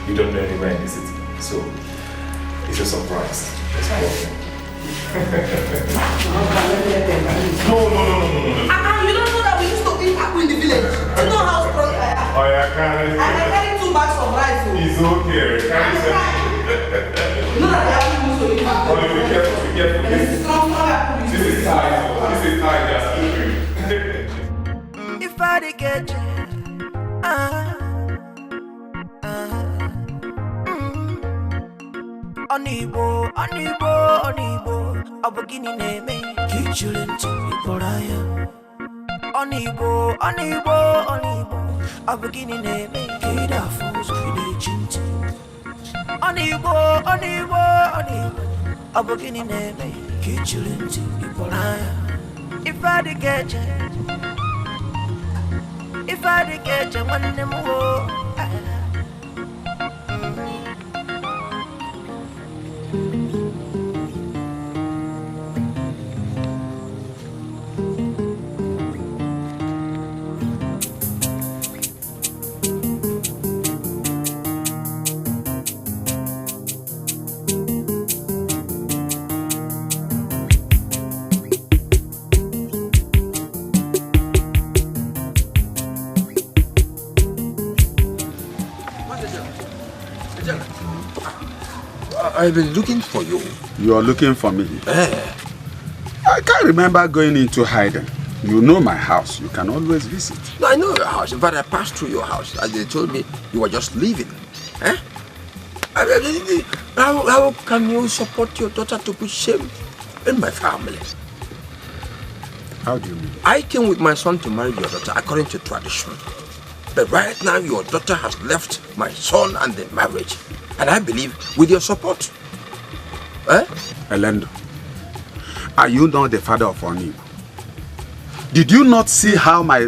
You don't know anywhere in the city. So, it's a surprise. Let's go. No. You don't know that we used to eat Agu in the village. You know how strong I am. Oh, yeah, I can't. I can carry 2 bags of rice. It's okay. You know that I have to eat Agu. Oh, be careful. This is tight. Just keep it. If I did get you, Onuigbo, Abogini name, Kichulin to Iporaya. Onuigbo, Abogini name, Kida Fools, Kida Chinti. Onuigbo, Abogini name, Kichulin to Iporaya. If I did get you, one name more. I've been looking for you. You are looking for me? I can't remember going into hiding. You know my house. You can always visit. No, I know your house. In fact, I passed through your house. And they told me you were just leaving. Eh? How can you support your daughter to put shame in my family? How do you mean? I came with my son to marry your daughter according to tradition. But right now, your daughter has left my son and the marriage. And I believe with your support. Eh? Elendo, are you not the father of Onuigbo? Did you not see how my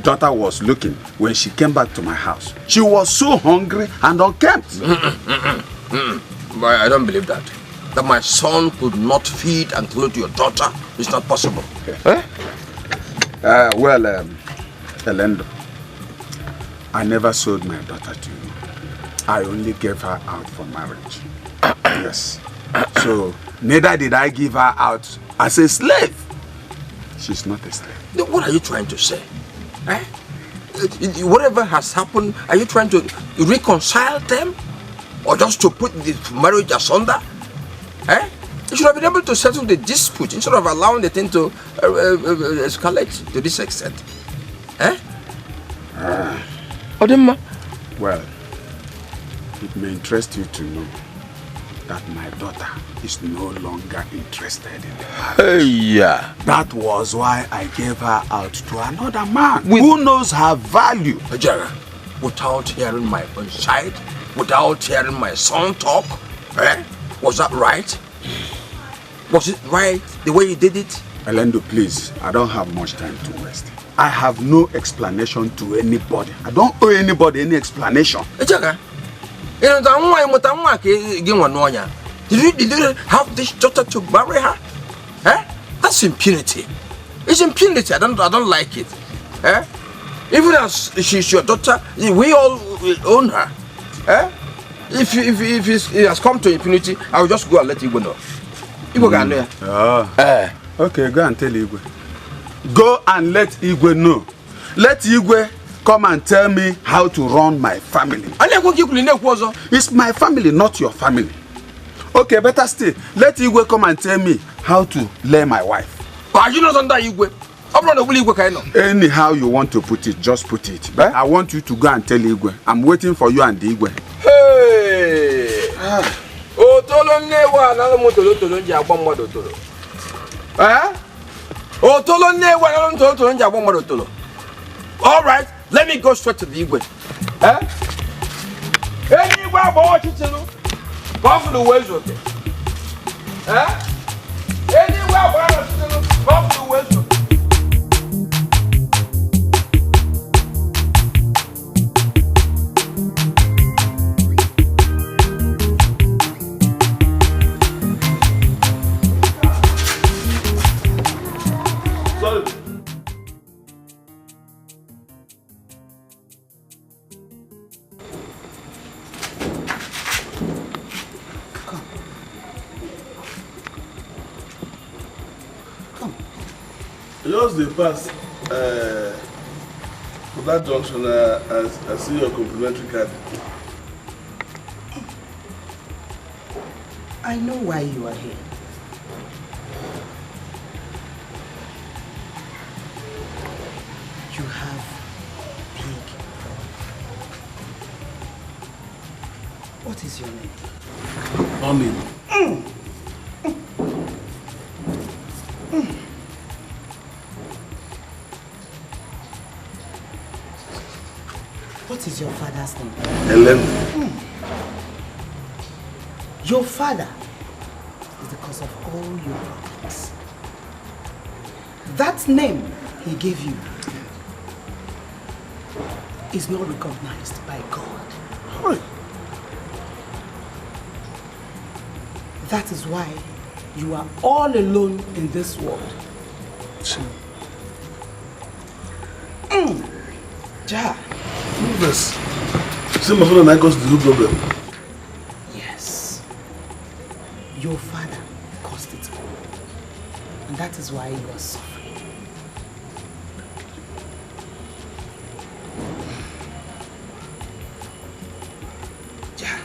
daughter was looking when she came back to my house? She was so hungry and unkempt. I don't believe that. That my son could not feed and clothe your daughter is not possible. Okay. Elendo, I never sold my daughter to you. I only gave her out for marriage. Yes. So, neither did I give her out as a slave. She's not a slave. What are you trying to say? Eh? Whatever has happened, are you trying to reconcile them? Or just to put the marriage asunder? Eh? You should have been able to settle the dispute instead of allowing the thing to escalate to this extent. Eh? Odemma? Well, it may interest you to know that my daughter is no longer interested in the marriage. Yeah. That was why I gave her out to another man who knows her value. Ejara, without hearing my own side, without hearing my son talk, eh? Was that right? Was it right the way you did it? Elendo, please, I don't have much time to waste. I have no explanation to anybody. I don't owe anybody any explanation. Ejara, did you have this daughter to marry her? Eh? That's impunity. It's impunity. I don't like it. Eh? Even as she's your daughter, we all own her. Eh? If it has come to impunity, I will just go and let Igwe know. Igwe can know. Okay, go and tell Igwe. Go and let Igwe know. Let Igwe come and tell me how to run my family. It's my family, not your family. Okay, better still. Let Igwe come and tell me how to lay my wife. Are you not under Igwe? Anyhow you want to put it, just put it. But I want you to go and tell Igwe. I'm waiting for you and the Igwe. Hey! All right, let me go straight to the Igwe. Just the pass for that junction, I see your complimentary card. I know why you are here. You have big problem. What is your name? Onuigbo. What is your father's name? Elendo. Your father is the cause of all your problems. That name he gave you is not recognized by God. That is why you are all alone in this world. Ja. Move this. See my father and I caused the whole problem. Yes. Your father caused it all. And that is why you are suffering. Ja.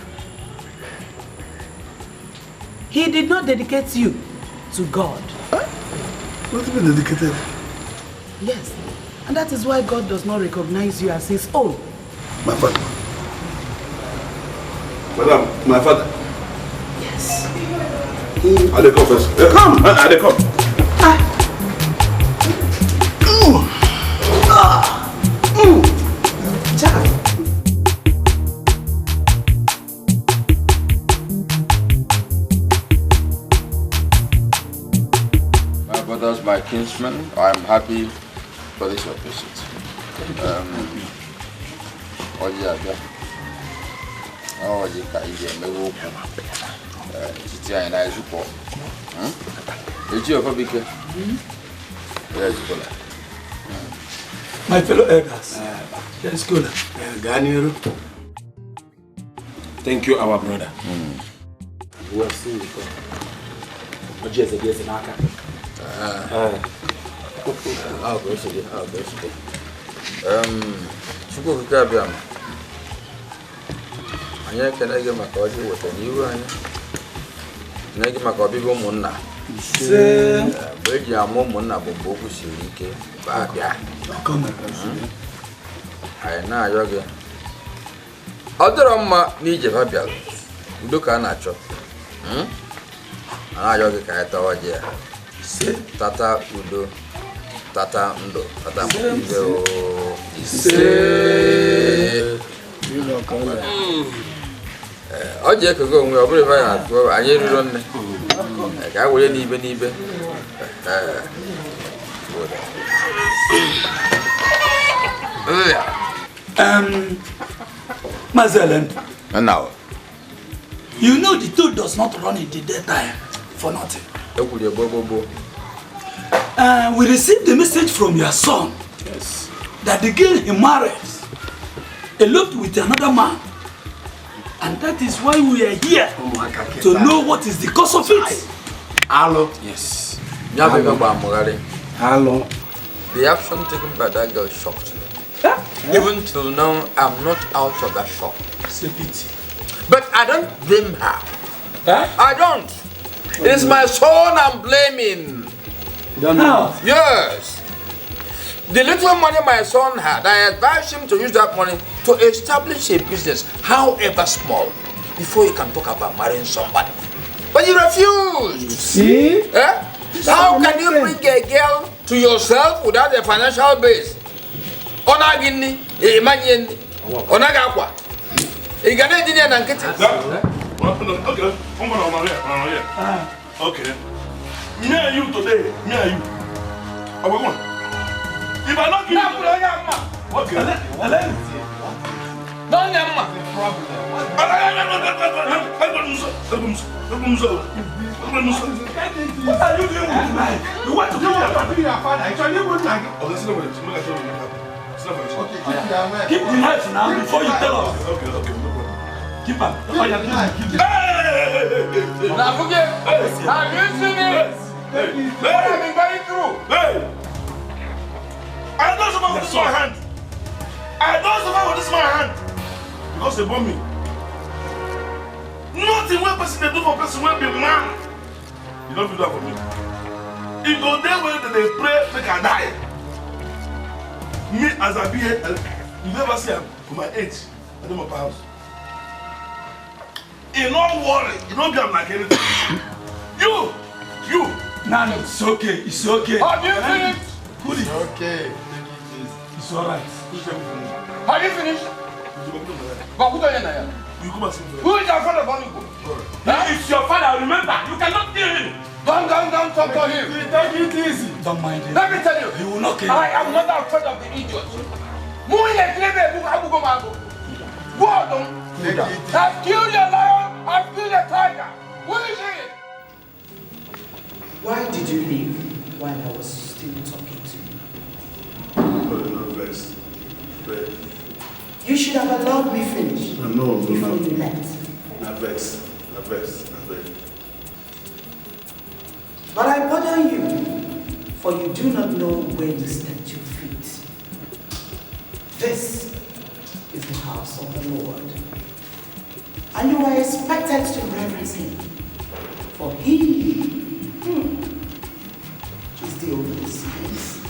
He did not dedicate you to God. What do you mean dedicated? Yes. And that is why God does not recognize you as his own. My father. Madam, my father. Yes. I dey come first. Come! I dey come. My brothers, my kinsmen, I am happy for this your visit. My fellow elders, let's go now. Thank you, our brother. We are seeing you. Just a guess in our country. I'll go to the Anya can I get my coffee with a new one? Nagi my coffee go mona. Bridge a moment of Bogus, you can. I know you're Other Nije Fabial. Look at Nacho. Yogi Kaitawaja. Tata Udo. Tata Ndo. Tata Udo. Oje could go with a very well. I ain't run. I will even. Mazeland. And now, you know the two does not run in the daytime for nothing. We received the message from your son. Yes. That the girl he married eloped with another man. And that is why we are here to know what is the cause of it. Hello. Yes. Hello. The action taken by that girl shocked me. Even till now, I'm not out of that shock. It's a pity. But I don't blame her. I don't. It is my son I'm blaming. You don't know? Yes. The little money my son had, I advised him to use that money to establish a business, however small, before you can talk about marrying somebody. But he refused. See? How can you bring a girl to yourself without a financial base? Onagini, Emmanuel, Onagakwa. Igana engineer and get it. Okay. Me and you today, me and you. I will go. If I don't give you, okay. Don't yamma. What are you doing with tonight? You want to kill your father? Actually, you wouldn't like it. Okay, keep the knife now before you tell us. Okay. Keep up. Hey! Now forget. Have you seen it? What I've been going through. Hey! I don't survive with this my hand. Because they bomb me. Nothing one person they do for person will be man. You don't do that for me. If go there where they pray, make I die. Me as I be here, you never see him for my age. I don't my house. You don't worry. You don't be like anything. You. No, it's okay. It's okay. Have you finished? It's okay. It's alright. Have you finished? You come and see me. Who is your father, Onuigbo? It's your father, remember. You cannot kill him. Don't talk to him. Take it easy. Don't mind him. Let me tell you. He will not kill you. I am not afraid of the idiot. I've killed a lion, I've killed a tiger. Who is he? Why did you leave while I was still talking to you? You should have allowed me finish before you left. Not vex. But I bother you, for you do not know where you stepped your feet. This is the house of the Lord, and you are expected to reverence him, for he is the only space.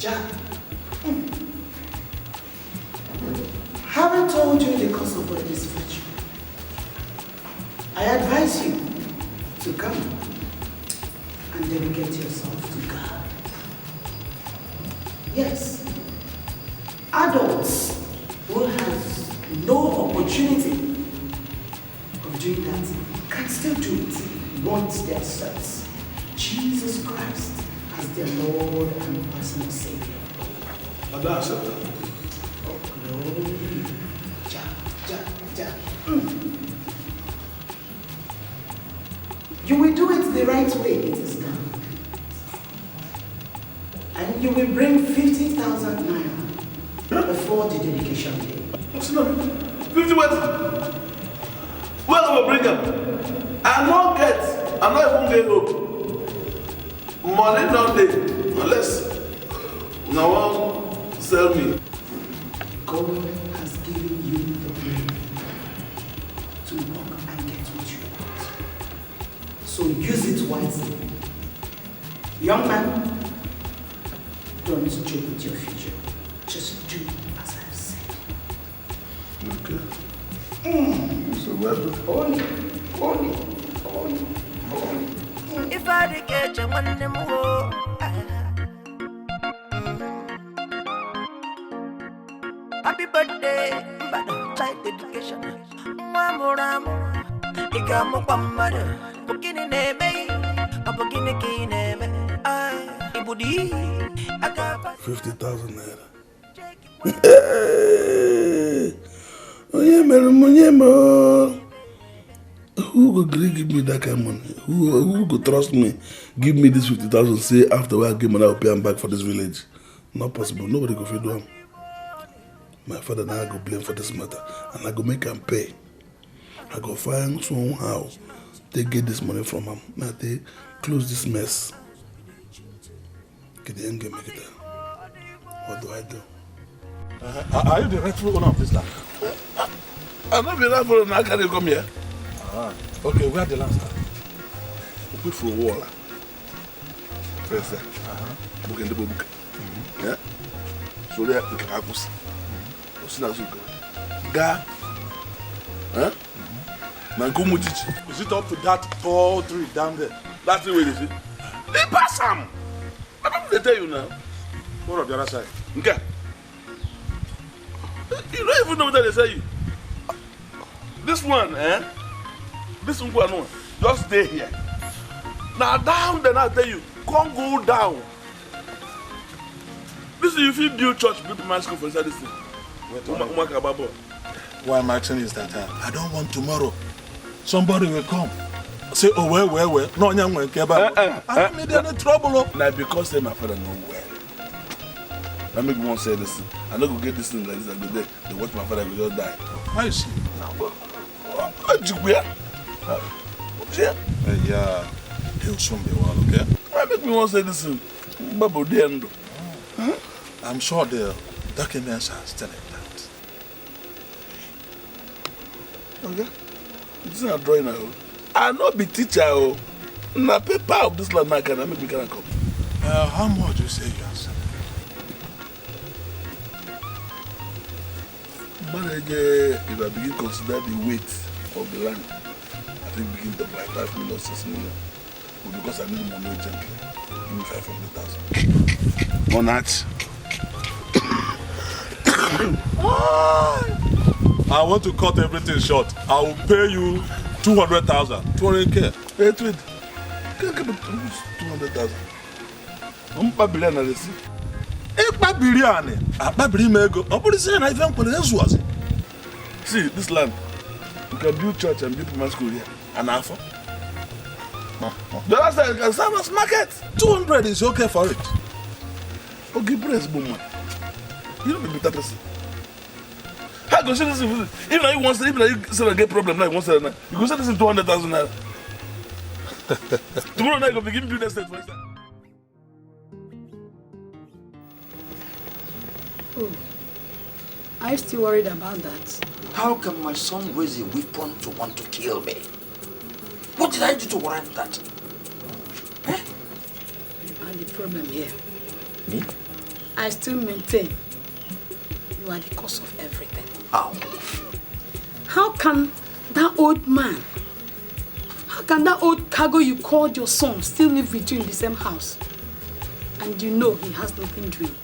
Jack. Haven't told you the cost of what this virtue. I advise you to come and dedicate yourself to God. Yes, adults who have no opportunity of doing that can still do it once they accept Jesus Christ as their Lord and personal Savior. I don't accept that. Oh, glory. You will do it the right way it is done. And you will bring 50,000 naira before the dedication day. What's not 50 what? Where will bring them? I'm not even get hope. Money not there unless no one sell me. God has given you the brain to work and get what you want. So use it wisely. Young man, don't joke with your future. Just do as I have said. Okay. So where do Only. If I did get you one them more. Happy birthday, but child dedication. Mamoram, Igamo Pamada, Bukini Neme, a Bukini Kineme, I, Ibudi, Agapa 50,000 naira. Oh yeah, man. Who could give me that kind of money? Who could trust me? Give me this 50,000. Say after I give money, I'll pay him back for this village. Not possible. Nobody could feed him. My father and I go blame for this matter, and I go make him pay. I go find somehow they get this money from him. Now they close this mess. Get the end game, make it. What do I do? Are you the rightful owner of this land? I'm not the rightful owner. How can you come here? Okay, where the land stand? We put for a wall. First, book in the book. Yeah. So there, we can have us. Ga. Huh? Is it up to that tall tree down there? That's the way they see. They pass them. They tell you now. What of the other side? Okay. You don't even know what they say you. This one, This one, just stay here. Now down, then I tell you, can't go down. This is if you build church, build my school for inside this thing. Why I'm asking is that I don't want tomorrow somebody will come say, oh well. No, I don't need any trouble. Now because say my father know well. That make me want to say this thing. I don't go get this thing like this. I go there. They watch my father will just die. I see. Yeah, he'll soon be well, okay? That make me want to say this thing. I'm sure the documents are still intact. Okay. This is a drawing now. I not be teacher. Na paper of this land now can I make me come. How much you say you are selling? Manager, if I begin consider the weight of the land, I think begin to buy 5 million, 6 million. But because I need money urgently, give me 500,000. On that. I want to cut everything short. I will pay you 200,000. 200K. Hey, tweet. Can't give me 200,000. I'm not billion at this. See, this land, you can build church and build my school here. And half. The last time you can serve us market. 200 is okay for it. Okay, praise woman. You don't be better person. How go say this? If you want to, if you say I get problem, now you want to say you go say this in 200,000 naira. Tomorrow night you go begin build estate for instance. Oh, are you still worried about that? How can my son raise a weapon to want to kill me? What did I do to warrant that? You are the problem here. Me? I still maintain you are the cause of everything. How? How can that old man, how can that old cargo you called your son still live with you in the same house? And you know he has nothing doing.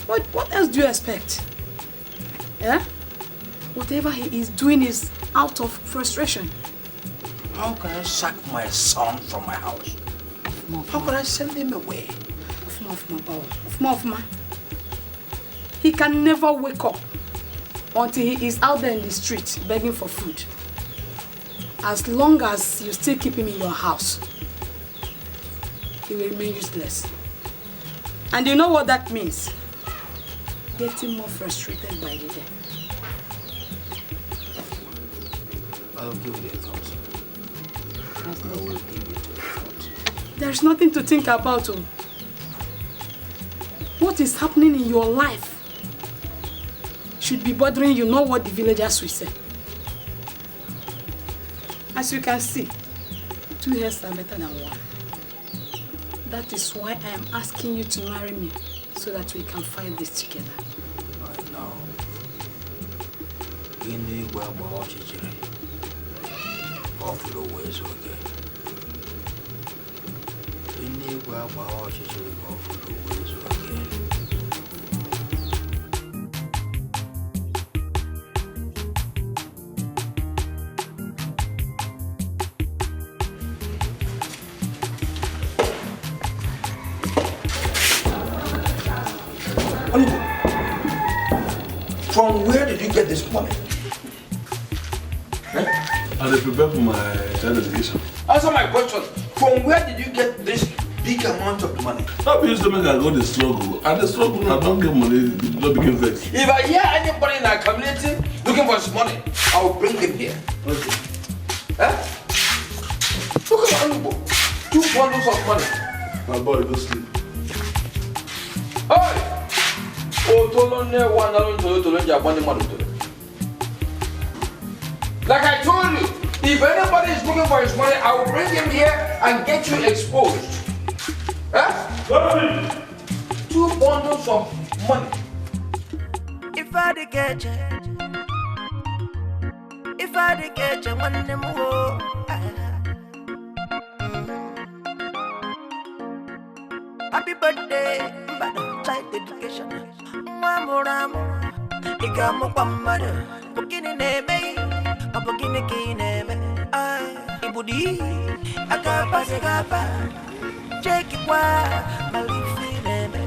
What else do you expect? Yeah? Whatever he is doing is out of frustration. How can I sack my son from my house? How can I send him away? He can never wake up until he is out there in the street begging for food. As long as you still keep him in your house, he will remain useless. And you know what that means? Getting more frustrated by the day. I'll give you a thought. I will give you a thought. There's nothing to think about. Oh. What is happening in your life should be bothering you, not what the villagers will say. As you can see, 2 hairs are better than 1. That is why I am asking you to marry me, so that we can fight this together. I know. Onuigbo agbawa ọchịchịrị. Ọfụrụ ụwa ezu oge. Onuigbo agbawa ọchịchịrị ka ọfụrụ ụwa ezu oge. From where did you get this money? I prepare for my child education. Answer my question. From where did you get this big amount of money? That used to make I go the struggle. And the struggle, I don't get money, don't become vexed. If I hear anybody in our community looking for his money, I will bring him here. Okay. Huh? Look at Onuigbo. 2 bundles of money. My boy, go sleep. Hey! Like I told you, if anybody is looking for his money, I will bring him here and get you exposed. Huh? 2 bundles of money. If I did get you, one them more. Happy birthday, child education. Mamuramu, Igamu Pamada, Bukini Neme, a Bukini Kineme, Ibudi, Agapa, Jake Wa, Malifi Neme.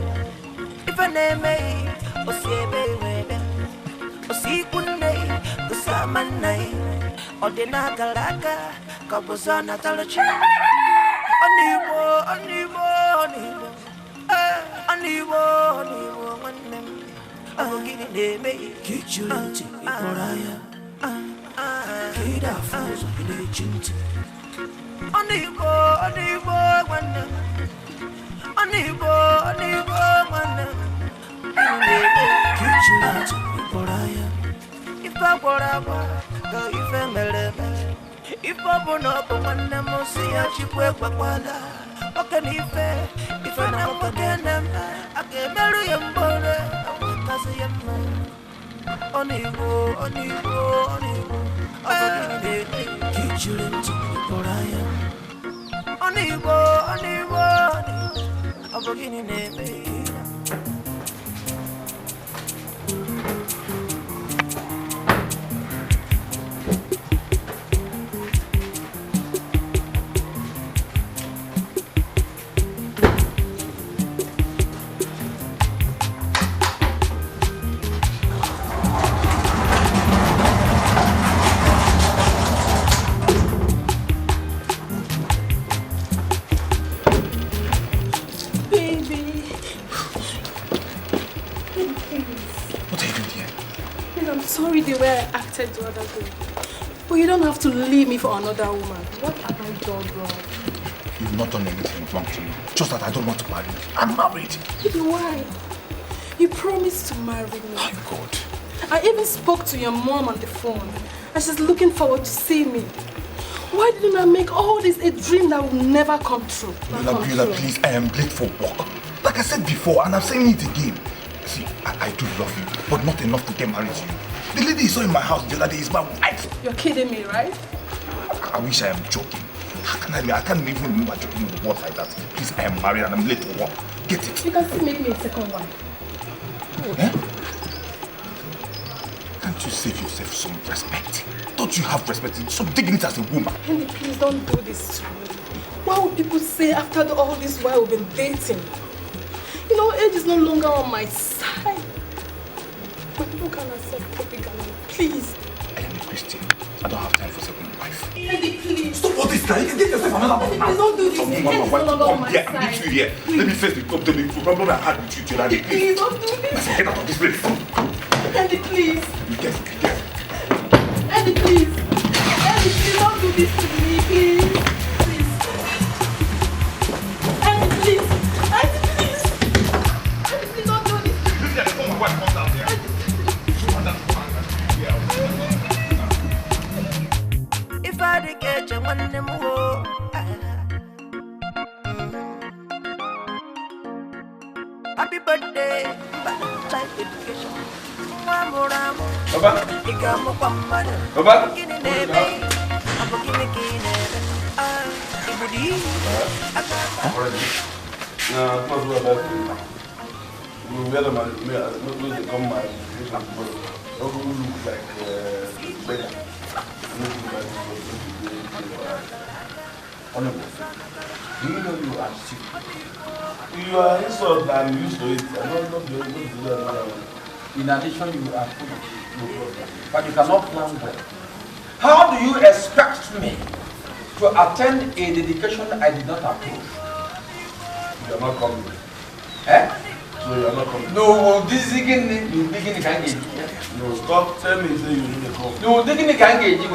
If a name, Osiebe, Osikune, the Saman name, or the Nakalaka, Kabuzana Talachi. Onuigbo. If I burn up one them, see a chip work bakwala. What can he fair? If I know what can them, I can marry him, brother. Because I am Onuigbo. Keep children to what I am. Onuigbo. I'm beginning to The way I acted the other day. But you don't have to leave me for another woman. What have I done wrong? You've not done anything wrong to me. Just that I don't want to marry you. I'm married. Why? You promised to marry me. My God. I even spoke to your mom on the phone. And she's looking forward to seeing me. Why didn't I make all this a dream that will never come true? Bella, please, I am late for work. Like Like I said before, and I'm saying it again. See, I do love you, but not enough to get married to you. The lady you saw in my house the other day is my wife. You're kidding me, right? I wish I am joking. How can I can't even remember joking with words like that. Please, I am married and I'm late for work. Get it? You can still make me a second one. Eh? Can't you save yourself some respect? Don't you have respect? Some dignity as a woman. Henry, please don't do this to me. What will people say after all this while we've been dating? You know, age is no longer on my side. But people can accept propaganda. Please. I am a Christian. I don't have time for second wife. Henry, please. Stop all this guy. You can get yourself another one now. Please don't do this. Age is no longer on my side. Meet you here. Let me face the problem. Remember I had with you the other day. Please don't do this. Get out of this place. Henry, please. Be careful. Be careful. Henry, please. Henry, please don't do this to me, please. Please. Henry, please. Henry, please. Henry, please don't do this. If I did get you one them more. Happy birthday, life education. Baba. Baba. Do you know you are sick? You are insult and used to it. I don't be able to do that. In addition, you are full of no problem. But you cannot plan well. How do you expect me to attend a dedication I did not approve? You are not coming. Eh? So you are not coming. No, this again, you begin to engage. No, stop. Tell me, say you need to come. No, they can engage you.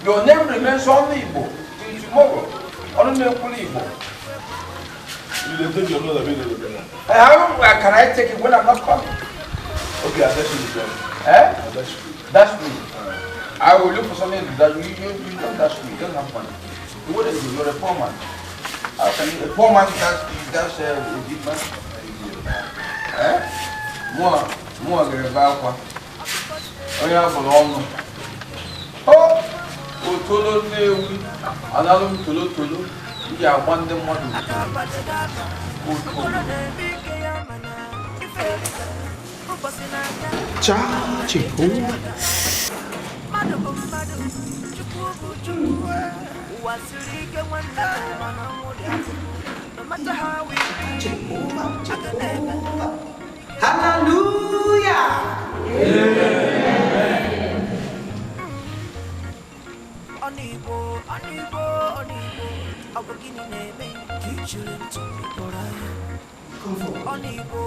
Your name remains Onuigbo till tomorrow. Onuigbo. You will take your brother available. How can I take it when I'm not coming? Okay, I'll let you do. Eh? I'll let you. That's me. I will look for something that you don't dash me. You don't have money. What is it? You're a poor man. How can you? A poor man dash a big man? Eh? More get a bad one. Oh, yeah, for long. Oh, Tolo, another Tolo. You are one them one. Cha Chiku. Hallelujah. Onuigbo. Abogini neme, teaching to me for I am. Onuigbo.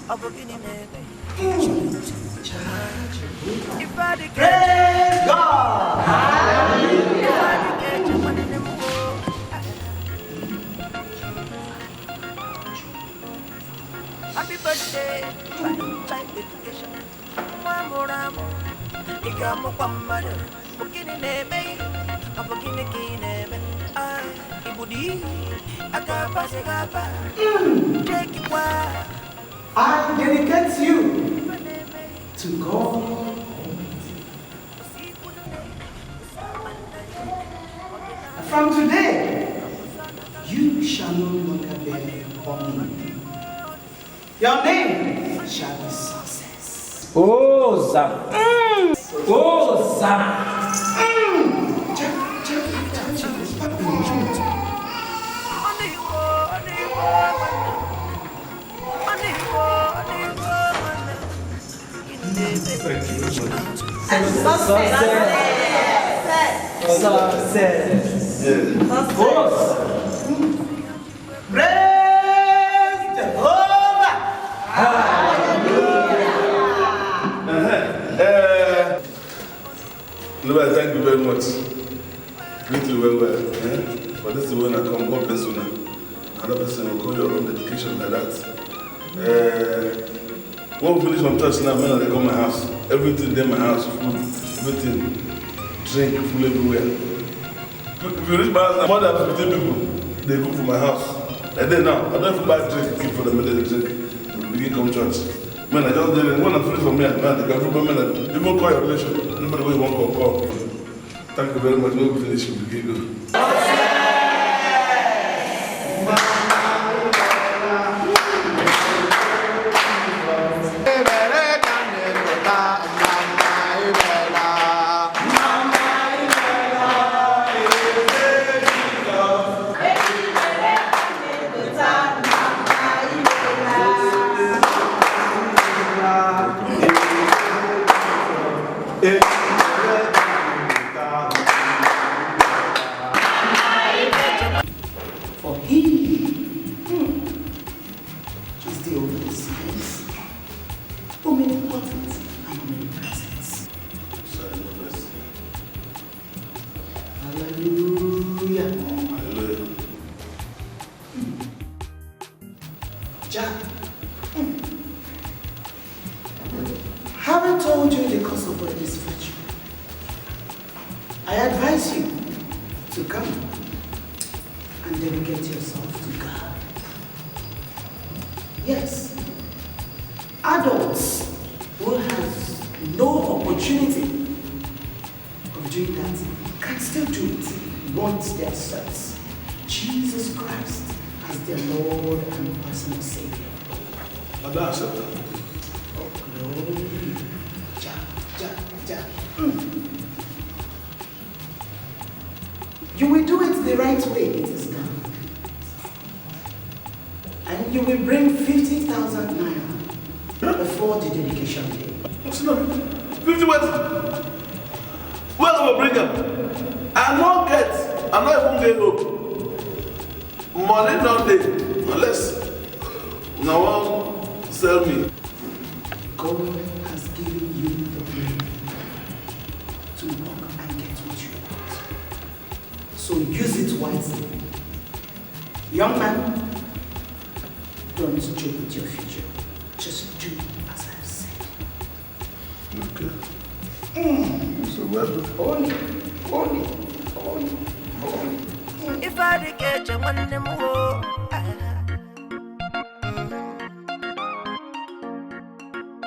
Abogini neme, teaching to me. If I praise God, hallelujah. If I get you one in them go. Happy birthday, life education. Mamoramo, Igamo Pamada, Bukini neme, Abogini kineme, Ibudi, Agapa Segapa, take it wild. I dedicate you to God. From today, you shall no longer bear Onuigbo. Your name shall be success. Oh, Zam. Oh, Zam. Praise Jehovah. Lord, thank you very much. Greet you well. For this is when I come, God bless you now. Another person will call your own dedication like that. When we finish from church now, man, they come my house. Everything there, my house, food, everything, drink, food everywhere. If you reach my house, more than 15 people, they cook for my house. And then now, I don't even buy drink, keep for them, they drink. We begin come church. Man, I just did it. When I finish from here, man, they can put man, even call your relation. Nobody will want to call. Thank you very much. When we finish, we begin good. For he is the omniscience, omnipotent, and omnipresent. Hallelujah. Hallelujah. Jack, haven't told you the cause of all this virtue. I advise you to come and dedicate yourself to God. Yes, adults who have no opportunity of doing that can still do it once they accept Jesus Christ as their Lord and personal Savior. I don't accept that. Oh, glory. Jack. You will do it the right way it is done. And you will bring 50,000 naira before the dedication day. What's not 50 what? Where will bring them? I not even get hope. Money not there, unless no one sell me. God has given you the brain to work and get what you want. So use it wisely. Young man, don't joke with your future. Just do as I have said. Okay. So well, holy. If I did get you one them more,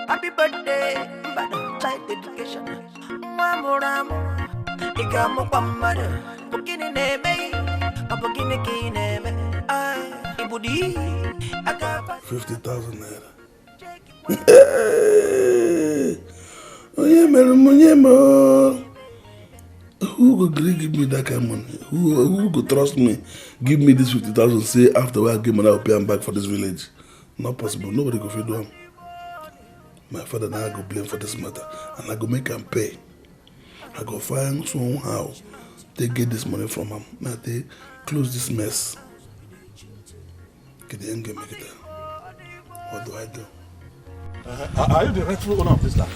happy birthday, but child dedication. Mamoram, Igamo Pamada, Bukini Neme, Abukini Kineme, Ibudi, Agapa 50,000 naira. Onyemo. Who could give me that kind of money? Who could trust me? Give me this 50,000, say after I give money, I'll pay him back for this village. Not possible. Nobody could do him. My father now I go blame for this matter. And I go make him pay. I go find somehow they get this money from him. Now they close this mess. Get the end make it there. What do I do? Are you the rightful owner of this land?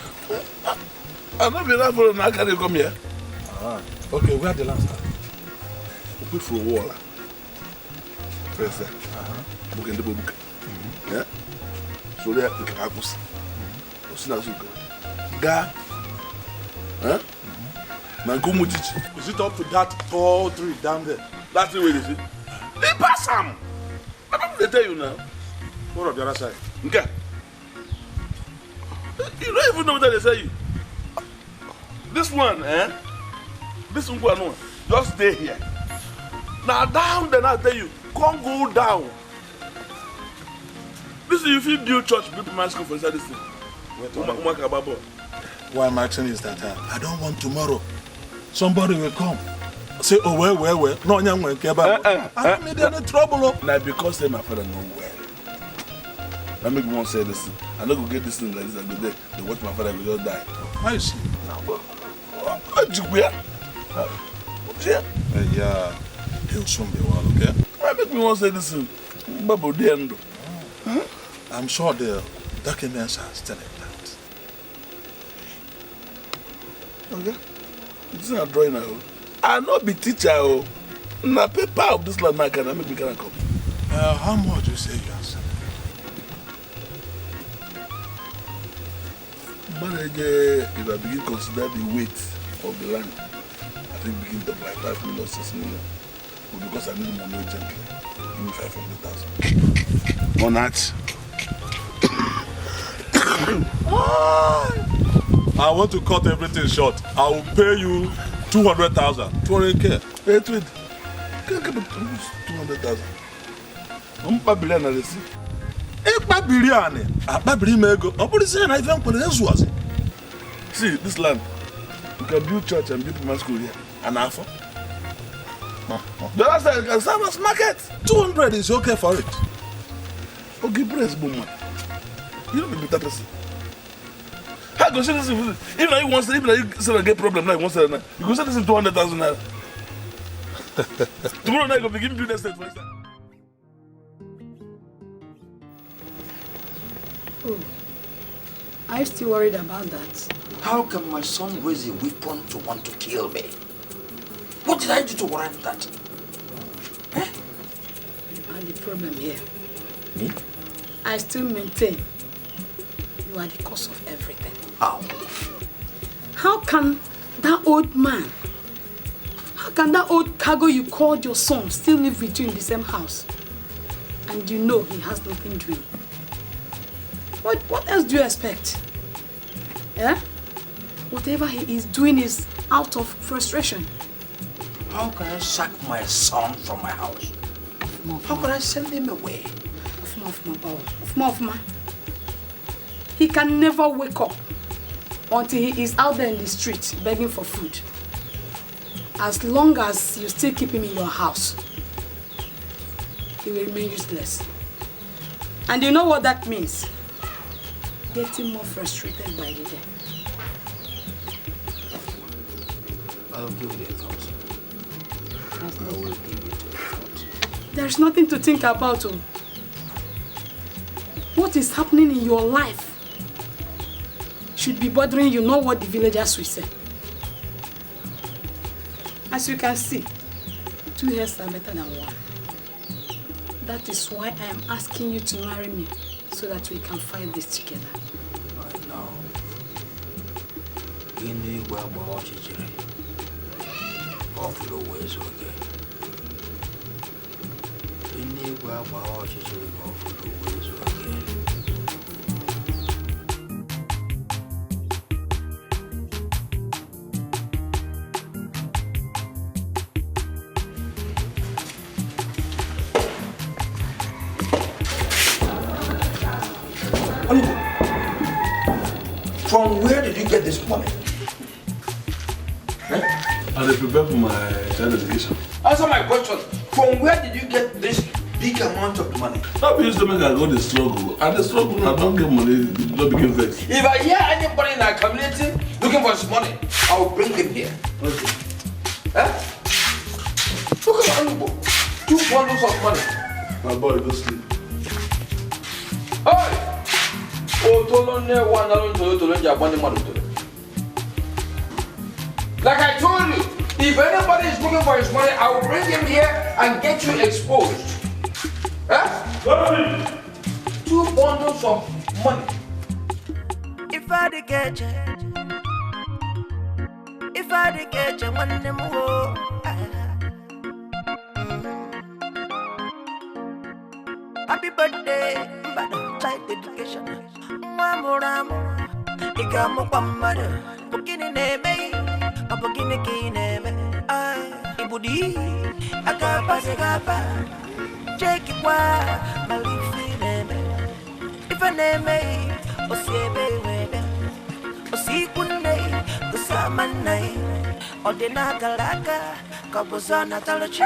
I'm not the rightful owner. How can you come here? Okay, where the land stand? We put for a wall. First, book in the book. Yeah. So there, we can have us. Ga. Huh? Is it up to that tall tree down there? That's the way they see. They pass them. They tell you now. What of the other side? Okay. You don't even know what they say you. This one, This one, just stay here. Now down then I tell you, can't go down. This is if you build church, people might school for inside this thing. Why I'm asking is that I don't want tomorrow. Somebody will come. Say, oh, well. No, I don't need any trouble. Now because say my father know well. Let me go and say this thing. I don't go get this thing like this and go there. They watch my father will just die. Why is he? Yeah, he'll soon be well, okay? Why make me want to say this thing? I'm sure the documents are still intact. Okay. This is not drawing now. I'll not be teacher. Na paper of this land, I can make me come. How much you say you are selling? if I begin to consider the weight of the land, I think begin to buy 5 million, 6 million. But because I need money urgently, give me 500,000. On that. I want to cut everything short. I will pay you 200,000. 200K. Hey, tweet. Can't give me 200,000. I'm Babylon, I see. See, this land, you can build church and build primary school here. And after. The last time you can serve us market. 200 is okay for it. Okay, praise woman. You don't be better person. How go say this? If you want to, if you say get problem now, you want to say you go say this in 200,000 naira. Tomorrow night you go begin build estate for instance. Oh, are you still worried about that? How can my son raise a weapon to want to kill me? What did I do to warrant that? You are the problem here. Me? I still maintain you are the cause of everything. How? How can that old man, how can that old cargo you called your son still live with you in the same house? And you know he has nothing doing. What else do you expect? Yeah? Whatever he is doing is out of frustration. How can I sack my son from my house? How can I send him away? He can never wake up until he is out there in the street begging for food. As long as you still keep him in your house, he will remain useless. And you know what that means? Getting more frustrated by the day. I'll give you a thought. I will give you a thought. There's nothing to think about. Oh. What is happening in your life should be bothering you, not what the villagers will say. As you can see, 2 hairs are better than 1. That is why I am asking you to marry me, so that we can fight this together. I know. Onuigbo agbawa ọchịchịrị. Ọfụrụ ụwa ezu oge. Onuigbo agbawa ọchịchịrị ka ọfụrụ ụwa ezu oge. From where did you get this money? I prepare for my child education. Answer my question. From where did you get this big amount of money? That means to make I go the struggle. And the struggle, I don't get money, don't begin vex. If I hear anybody in our community looking for his money, I will bring him here. Okay. Look at Onuigbo. 2 bundles of money. My boy, go sleep. Hey! Like I told you, if anybody is looking for his money, I will bring him here and get you exposed. Huh? 2 bundles of money. If I did get you, one them more. Happy birthday, child education. Mamuramu, Igamu Pamada, Bukini name, a Bukini name. Ibudi, Agapa, Jake Malifi name. If a name, Osiebe, Osikune, the Saman name, or the Nagalaka, Kabuzana Talachi.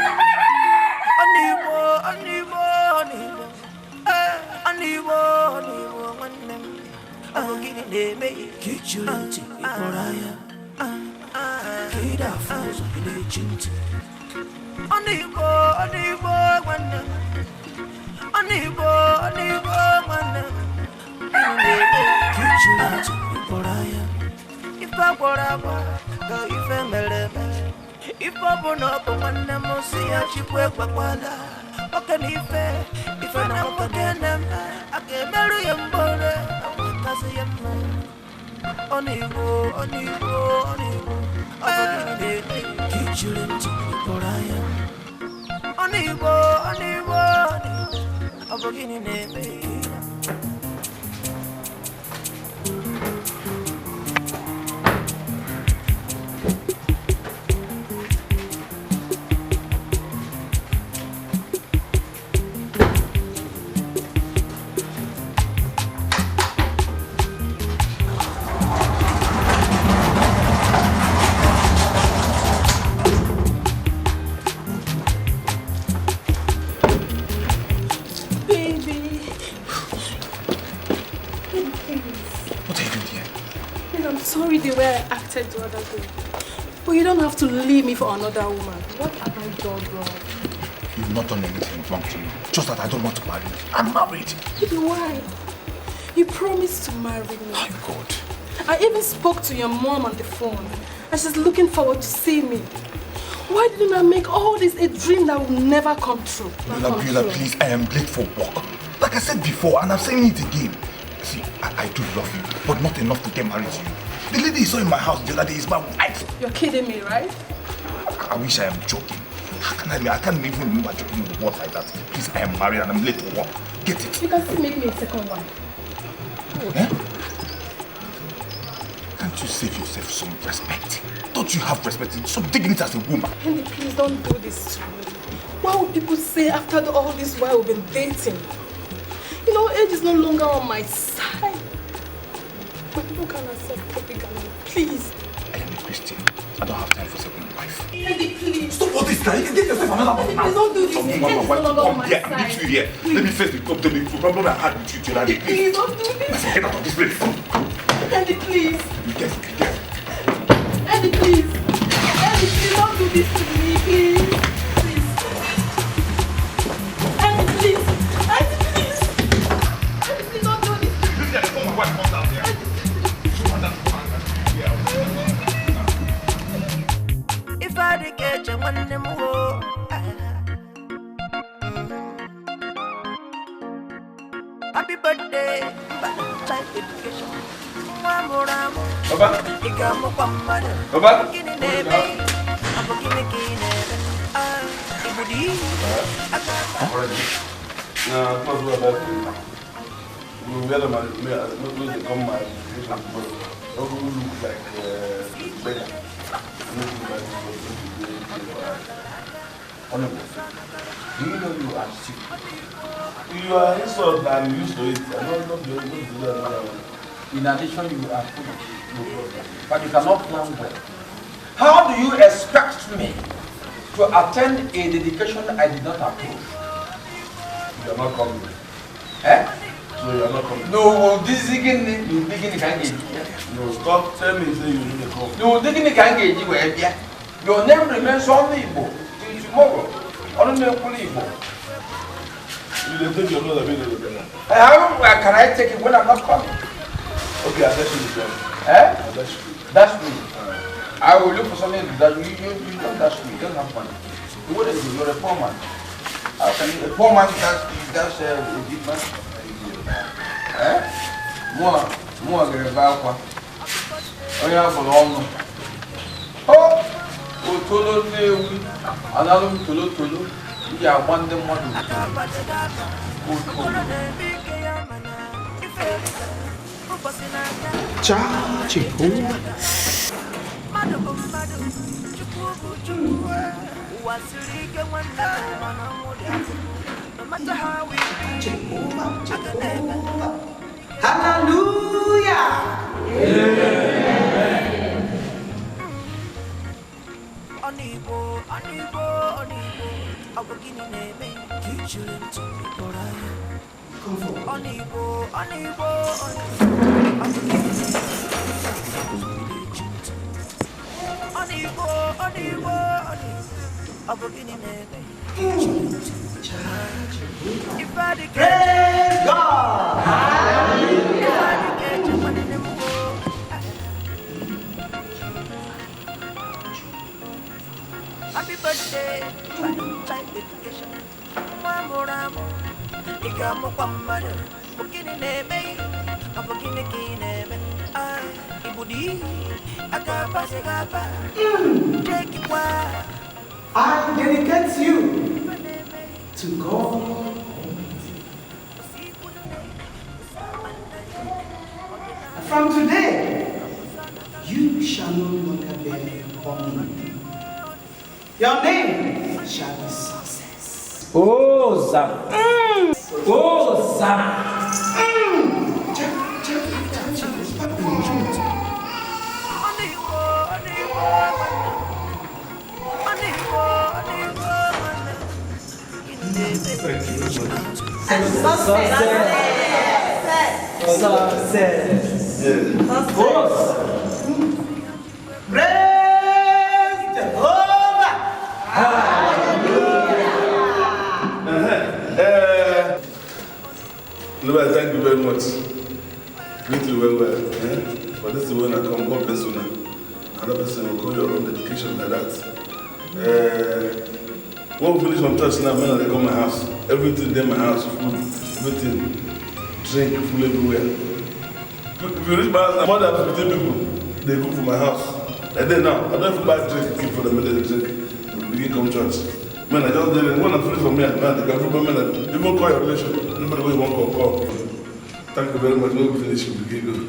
If I burn up one them, see a cheap work, what can he pay? If I know what can them, I can marry him, but I can't see him. Onuigbo, Kichiri Poraya. Onuigbo, Obogini name. Sorry the way I acted the other day. But you don't have to leave me for another woman. What have I done wrong? You've not done anything wrong to me. Just that I don't want to marry you. I'm married. Baby, why? You promised to marry me. My God. I even spoke to your mom on the phone. And she's looking forward to seeing me. Why didn't I make all this a dream that will never come true? Beulah, please, I am late for work. Like I said before, and I'm saying it again. See, I do love you, but not enough to get married to you. The lady you saw in my house the other day is my wife. You're kidding me, right? I wish I am joking. How can I can't even remember joking with words like that. Please, I am married and I'm late for work. Get it? You can still make me a second one. Eh? Can't you save yourself some respect? Don't you have respect? Some dignity as a woman. Henry, please don't do this to me. What would people say after all this while we've been dating? You know, age is no longer on my side. But people can accept propaganda. Please. I am a Christian. I don't have time for second wife. Henry, please. Stop all this now. You can get yourself another one now. Please don't do this. Age is no longer on my side. Meet you here. Let me face the problem. The problem I had with you today. Please don't do this. Get out of this place. Henry, please. Be careful. Henry, please. Henry, please don't do this to me, please. Please. Henry, please. Henry, please. Henry, please don't do this to me. If I did get you one them more. Happy birthday, life education. Baba. Baba. Do you know you are sick? You are insult and used to it. I don't know if you are able to do another one. In addition, you are full of no problem. But you cannot plan well. How do you expect me to attend a dedication I did not approve? You are not coming. Eh? So you are not coming. No, this is again. You begin to engage. No, stop. Tell me, say you need to come. No, begin to engage. Your name remains Onuigbo till tomorrow. Onuigbo. You take your brother with you. How can I take it when I'm not coming? Okay, I'll let you go. Eh? That's me. I will look for something that you don't dash me. You don't have money. What is it? You're a poor man. How can you, a poor man dash a big man? Eh? More get a balcony. Oh, yeah, for long. Oh, Tolo, another Tolo. You are one them one. Hallelujah. Onuigbo. Obogini name. Kichiri Poraya. Onuigbo. Praise God. Happy birthday, life education. Mamuramu, ikamu kwamadu. Bukini neme, abukini kineme. I dedicate you to God. From today, you shall no longer bear honey. Your name shall be success. Oh, Zam. Oh, Zam. Lord, thank you very much. Greet you well. For this is when I come, God bless you now. Another person will call your own dedication like that. When we finish from church now, man, they come to my house. Everything there in my house, food, everything, drink, food everywhere. If you reach my house, more than 15 people, they cook for my house. And then now, I don't even buy drink, keep for them, they drink. We begin come church. Man, I just did it. When I finish from here, man, they can prove man, even call your relation. Nobody will want to call. Thank you very much. When we finish, we begin good.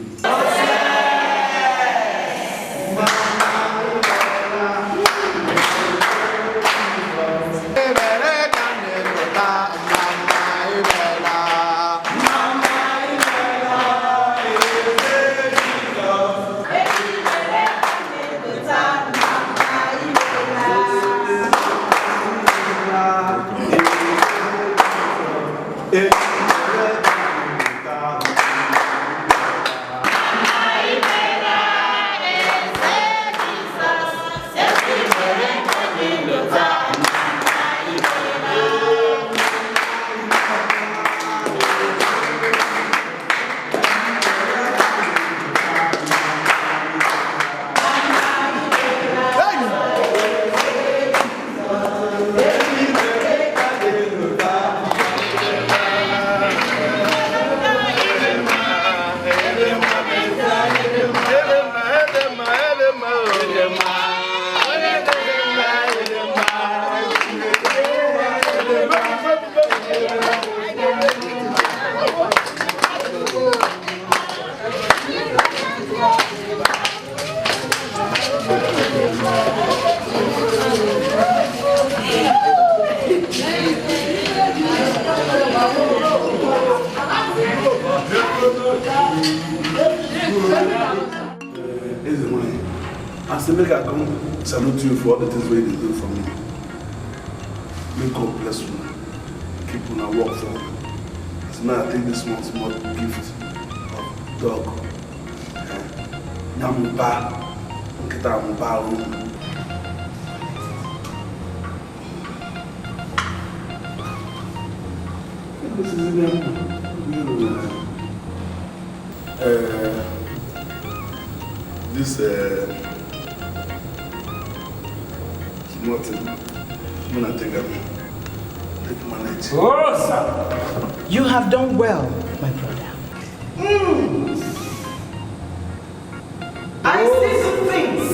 As make I come salute you for all the things you do for me. May God bless you. Keep on work for me. So now I take this small gift of dog. Namuba, kita muba room. This is nothing. I'm gonna take my net. You have done well, my brother. I see some things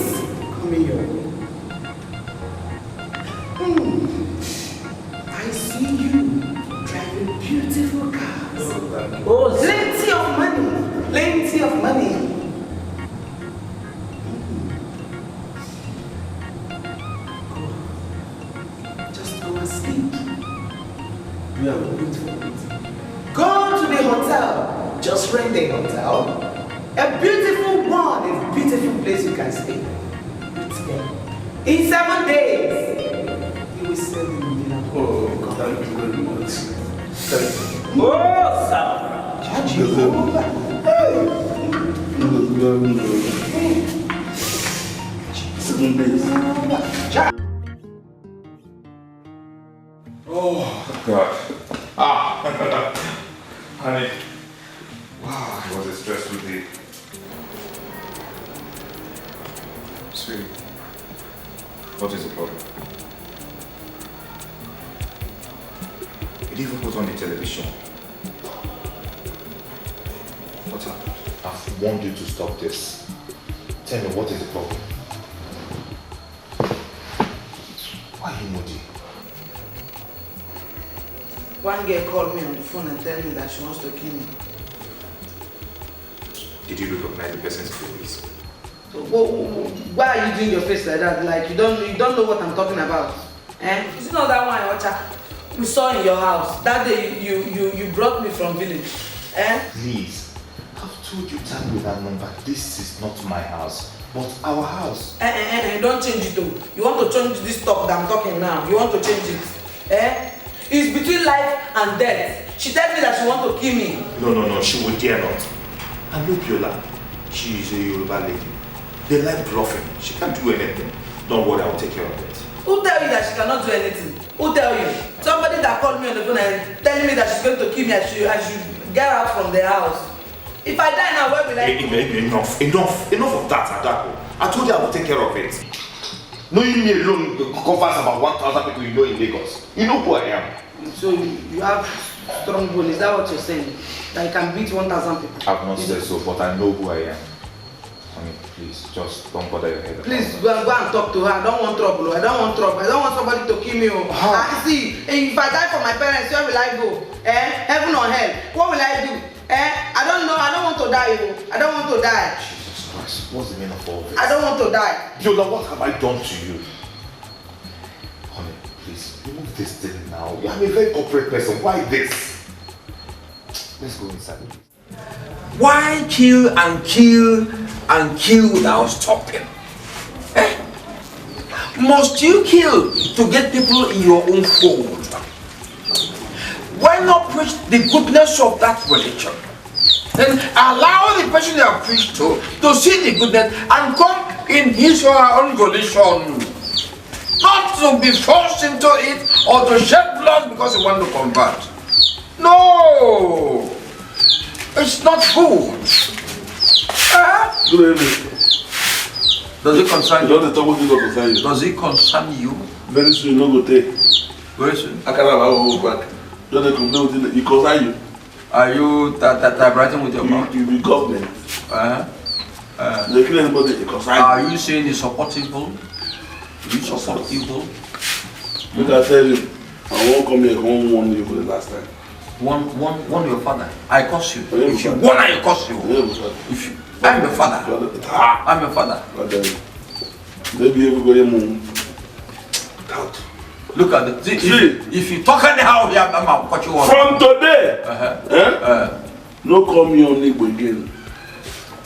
coming your way. I see you driving beautiful cars. Plenty of money. Plenty of money. Go to the hotel. Just rent the hotel. A beautiful one, a beautiful place you can stay. In 7 days, you will sell the million. Oh, thank you very much. Thank you. Charge you over. Hey. 7 days. Oh, God. Honey. Wow, it was a stressful day. Sweetie, what is the problem? You didn't even put on the television. What happened? I've warned you to stop this. Tell me, what is the problem? Why are you moody? One girl called me on the phone and told me that she wants to kill me. Did you recognize the person's face? So, why are you doing your face like that? Like you don't know what I'm talking about. Eh? Is it not that one Ocha we saw in your house? That day you brought me from village. Eh? Please, I've told you time with that number. This is not my house, but our house. Don't change it though. You want to change this talk that I'm talking now. You want to change it. Eh? It's between life and death. She told me that she wants to kill me. No, she would dare not. I know Biola. She is a Yoruba lady. They like bluffing. She can't do anything. Don't worry, I'll take care of it. Who tell you that she cannot do anything? Who tell you? Somebody that called me on the phone and telling me that she's going to kill me. I should get out from the house. If I die now, where will I go? Enough of that, Adako. I told you I will take care of it. No, you need alone covers about 1,000 people you know in Lagos. You know who I am. So you have strong bone, is that what you're saying? That you can beat 1,000 people? I've not said so, but I know who I am. I mean, please, just don't bother your head. Please, go and talk to her. I don't want trouble. I don't want somebody to kill me. See, if I die for my parents, where will I go? Heaven or hell? What will I do? I don't know. I don't want to die. I don't want to die. Jesus Christ, what's the meaning of all this? I don't want to die. Yola, what have I done to you? Honey, please, remove this thing now. I'm a very corporate person. Why this? Let's go inside. Why kill and kill and kill without stopping? Must you kill to get people in your own fold? Why not preach the goodness of that religion? Then allow the person you have preached to see the goodness and come in his or her own religion. Not to be forced into it or to shed blood because you want to convert. No! It's not good. Good evening. Does it concern you? Does it concern you? Very soon, no go take. Very soon? I can't have a whole back. Don't they complain with it? It concern you. Are you typewriting with your mouth? You be government. They kill anybody, it concern you. Are you saying you support evil? You support evil? Look, I tell you, I won't come here, I won't warn you for the last time. One your father. I curse you. If you want, I curse you. If you, I'm your father. I'm your father. Maybe everybody move out. Look at the if you talk anyhow here, I'm what you want. From today, no call me Onuigbo again.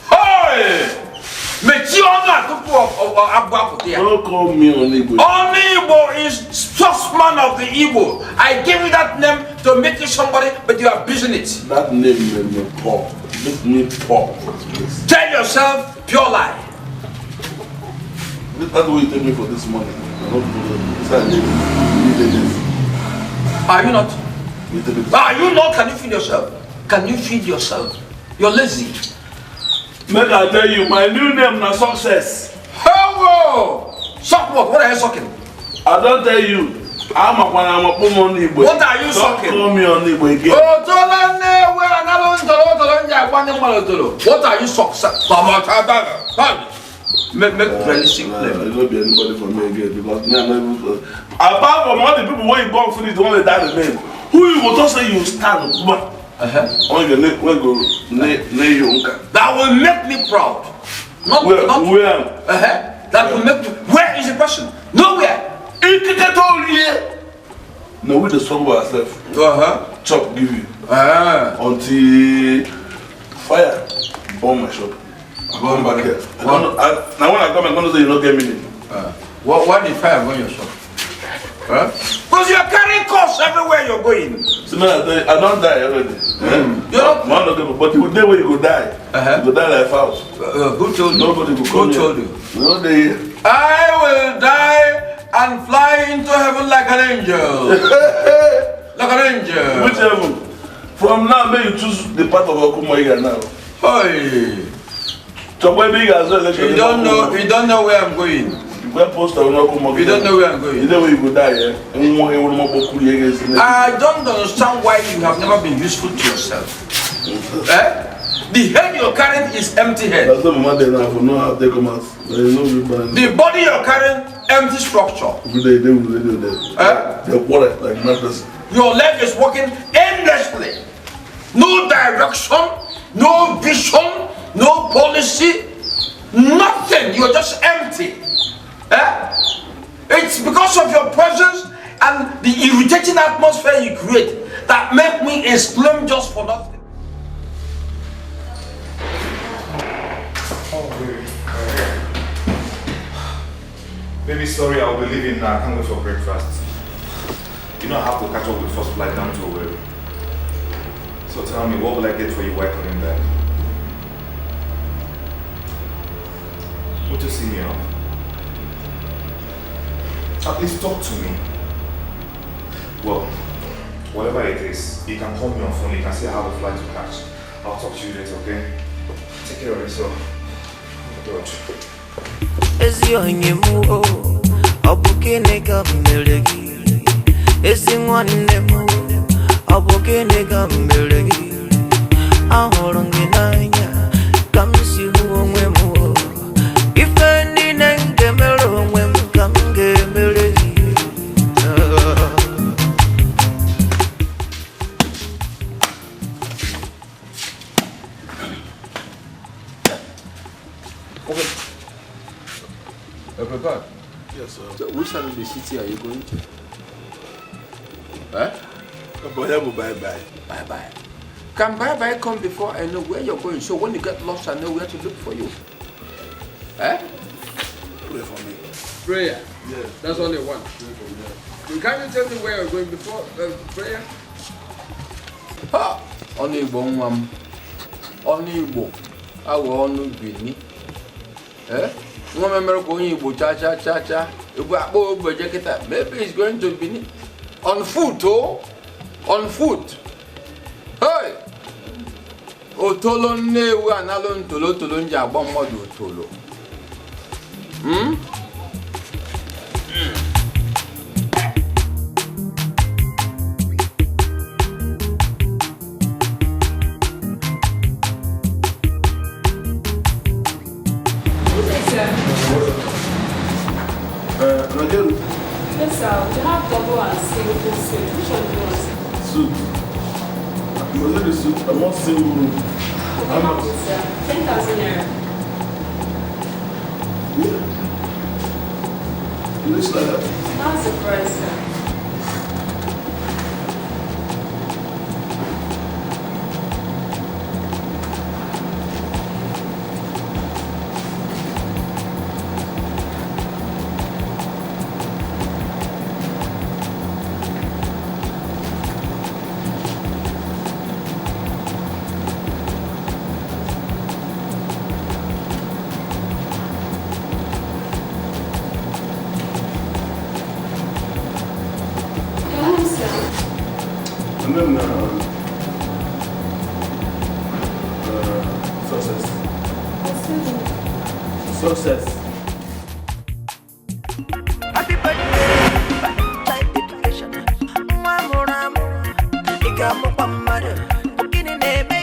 Hey! Don't call me Onuigbo. Onuigbo is spokesman of the Igbo. I gave you that name to make you somebody, but you are abusing it. That name made me poor. Make me poor. Tell yourself pure lie. That's what you tell me for this morning. Are you not? Are you not? Can you feed yourself? Can you feed yourself? You're lazy. Make I tell you, my new name na success. Hello! Suck what? What are you sucking? I don't tell you. I'm a Onuigbo. What are you sucking? Don't call me Onuigbo again. What are you sucking? Make realistic claim. There will be anybody for me again because me I'm not even. Apart from all the people when you born finish, the one that die remain. Who you go to say you stand? That will make me proud. Where? That will make me. Where is the person? Nowhere. No, we just talk about ourselves. Chop give you. Until fire burn my shop. I come back here. Now when I come, I'm going to say you don't get me. Why did fire burn your shop? Because you are carrying costs everywhere you're going. So now I don't die already. But you day where you go die. You go die like foul. Who told you? Nobody will come. Who told you? No, they. I will die and fly into heaven like an angel. Like an angel. Which heaven? From now, may you choose the part of Okorie now. Hey. So when big as well, you don't know where I'm going. You don't know where I'm going. You know where you go die, eh? I don't understand why you have never been useful to yourself. The head you're carrying is empty head. That's the moment they now for no how they come out. The body you're carrying, empty structure. They work like nothing. Your leg is working endlessly. No direction, no vision, no policy, nothing. You're just empty. It's because of your presence and the irritating atmosphere you create that make me exclaim just for nothing. Oh, baby, sorry, I'll be leaving now. I can't wait for breakfast. You know I have to catch up with the first flight down to Okorie. So tell me, what will I get for you while coming back? Won't you see me off? At least talk to me. Well, whatever it is, you can call me on phone, you can say I have a flight to catch. I'll talk to you later, okay? Take care of yourself. God. Ezi onye mu obukene gamelegi ezi nwanne mu obukene gamelegi ahoro nginanya kamsiru onwe mu ife ni nengemelo onwe mu kamgemelegi Prepared? Yes, sir. So which side of the city are you going to? Bye-bye. Bye-bye. Can bye-bye come before I know where you're going? So when you get lost, I know where to look for you. Pray for me. Prayer? Yes. That's all you want? Pray for me. Can you tell me where you're going before prayer? Ha! Onuigbo nwam. Onuigbo. Awo Onuigbo. Maybe he's going to be on foot, on foot. Hey! Otolo newu analon tolo tolo nja agbamodu otolo. Nigerian. Yes, sir. We have double and single suit. Which one do you want? Suit. You want the suit? I want single room. How much is that? 10,000 naira. Yeah. Looks like that. That's the price, sir. And then success. Success. Happy birthday, child dedication. Mwamoramu, igamu pamada. Bukini neme,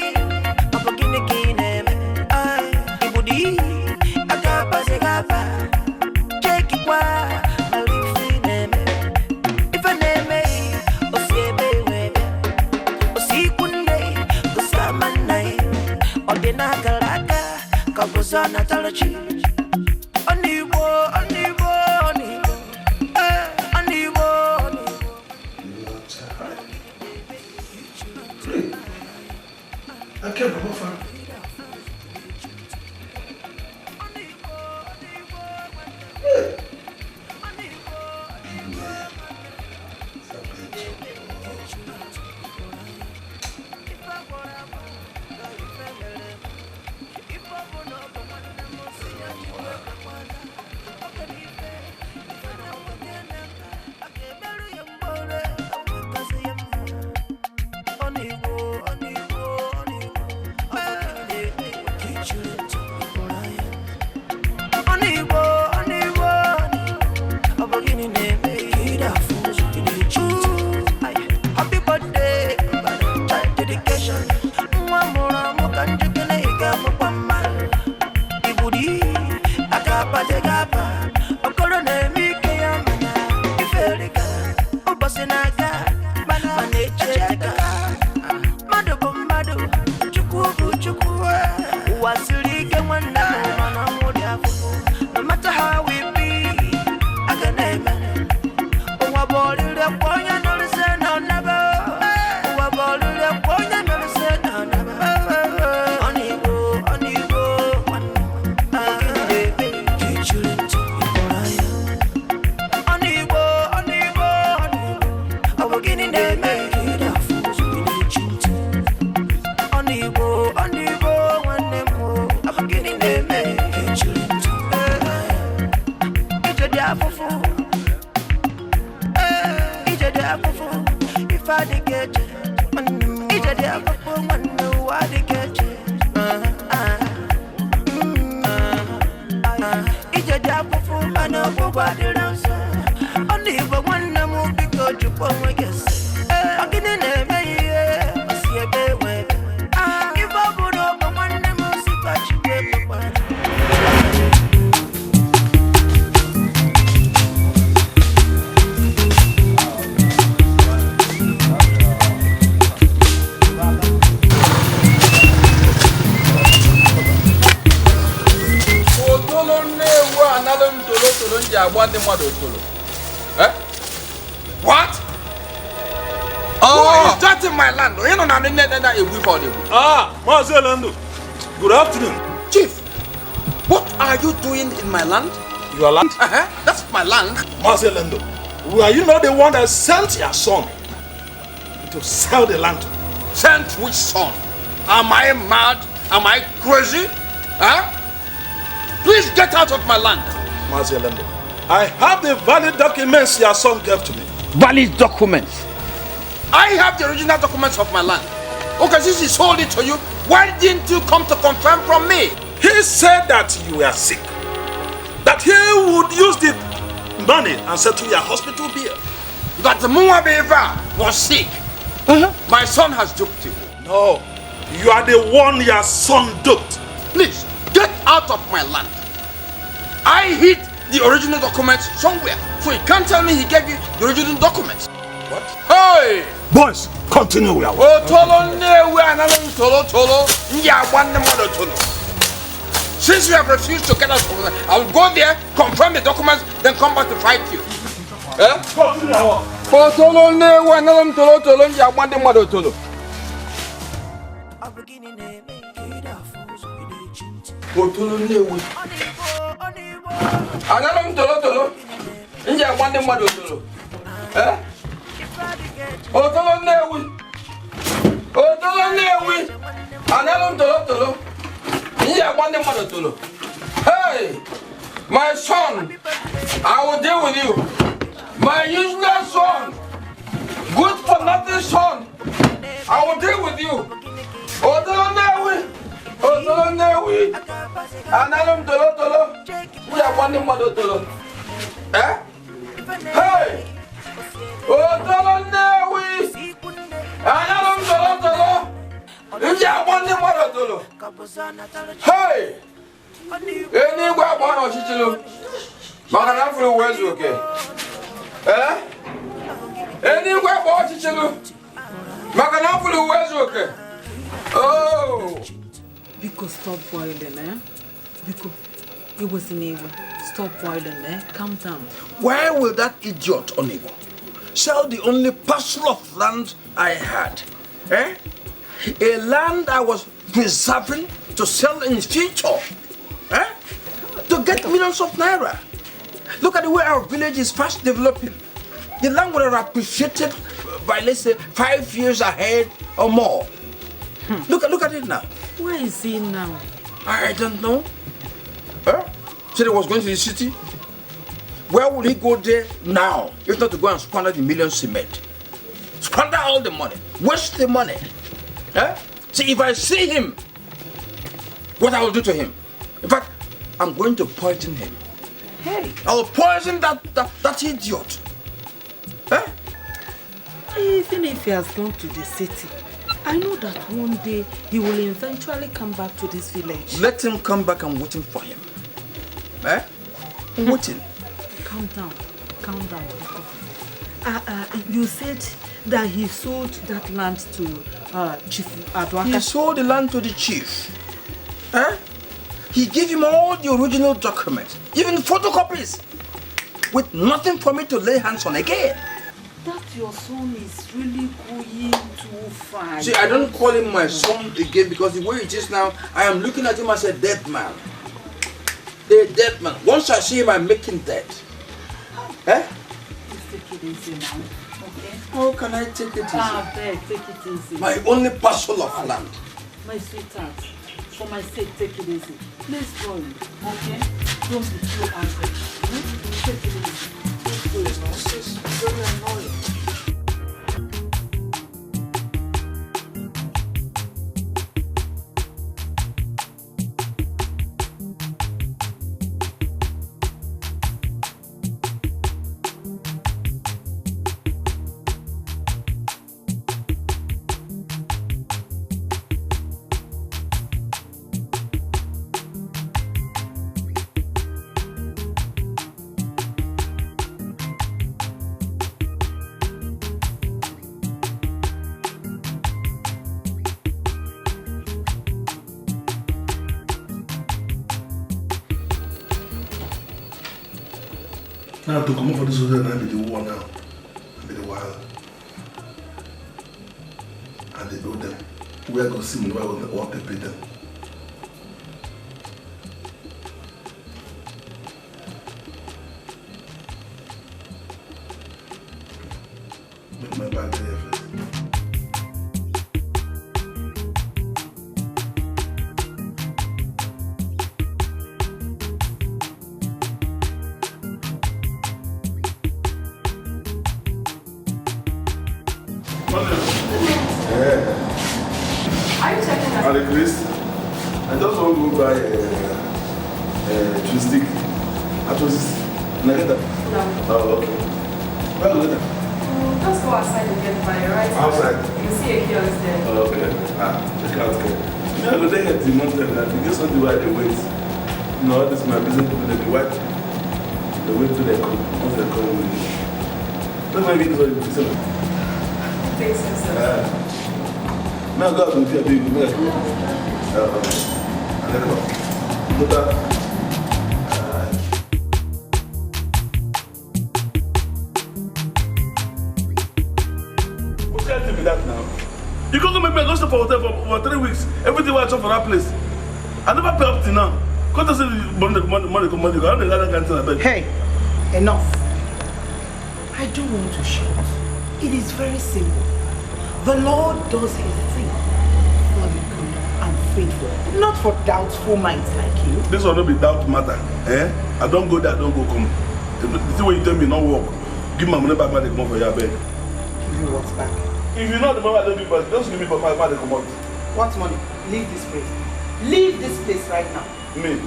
bukini kineme. Ay, ibudi, agaba zegaba. Cheki kwa, malifi neme. Ifa neme, osiebe webe. Osikunde, usamanai. Odena galaka, kabuzana talachi. Onuigbo, Onuigbo, Onuigbo, Onuigbo, Onuigbo. I can't remember. If I did get you, ije de apopo manu wa de get you. Ije de apopo manu wa de dance. Onuigbo nwanne mu biko jukwo nwe yes. Ogini na eme ihe osi ebe we. If I put up nwanne mu si kwa chikwe kwa. What? Oh, is that in my land? You know, Mazelando. Good afternoon. Chief, what are you doing in my land? Your land? That's my land. Mazelando, were you not the one that sent your son to sell the land? Sent which son? Am I mad? Am I crazy? Huh? Please get out of my land. Mazelando, I have the valid documents your son gave to me. Valid documents? I have the original documents of my land. Okay, since he sold it to you, why didn't you come to confirm from me? He said that you were sick. That he would use the money and settle your hospital bill. That the Muabeva was sick. My son has duped you. No, you are the one your son duped. Please, get out of my land. I hid the original documents somewhere. So you can't tell me he gave you the original documents. What? Hey! Boys, continue with our work. Since you have refused to get us from there, I will go there, confirm the documents, then come back to fight you. Analum tolo tolo. Nja kwande mado tolo. Otolo newi. Otolo newi. Analum tolo tolo. Nja kwande mado tolo. Hey, my son, I will deal with you. My useless son, good for nothing son, I will deal with you. Otolo newi. Otolo newi. Analum tolo tolo. Nja kwande mado tolo. Hey! Otolo newi! Analum tolo tolo! Nja kwande mado tolo. Hey! Eni gwa bwana chichilo. Makana fulu wezu oke. Eni gwa bwana chichilo. Makana fulu wezu oke. Oh! Biko, stop boiling, Biko, it was an evil. Stop boiling, Calm down. Why will that idiot Onuigbo sell the only parcel of land I had? A land I was preserving to sell in the future. To get millions of naira. Look at the way our village is fast developing. The land would have appreciated by, let's say, 5 years ahead or more. Look at it now. Where is he now? I don't know. Said he was going to the city. Where will he go there now? If not to go and squander the millions he made. Squander all the money. Waste the money. See, if I see him, what I will do to him? In fact, I'm going to poison him. Hey. I will poison that idiot. Even if he has gone to the city, I know that one day he will eventually come back to this village. Let him come back. I'm waiting for him. I'm waiting. Calm down. You said that he sold that land to Chief Adwaka. He sold the land to the chief. He gave him all the original documents, even photocopies, with nothing for me to lay hands on again. That your son is really going too far. See, I don't call him my son again because the way it is now, I am looking at him as a dead man. A dead man. Once I see him, I make him dead. Let's take it easy now, okay? How can I take it easy? Take it easy. My only parcel of land. My sweetheart, for my sake, take it easy. Please go, okay? Don't be too angry. Take it easy. Now to come up for this hotel and be the war now. And be the wild. And they build them. We are going to see me where we want to pay them. Make my bag there first. Are you checking us? Harry Chris, I just want to go buy a twin stick. Can I get that? No. Oh, okay. Where are you going? Just go outside and get by, right? Outside? You see a kiosk there. Oh, okay. Check out there. I go there at the mountain and they get something where they wait. You know, this is my business people, they wait. They wait till they come. Once they come, that's why I get this one. I think so, sir. Now go out and see a baby. And then come. Look at what can't be that now? You can't make me go stay for hotel for 3 weeks. Everything was up for that place. I never pay up till now. Can't say money. I don't know. Hey, enough. I don't want to shout. It is very simple. The Lord does his thing for the good and faithful, not for doubtful minds like you. This will not be doubt matter. I don't go there, I don't go come. The thing when you tell me not work, give my money back when they come out for your bed. Give you what's back? If you know the money I don't give back, just give me back when they come out. What money? Leave this place. Leave this place right now. Me?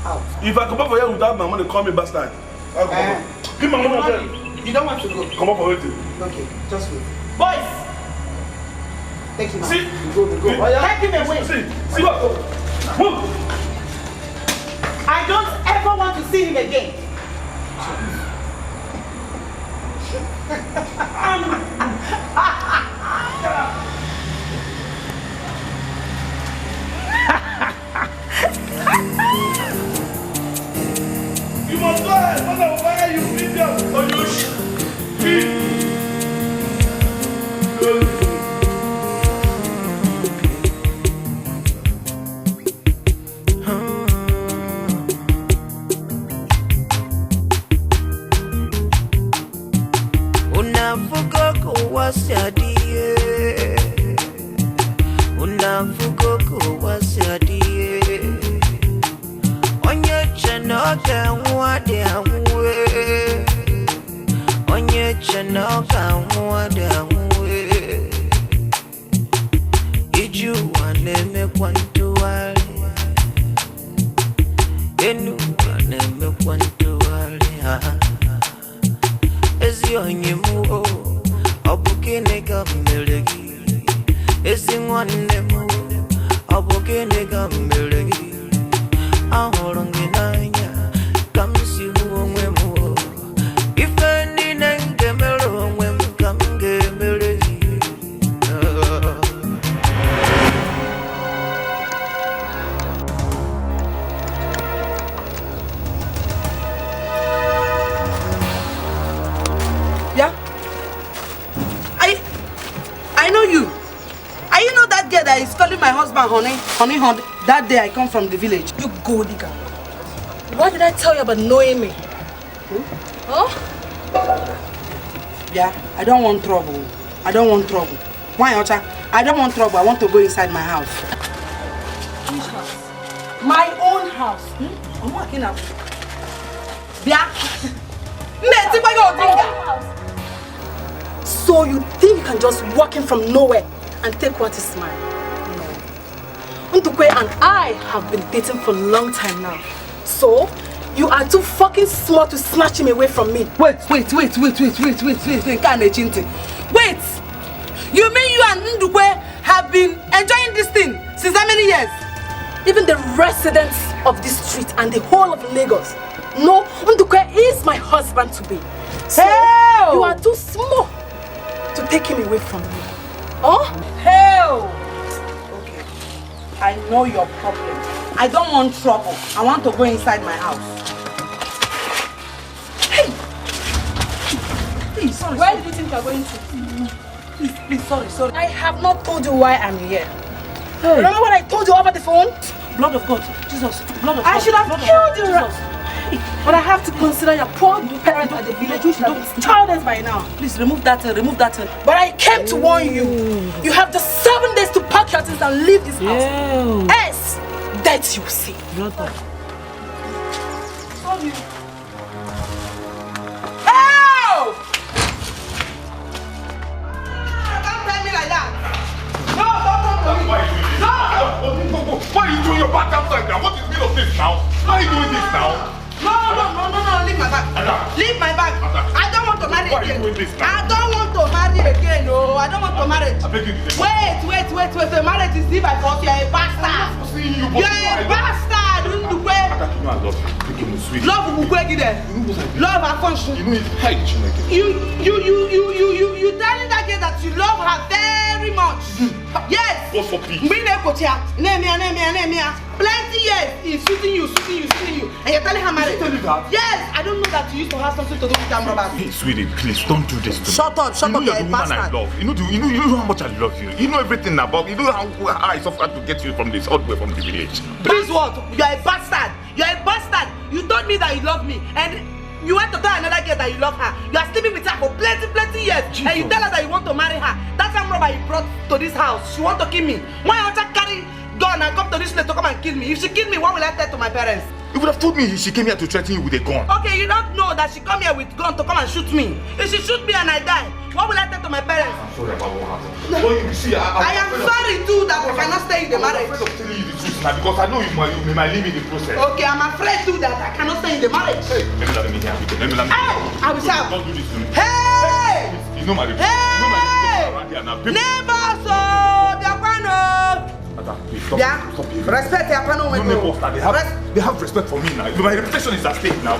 Out. If I come out for you without my money, call me bastard. I'll come out. Give my money. You don't want to go? Come up for it. Okay, just wait. Boys! Take him out. See? Go. Take him away. See what? Move! I don't ever want to see him again. You must go ahead, mother, why you idiot? Or you Honey, that day I come from the village. You go, digger. What did I tell you about knowing me? Huh? Yeah, I don't want trouble. Why, Ocha? I don't want trouble. I want to go inside my house. Which house? My own house. I'm working out. Yeah. So you think you can just walk in from nowhere and take what is mine? Ndukwe and I have been dating for a long time now. So, you are too fucking smart to snatch him away from me. Wait. You mean you and Ndukwe have been enjoying this thing since how many years? Even the residents of this street and the whole of Lagos know Ndukwe is my husband to be. So, you are too small to take him away from me. Oh? Hell! I know your problem. I don't want trouble. I want to go inside my house. Hey! sorry. Where do you think you're going to? Please, sorry. I have not told you why I'm here. Hey. Remember when I told you over the phone? Blood of God, Jesus, blood of God. I should have killed you. But I have to consider your poor parents at the village who should have been childless by now. Please remove that. But I came to warn you. You have just 7 days to pack your things and leave this house. Else, death you will see. Blood of Sorry. Help! Don't tell me like that. No, don't talk to me. No! Why are you doing your back outside now? What is the meaning of this now? Why are you doing this now? No, leave my bag. Leave my bag. I don't want to marry again. I don't want to marry again. No, I don't want to marry. Wait. The marriage is if I thought you're a bastard. You're a bastard. I love you. Love will go there. Love her function. You know it's high, Chineke. You telling that girl that you love her very much. Yes. What's for peace? Plenty years he's shooting you, and you're telling her marriage. Yes, I don't know that you used to have something to do with them robbers. Hey, sweetie, please don't do this to me. Shut up, you're the woman I love. You know how much I love you. You know everything about. You know how I suffered to get you from this all the way from the village. Please what? You're a bastard. You told me that you love me, and you went to tell another girl that you love her. You are sleeping with her for plenty years, and you tell her that you want to marry her. That's some robber you brought to this house. She want to kill me. Why don't you carry gun and come to this place to come and kill me? If she kill me, what will I tell to my parents? You would have told me she came here to threaten you with a gun. Okay, you don't know that she come here with gun to come and shoot me. If she shoot me and I die, what will I tell to my parents? I'm sorry about what happened. Well, you see, I am sorry too that we cannot stay in the marriage. I'm afraid of telling you the truth now because I know you might leave in the process. Okay, I'm afraid too that I cannot stay in the marriage. Hey, let me hear you. Let me Hey, I will shout. Don't do this to me. Hey! You know my reputation. Hey! You know my reputation around here now. Never so, respect your panel. They have respect for me now. My reputation is at stake now.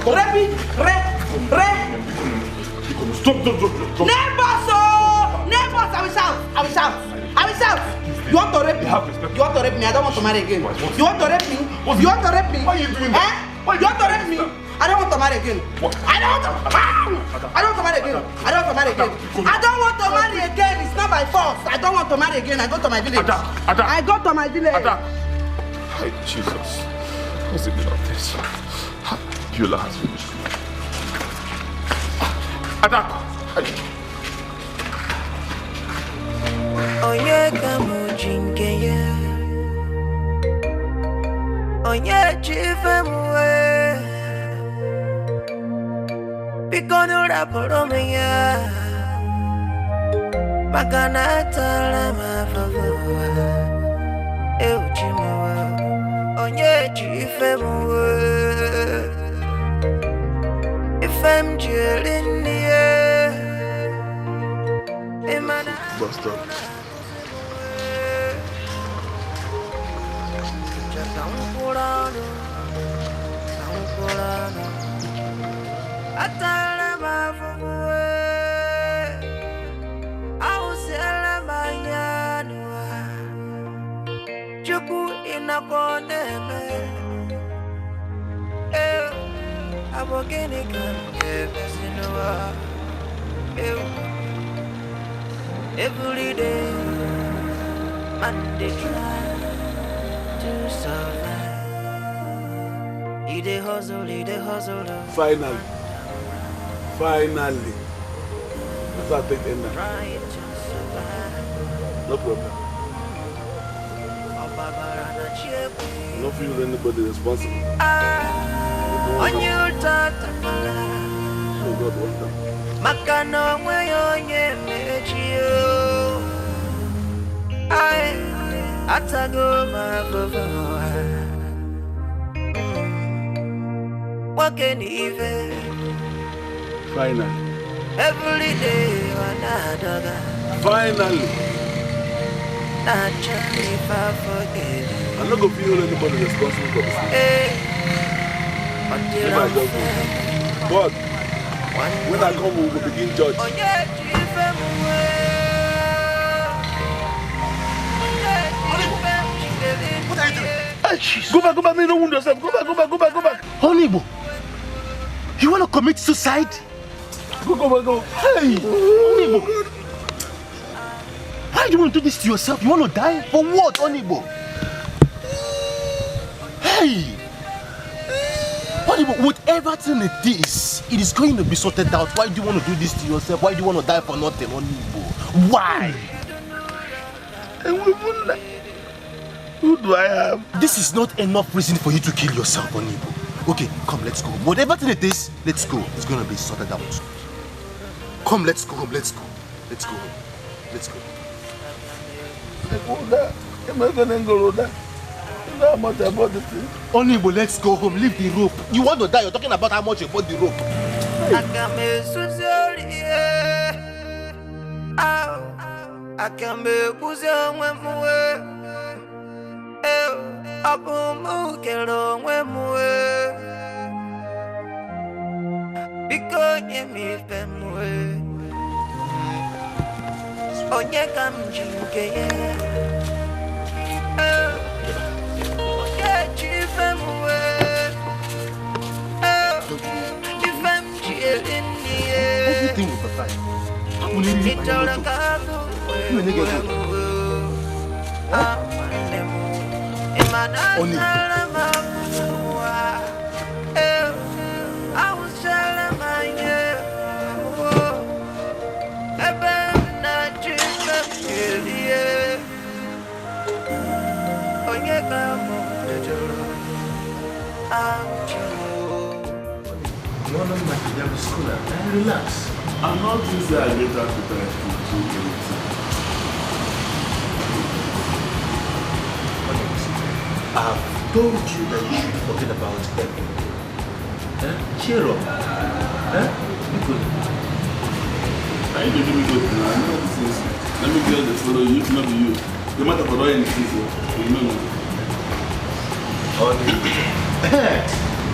Stop. Never so. I will shout. You want to rape me? I don't want to marry again. You want to rape me? Why are you doing that? You want to rape me? I don't want to marry again. I don't want to marry again. It's not by force. I don't want to marry again. I go to my village. I go to my village. Hey, Jesus. What's the meaning of this? Beulah has finished. Onye kamujinge Onye chifemwe Bikono raporome ya Makana tala mafafawa Euchimawa Onye chifemwe Ifem jilinye Imana Basta. Every day, and they try to survive. They hustle. Finally. That's how I take end now. No problem. I don't feel anybody responsible. On you talk to God wants them. Makano mwenye mechio I atago mafafawa Waken even Finally. Every day wanadaga Finally. Not just if I forget I'm not going to feel anybody responsible for this. Until I just go. But when I come, we will begin judge. What are you doing? Hey, go back, man, don't wound yourself. Go back. Onuigbo, you want to commit suicide? Go. Hey! Onuigbo! Why do you want to do this to yourself? You want to die? For what, Onuigbo? Hey! Onuigbo, whatever thing it is going to be sorted out. Why do you want to do this to yourself? Why do you want to die for nothing, Onuigbo? Why? Who do I have? This is not enough reason for you to kill yourself, Onuigbo. Okay, come, let's go. Whatever thing it is, let's go. It's going to be sorted out. Come, let's go home. Let's go. Onuigbo, let's go home. Leave the rope. You want to die? You're talking about how much you bought the rope. Everything will be fine. Relax. I'm not used to I get out to try to do anything. I've told you that you should forget about everything. Cheer up. Because I need to go to let me get the photo, you to not be you. The matter for all anything, remember.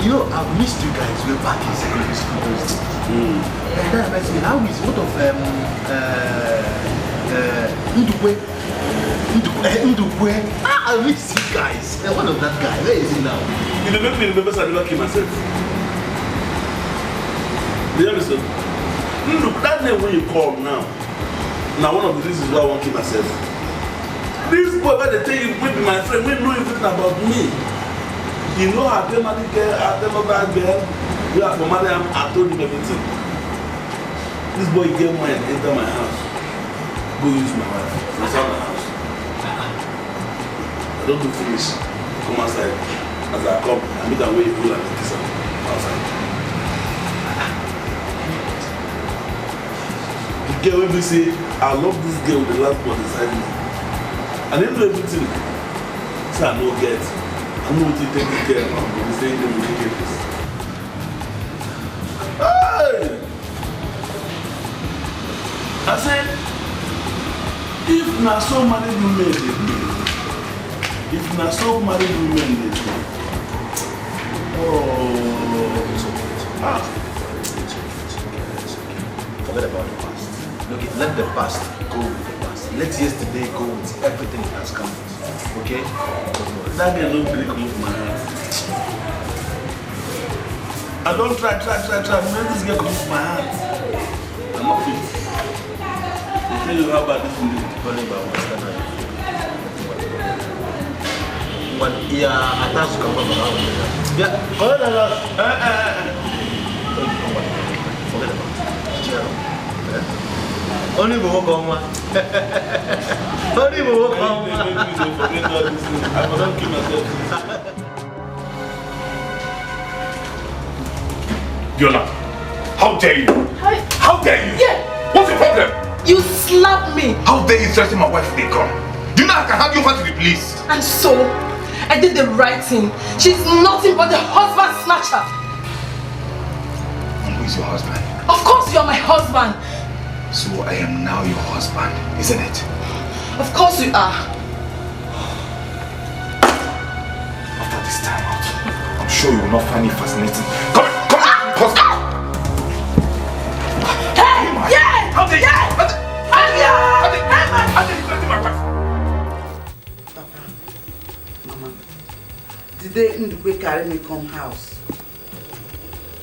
You know, I've missed you guys. We're back in secondary school those days. And that reminds me, how is what of Ndukwe? I miss you guys. What of that guy? Where is he now? You don't make me remember so I never kill myself. Do you understand? Look, that name when you call now one of the reasons why I won't kill myself. This boy, when they tell you, maybe my friend, we know everything about me. You know, I tell my girl, I tell my bad girl, we are from Madam, I told him everything. This boy get mine, enter my house. Go use my wife. Inside my house. I don't do finish. Come outside. As I come, I meet and wait cool and kiss her outside. The girl will be say, I love this girl with the last one inside me. I didn't do everything. So I know get. I know what you take care of. I'm saying them will take this. Hey! I said, if not so many women they do, if not so many women they do, forget about the past. Look, let the past go with the past. Let yesterday go with everything that has come. Okay? That girl don't really come from my heart. I don't try. When this girl comes from my heart, I'm not fit. They tell you how bad this will be. Calling about what's that? But yeah, attached to come around. Yeah, forget about it. Only will walk on one. Only will walk on one. I cannot kill myself. Yola, how dare you? How dare you? Yeah. What's the problem? You slapped me. How dare you threaten my wife with a gun? Do you know I can hand you over to the police? And so, I did the right thing. She's nothing but a husband snatcher. And who is your husband? Of course you are my husband. So I am now your husband, isn't it? Of course you are. After this time out, I'm sure you will not find me fascinating. Come on, husband! Hey! Yeah! How dare you? How dare you threaten my wife? Papa, Mama, the day Ndukwe carried me come house,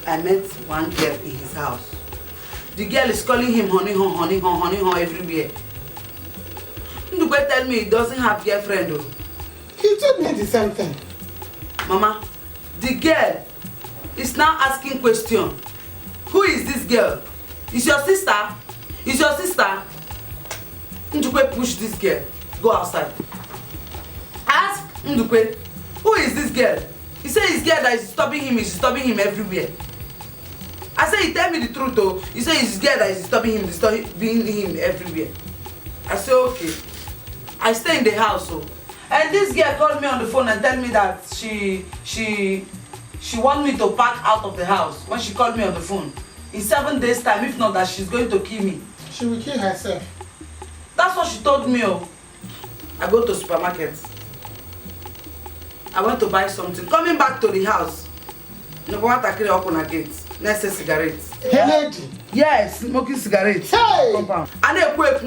I met one girl in his house. The girl is calling him honey everywhere. Ndukwe tell me he doesn't have girlfriend. Oh. He told me the same thing. Mama, the girl is now asking question. Who is this girl? Is your sister? Is your sister? Ndukwe push this girl. Go outside. Ask Ndukwe, who is this girl? He said his girl that is disturbing him everywhere. I said, he tell me the truth though. He said his girl that is disturbing him everywhere. I said, okay. I stay in the house so. And this girl called me on the phone and tell me that she want me to pack out of the house when she called me on the phone. In 7 days time, if not that she's going to kill me. She will kill herself. That's what she told me. Oh. I go to supermarket. I went to buy something. Coming back to the house, no want to open a gate. Let's say cigarettes. Hey lady. Yes, smoking cigarettes. Hey. And I quit.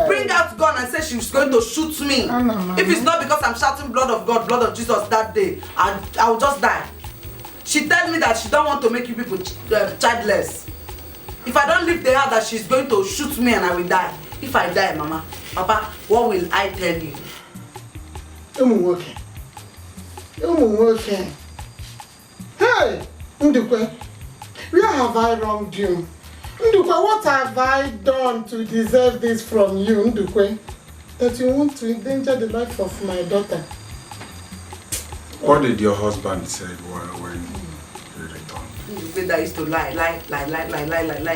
Bring out gun and say she's going to shoot me. If it's not because I'm shouting blood of God, blood of Jesus that day, I will just die. She tell me that she don't want to make you people childless. If I don't leave the house, that she's going to shoot me and I will die. If I die, Mama, Papa, what will I tell you? I'm working. Hey, Ndukwe, where have I wronged you? Ndukwe, what have I done to deserve this from you, Ndukwe? That you want to endanger the life of my daughter? What did your husband say when he returned? Ndukwe that used to lie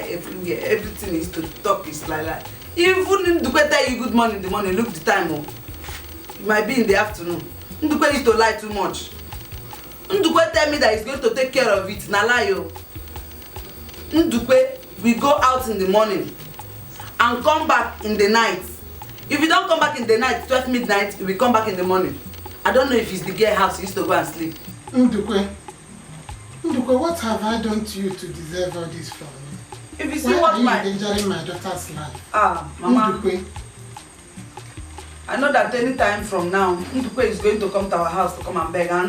everywhere. Everything he used to talk is lie. Even Ndukwe tell you good morning in the morning, look the time. Oh. It might be in the afternoon. Ndukwe used to lie too much. Ndukwe tell me that he's going to take care of it. Nalayo. Ndukwe, we go out in the morning and come back in the night. If you don't come back in the night, 12 midnight, we come back in the morning. I don't know if it's the girl house he used to go and sleep. Ndukwe, what have I done to you to deserve all this from you? If you see what are you endangering my daughter's life? Mama. Ndukwe. I know that any time from now, Ndukwe is going to come to our house to come and beg. I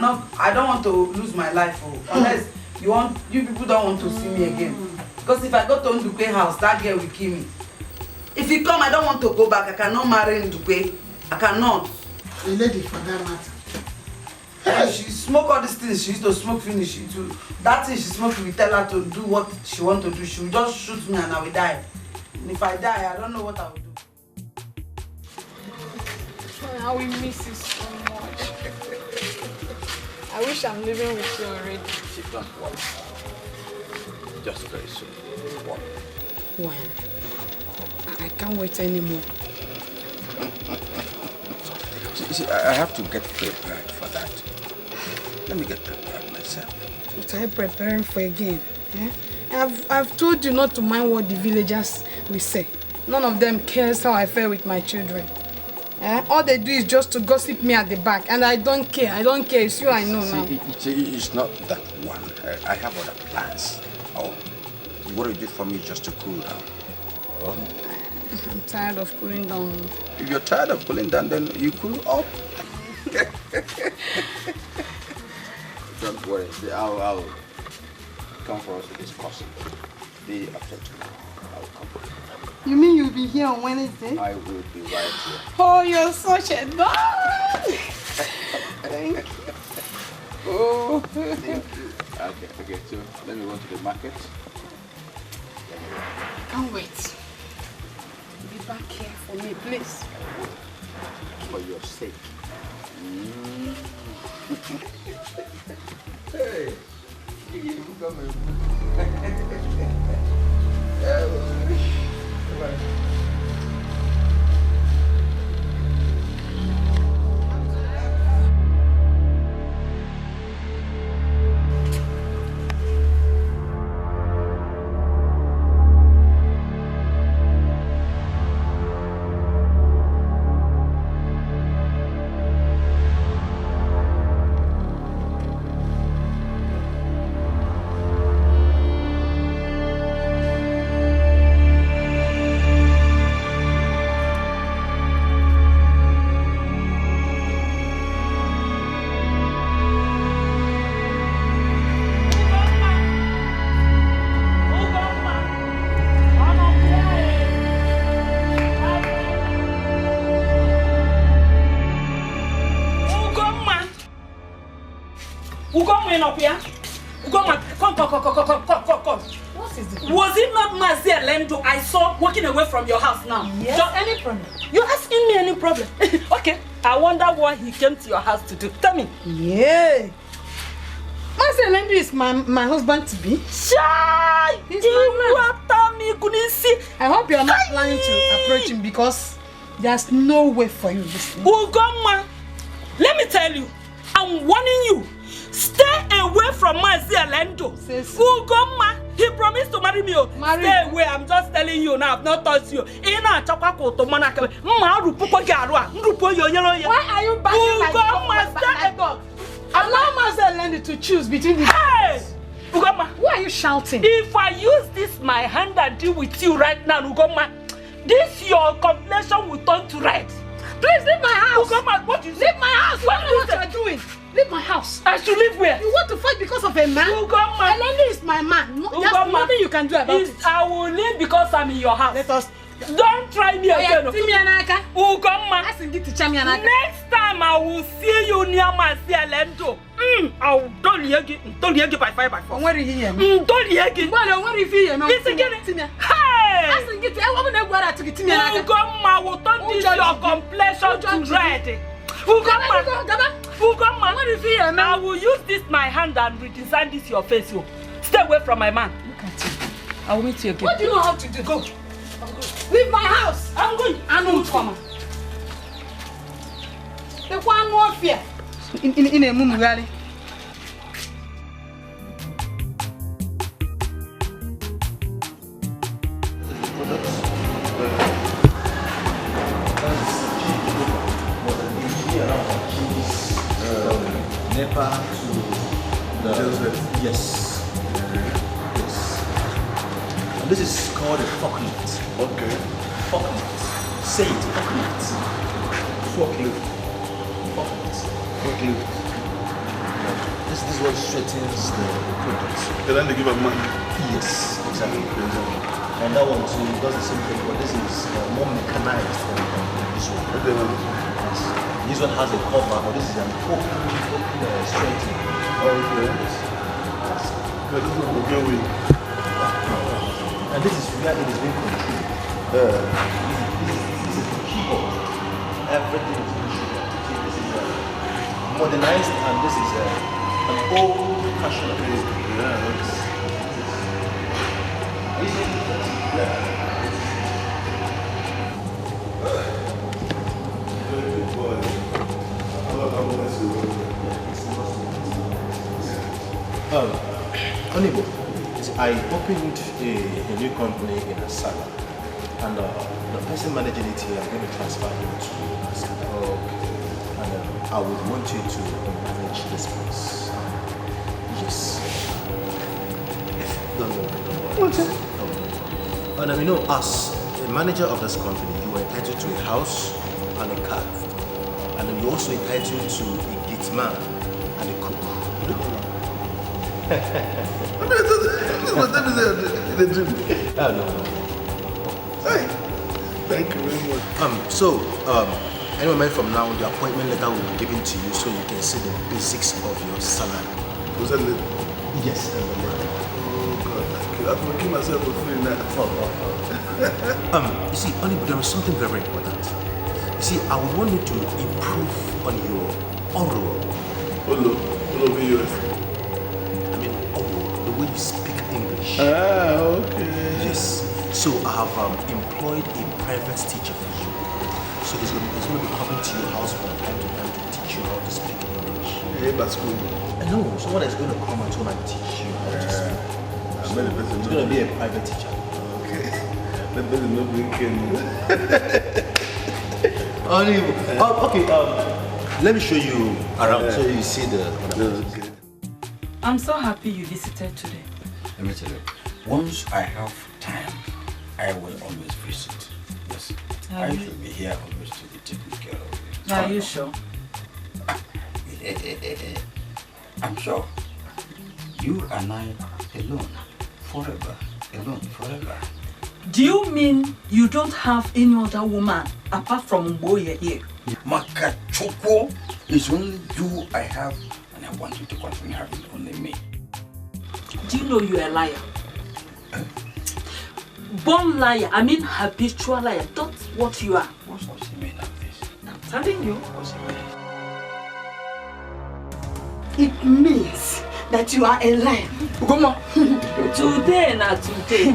don't want to lose my life, unless you people don't want to see me again. Because if I go to Ndukwe's house, that girl will kill me. If he come, I don't want to go back. I cannot marry Ndukwe. I cannot. A lady for that matter. Hey. She smoke all these things. She used to smoke finish. That thing she smoked, we tell her to do what she want to do. She will just shoot me and I will die. And if I die, I don't know what I will do. I will miss you so much. I wish I'm living with you already. Don't worry. Just very soon. When? I can't wait anymore. See, I have to get prepared for that. Let me get prepared myself. What are you preparing for again? Eh? I've told you not to mind what the villagers will say. None of them cares how I fare with my children. All they do is just to gossip me at the back, and I don't care. It's you I know now. It's not that one. I have other plans. Oh, what you did for me just to cool down. Oh. I'm tired of cooling down. If you're tired of cooling down, then you cool up. Don't worry. I'll come for us to discuss it. Day after tomorrow, I'll come. You mean you'll be here on Wednesday? I will be right here. Oh, you're such a dog! Thank you. Oh, thank you. Okay, so let me go to the market. Can't wait. Be back here for me, please. For your sake. Hey, you come up here. Come. What is it? Was it not Mazi Elendo I saw walking away from your house now? Yes. Just any problem? You're asking me any problem? Okay. I wonder what he came to your house to do. Tell me. Yeah. Mazi Elendo is my husband to be. Shy! He's my man. I hope you're not planning to approach him because there's no way for you this way. Ugoma, let me tell you, I'm warning you. Stay away from Mazi Elendo. Ugoma, he promised to marry me. Stay away, I'm just telling you now. I've not touched you. Why are you banging like a dog? Allow Mazi Elendo to choose between the two. Ugoma, why are you shouting? If I use this my hand and deal with you right now, Ugoma, this your complexion will turn to red. Please leave my house. Ugoma, what you say? Leave my house. What do you know what you're doing? Leave my house. I should live where? You want to fight because of a man? Ugoma. Elendo is my man. There's nothing you can do about it. I will leave because I'm in your house. Let us. Don't try me again. Ugoma. Next time I will see you near Mazi Elendo. I'll don't yegi by 5 by 4. Where is he? Don't yegi. What if he? It's again. Hey! Ugoma will turn this your complexion to red. Ugoma, what if he? I will use this my hand and redesign this your face. Stay away from my man. Look at him. I'll meet you again. What do you know how to do? Go. Leave my house. I'm going. I know what's coming. The one more fear. In a moon rally. Nepa to the yes. And this is called a forklift. Okay. Forklift. Say it, forklift. Forklift. Forklift. Forklift. This is what straightens the products. And then they give a money. Yes, exactly. And that one too does the same thing, but this is more mechanized than this one. Yes. This one has a cover, but this is an open straightening. Okay. But this one will go with. And this is where it is being controlled. This is the keyboard. Everything is being controlled. This is modernized, and this is an old-fashioned music. Onuigbo, I opened a new company in Asala, and the person managing it here, I'm going to transfer him to Asala. And I would want you to manage this place. Yes. Don't worry. Okay. And you know, as a manager of this company, you are entitled to a house and a car. And then you're also entitled to a gate man and a cook. No. Hey, thank you very much. Any moment from now, the appointment letter will be given to you so you can see the basics of your salary. Was that letter? Yes, and the letter. Oh God, thank you. I have to keep myself for free now. You see, Onuigbo, there is something very important. You see, I would want you to improve on your oral. Olo be yours. I mean, oral, the way you speak English. Ah, okay. Yes. So I have employed a private teacher for you. So it's going to be coming to your house from time to time to teach you how to speak English. Hey, but school. No, someone is going to come at home and teach you how to speak. So it's going to be a private teacher. Okay. That doesn't know blinking. Okay, let me show you around so you see the. Okay. I'm so happy you visited today. Let me tell you, once I have time, I will always visit. Yes. I should be here always to be taken care of. Are you sure? I'm sure. You and I alone, forever. Alone, forever. Do you mean you don't have any other woman apart from Mboye here? Makachoko is only you I have and I want you to continue having only me. Do you know you're a liar? Born liar, I mean habitual liar. That's what you are. What's the meaning of this? I'm telling you. What's the meaning? It means that you are a liar. Today, not today,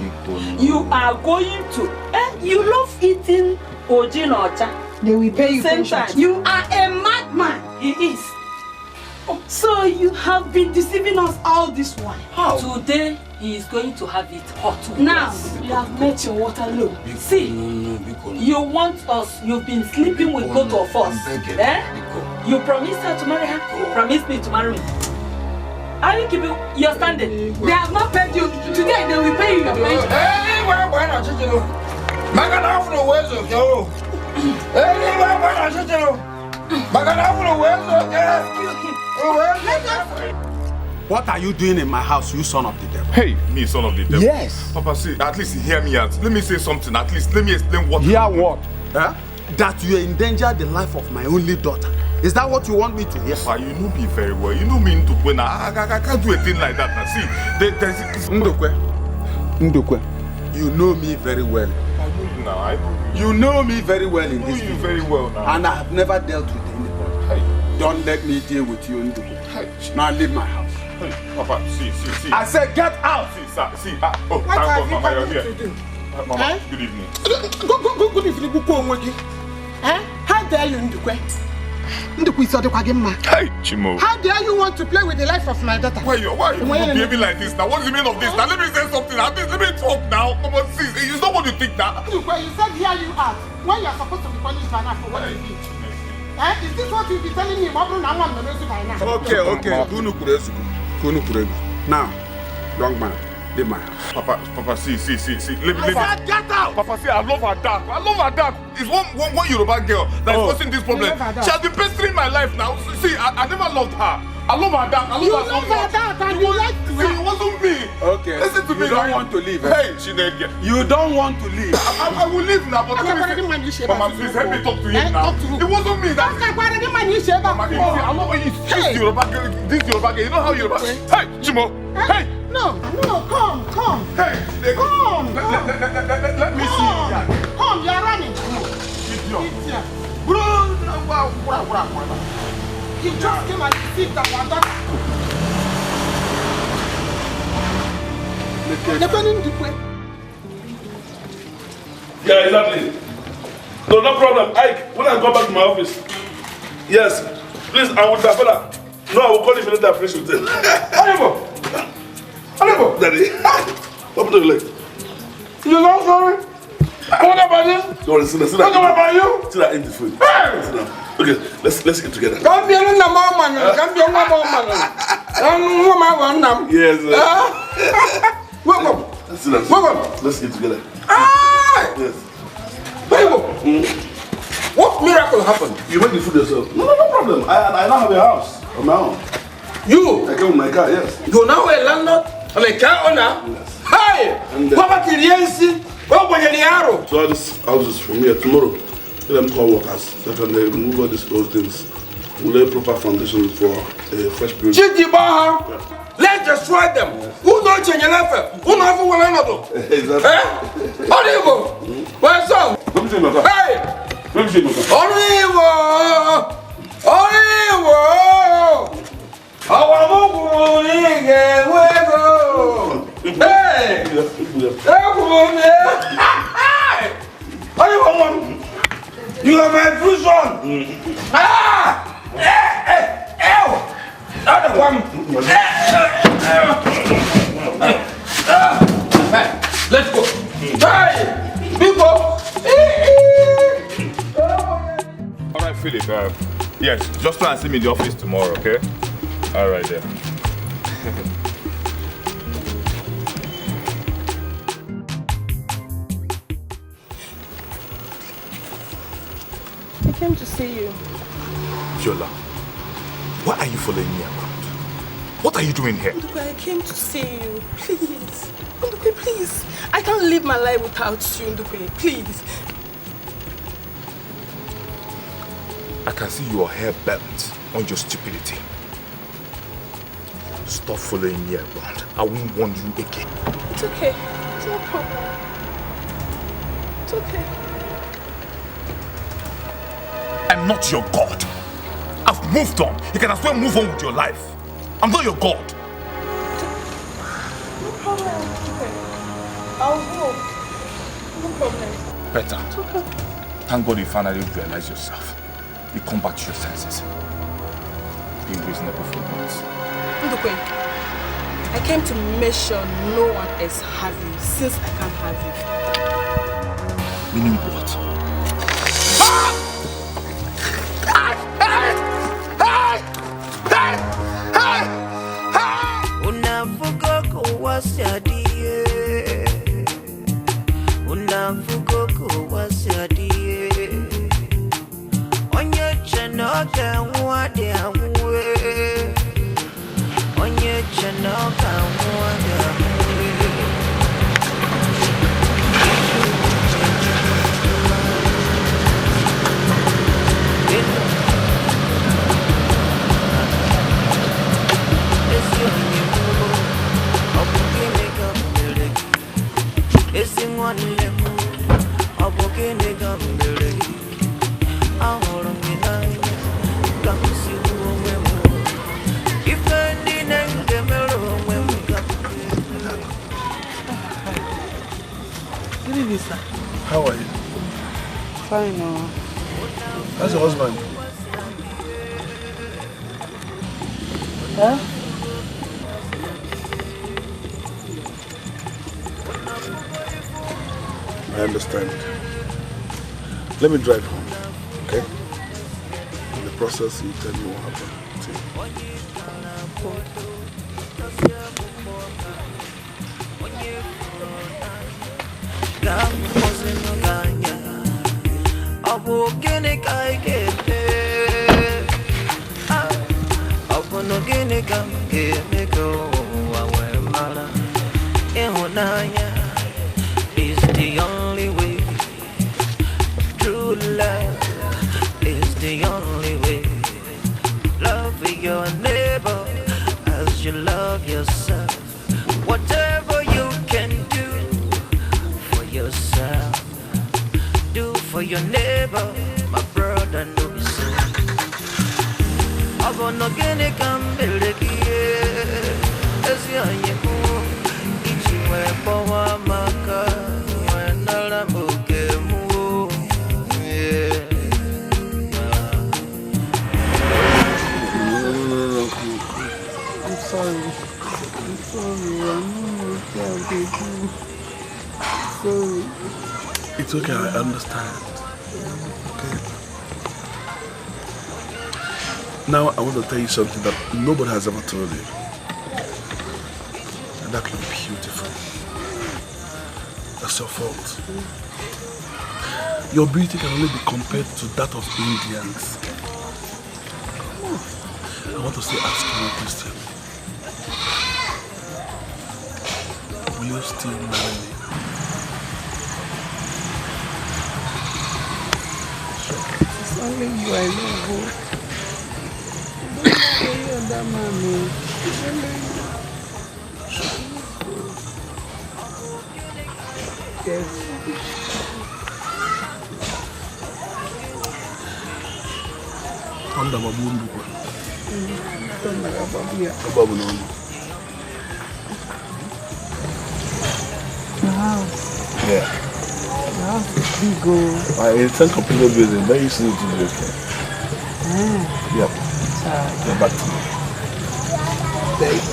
you are going to. You love eating ojinocha. They will pay you same pension. time. You are a madman. He is. So you have been deceiving us all this while. How? Today he is going to have it hot. Now you have met your Waterloo. See, you want us. You've been sleeping with both of us. You promised her to marry her. You promised me to marry me. I will keep you. You're standing. They have not paid you. Today they will pay you your pension. Hey, why not? What are you doing in my house, you son of the devil? Hey, me son of the devil. Yes. Papa, see, at least hear me out. Let me say something. At least let me explain what. Hear what? That you endanger the life of my only daughter. Is that what you want me to hear? Papa, you know me very well. You know me into when I can't do a thing like that. Now, see, there's Ndokwe. You know me very well. I know you now. I know you. You know me very well in this. I know you very well now. And I have never dealt with anybody. Hey. Don't let me deal with you, Ndokwe. Hey. Now leave my house. Hey, Papa, see. I said get out. See, sir, see. Oh, What thank have God, you Mama, come you're to here. do? Mama, good evening. Good evening, Buko. How dare you, Ndukwe? Hey, Chimo. How dare you want to play with the life of my daughter? Why you behaving like this now? What's the meaning of this? Now let me say something. Let me talk now. Come on, see. It's not what you think now. Ndukwe, you said here you are. When you are supposed to be punished by now for what you did. Is this what you'll be telling me? Okay. Now, young man, leave my house. Papa, see. Let me. I said get out. Papa, see, I love her dad. It's one Yoruba girl that is causing this problem. She has been pestering my life now. See, I never loved her. I love her dad. You love her dad and you like to. See, it wasn't me. Okay. Listen to me. You don't want to leave. Hey, Chineke. You don't want to leave. I will leave now, but Mama, please help me talk to him now. It wasn't me. Mama, this Yoruba girl. You know how Yoruba. Hey, Chimo. Hey. No, come. Hey, come. Let me see. Come, you're running. Idiot. You just came and deceived our daughter. Yeah, exactly. No problem. Ike, when I go back to my office, yes, please, I will defer. No, I will call you later. I finish with it. Oliver, Daddy, what do you like? You know, sorry. What about this? No, listen. What about you? Till I eat the food. Okay, let's eat together. Come be on the moment. Yes. Welcome. Let's eat together. Yes. What miracle happened? You make the food yourself. No problem. I now have a house of my own. You? I came with my car, yes. You now a landlord and a car owner? Yes. Hey! Poverty Riensi! So all these houses from here tomorrow, let them call workers so that they remove all these old things. We'll lay proper foundation for a fresh building. Chijibaha! Let's destroy them! Who don't change your life? Who not for one another? Exactly. Onuigbo! Where's up? Let me see my car. Hey! Let me see my car. Onuigbo! Our Okorie Hey! You are my true son! Let's go! Hey! People! Alright, Philip. Yes, just try and see me in the office tomorrow, okay? Alright then. I came to see you. Yola, what are you following me around? What are you doing here? Ndukwe, I came to see you. Please. Ndukwe, please. I can't live my life without you, Ndukwe. Please. I can see your hair bent on your stupidity. Stop following me around. I won't want you again. It's okay. It's no problem. It's okay. I'm not your God. I've moved on. You can as well move on with your life. I'm not your God. No problem. It's okay. I'll go. No problem. Better. It's okay. Thank God you finally realize yourself. You come back to your senses. Be reasonable for once. Ndukwe, I came to make sure no one else has you since I can't have you. Meaning what? Unavuga kuwasiadie, unavuga kuwasiadie, onye chenoka mwade amwe, onye chenoka mwade amwe. Good evening, sir. How are you? Fine. How's your husband? Huh? I understand. Let me drive home, okay? In the process, you tell me what happened. Is the only way. True love is the only way. Love your neighbor as you love yourself. Whatever you can do for yourself, do for your neighbor, my brother. No be so. I wanna get it come build it here. As you power maka wendala mukemu I'm sorry. I'm sorry. Sorry. It's okay, I understand. Okay. Now I want to tell you something that nobody has ever told you. And that look beautiful. That's your fault. Your beauty can only be compared to that of Indians. I want to still ask you one question. Will you still marry me? It's only you I love. Don't know any other man. It's only you. Yes. Anda mabundu kwa. Babu na mama. The house. Yeah. The house is big. It's a completely busy. Very soon to be okay. Yep. Get back to me. Thank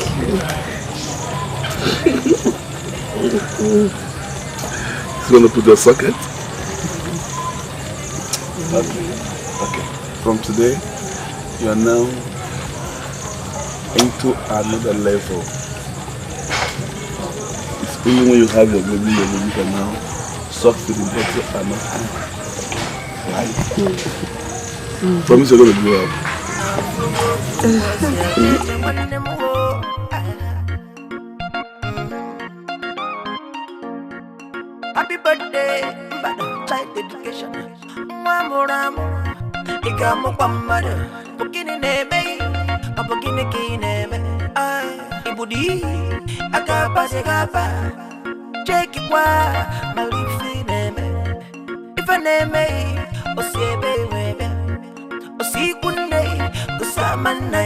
you. He's gonna put the socket. Okay. Okay. From today, you are now into another level. It's only when you have your baby can now suck to the bottle and not right. Promise you're gonna grow up. Happy birthday, child education. Mamuramu, Igamu Pamada, Bukini Neme, a Bukini Kineme. Ibudi Agaba Zegaba Jake Wa Malifi Neme If a name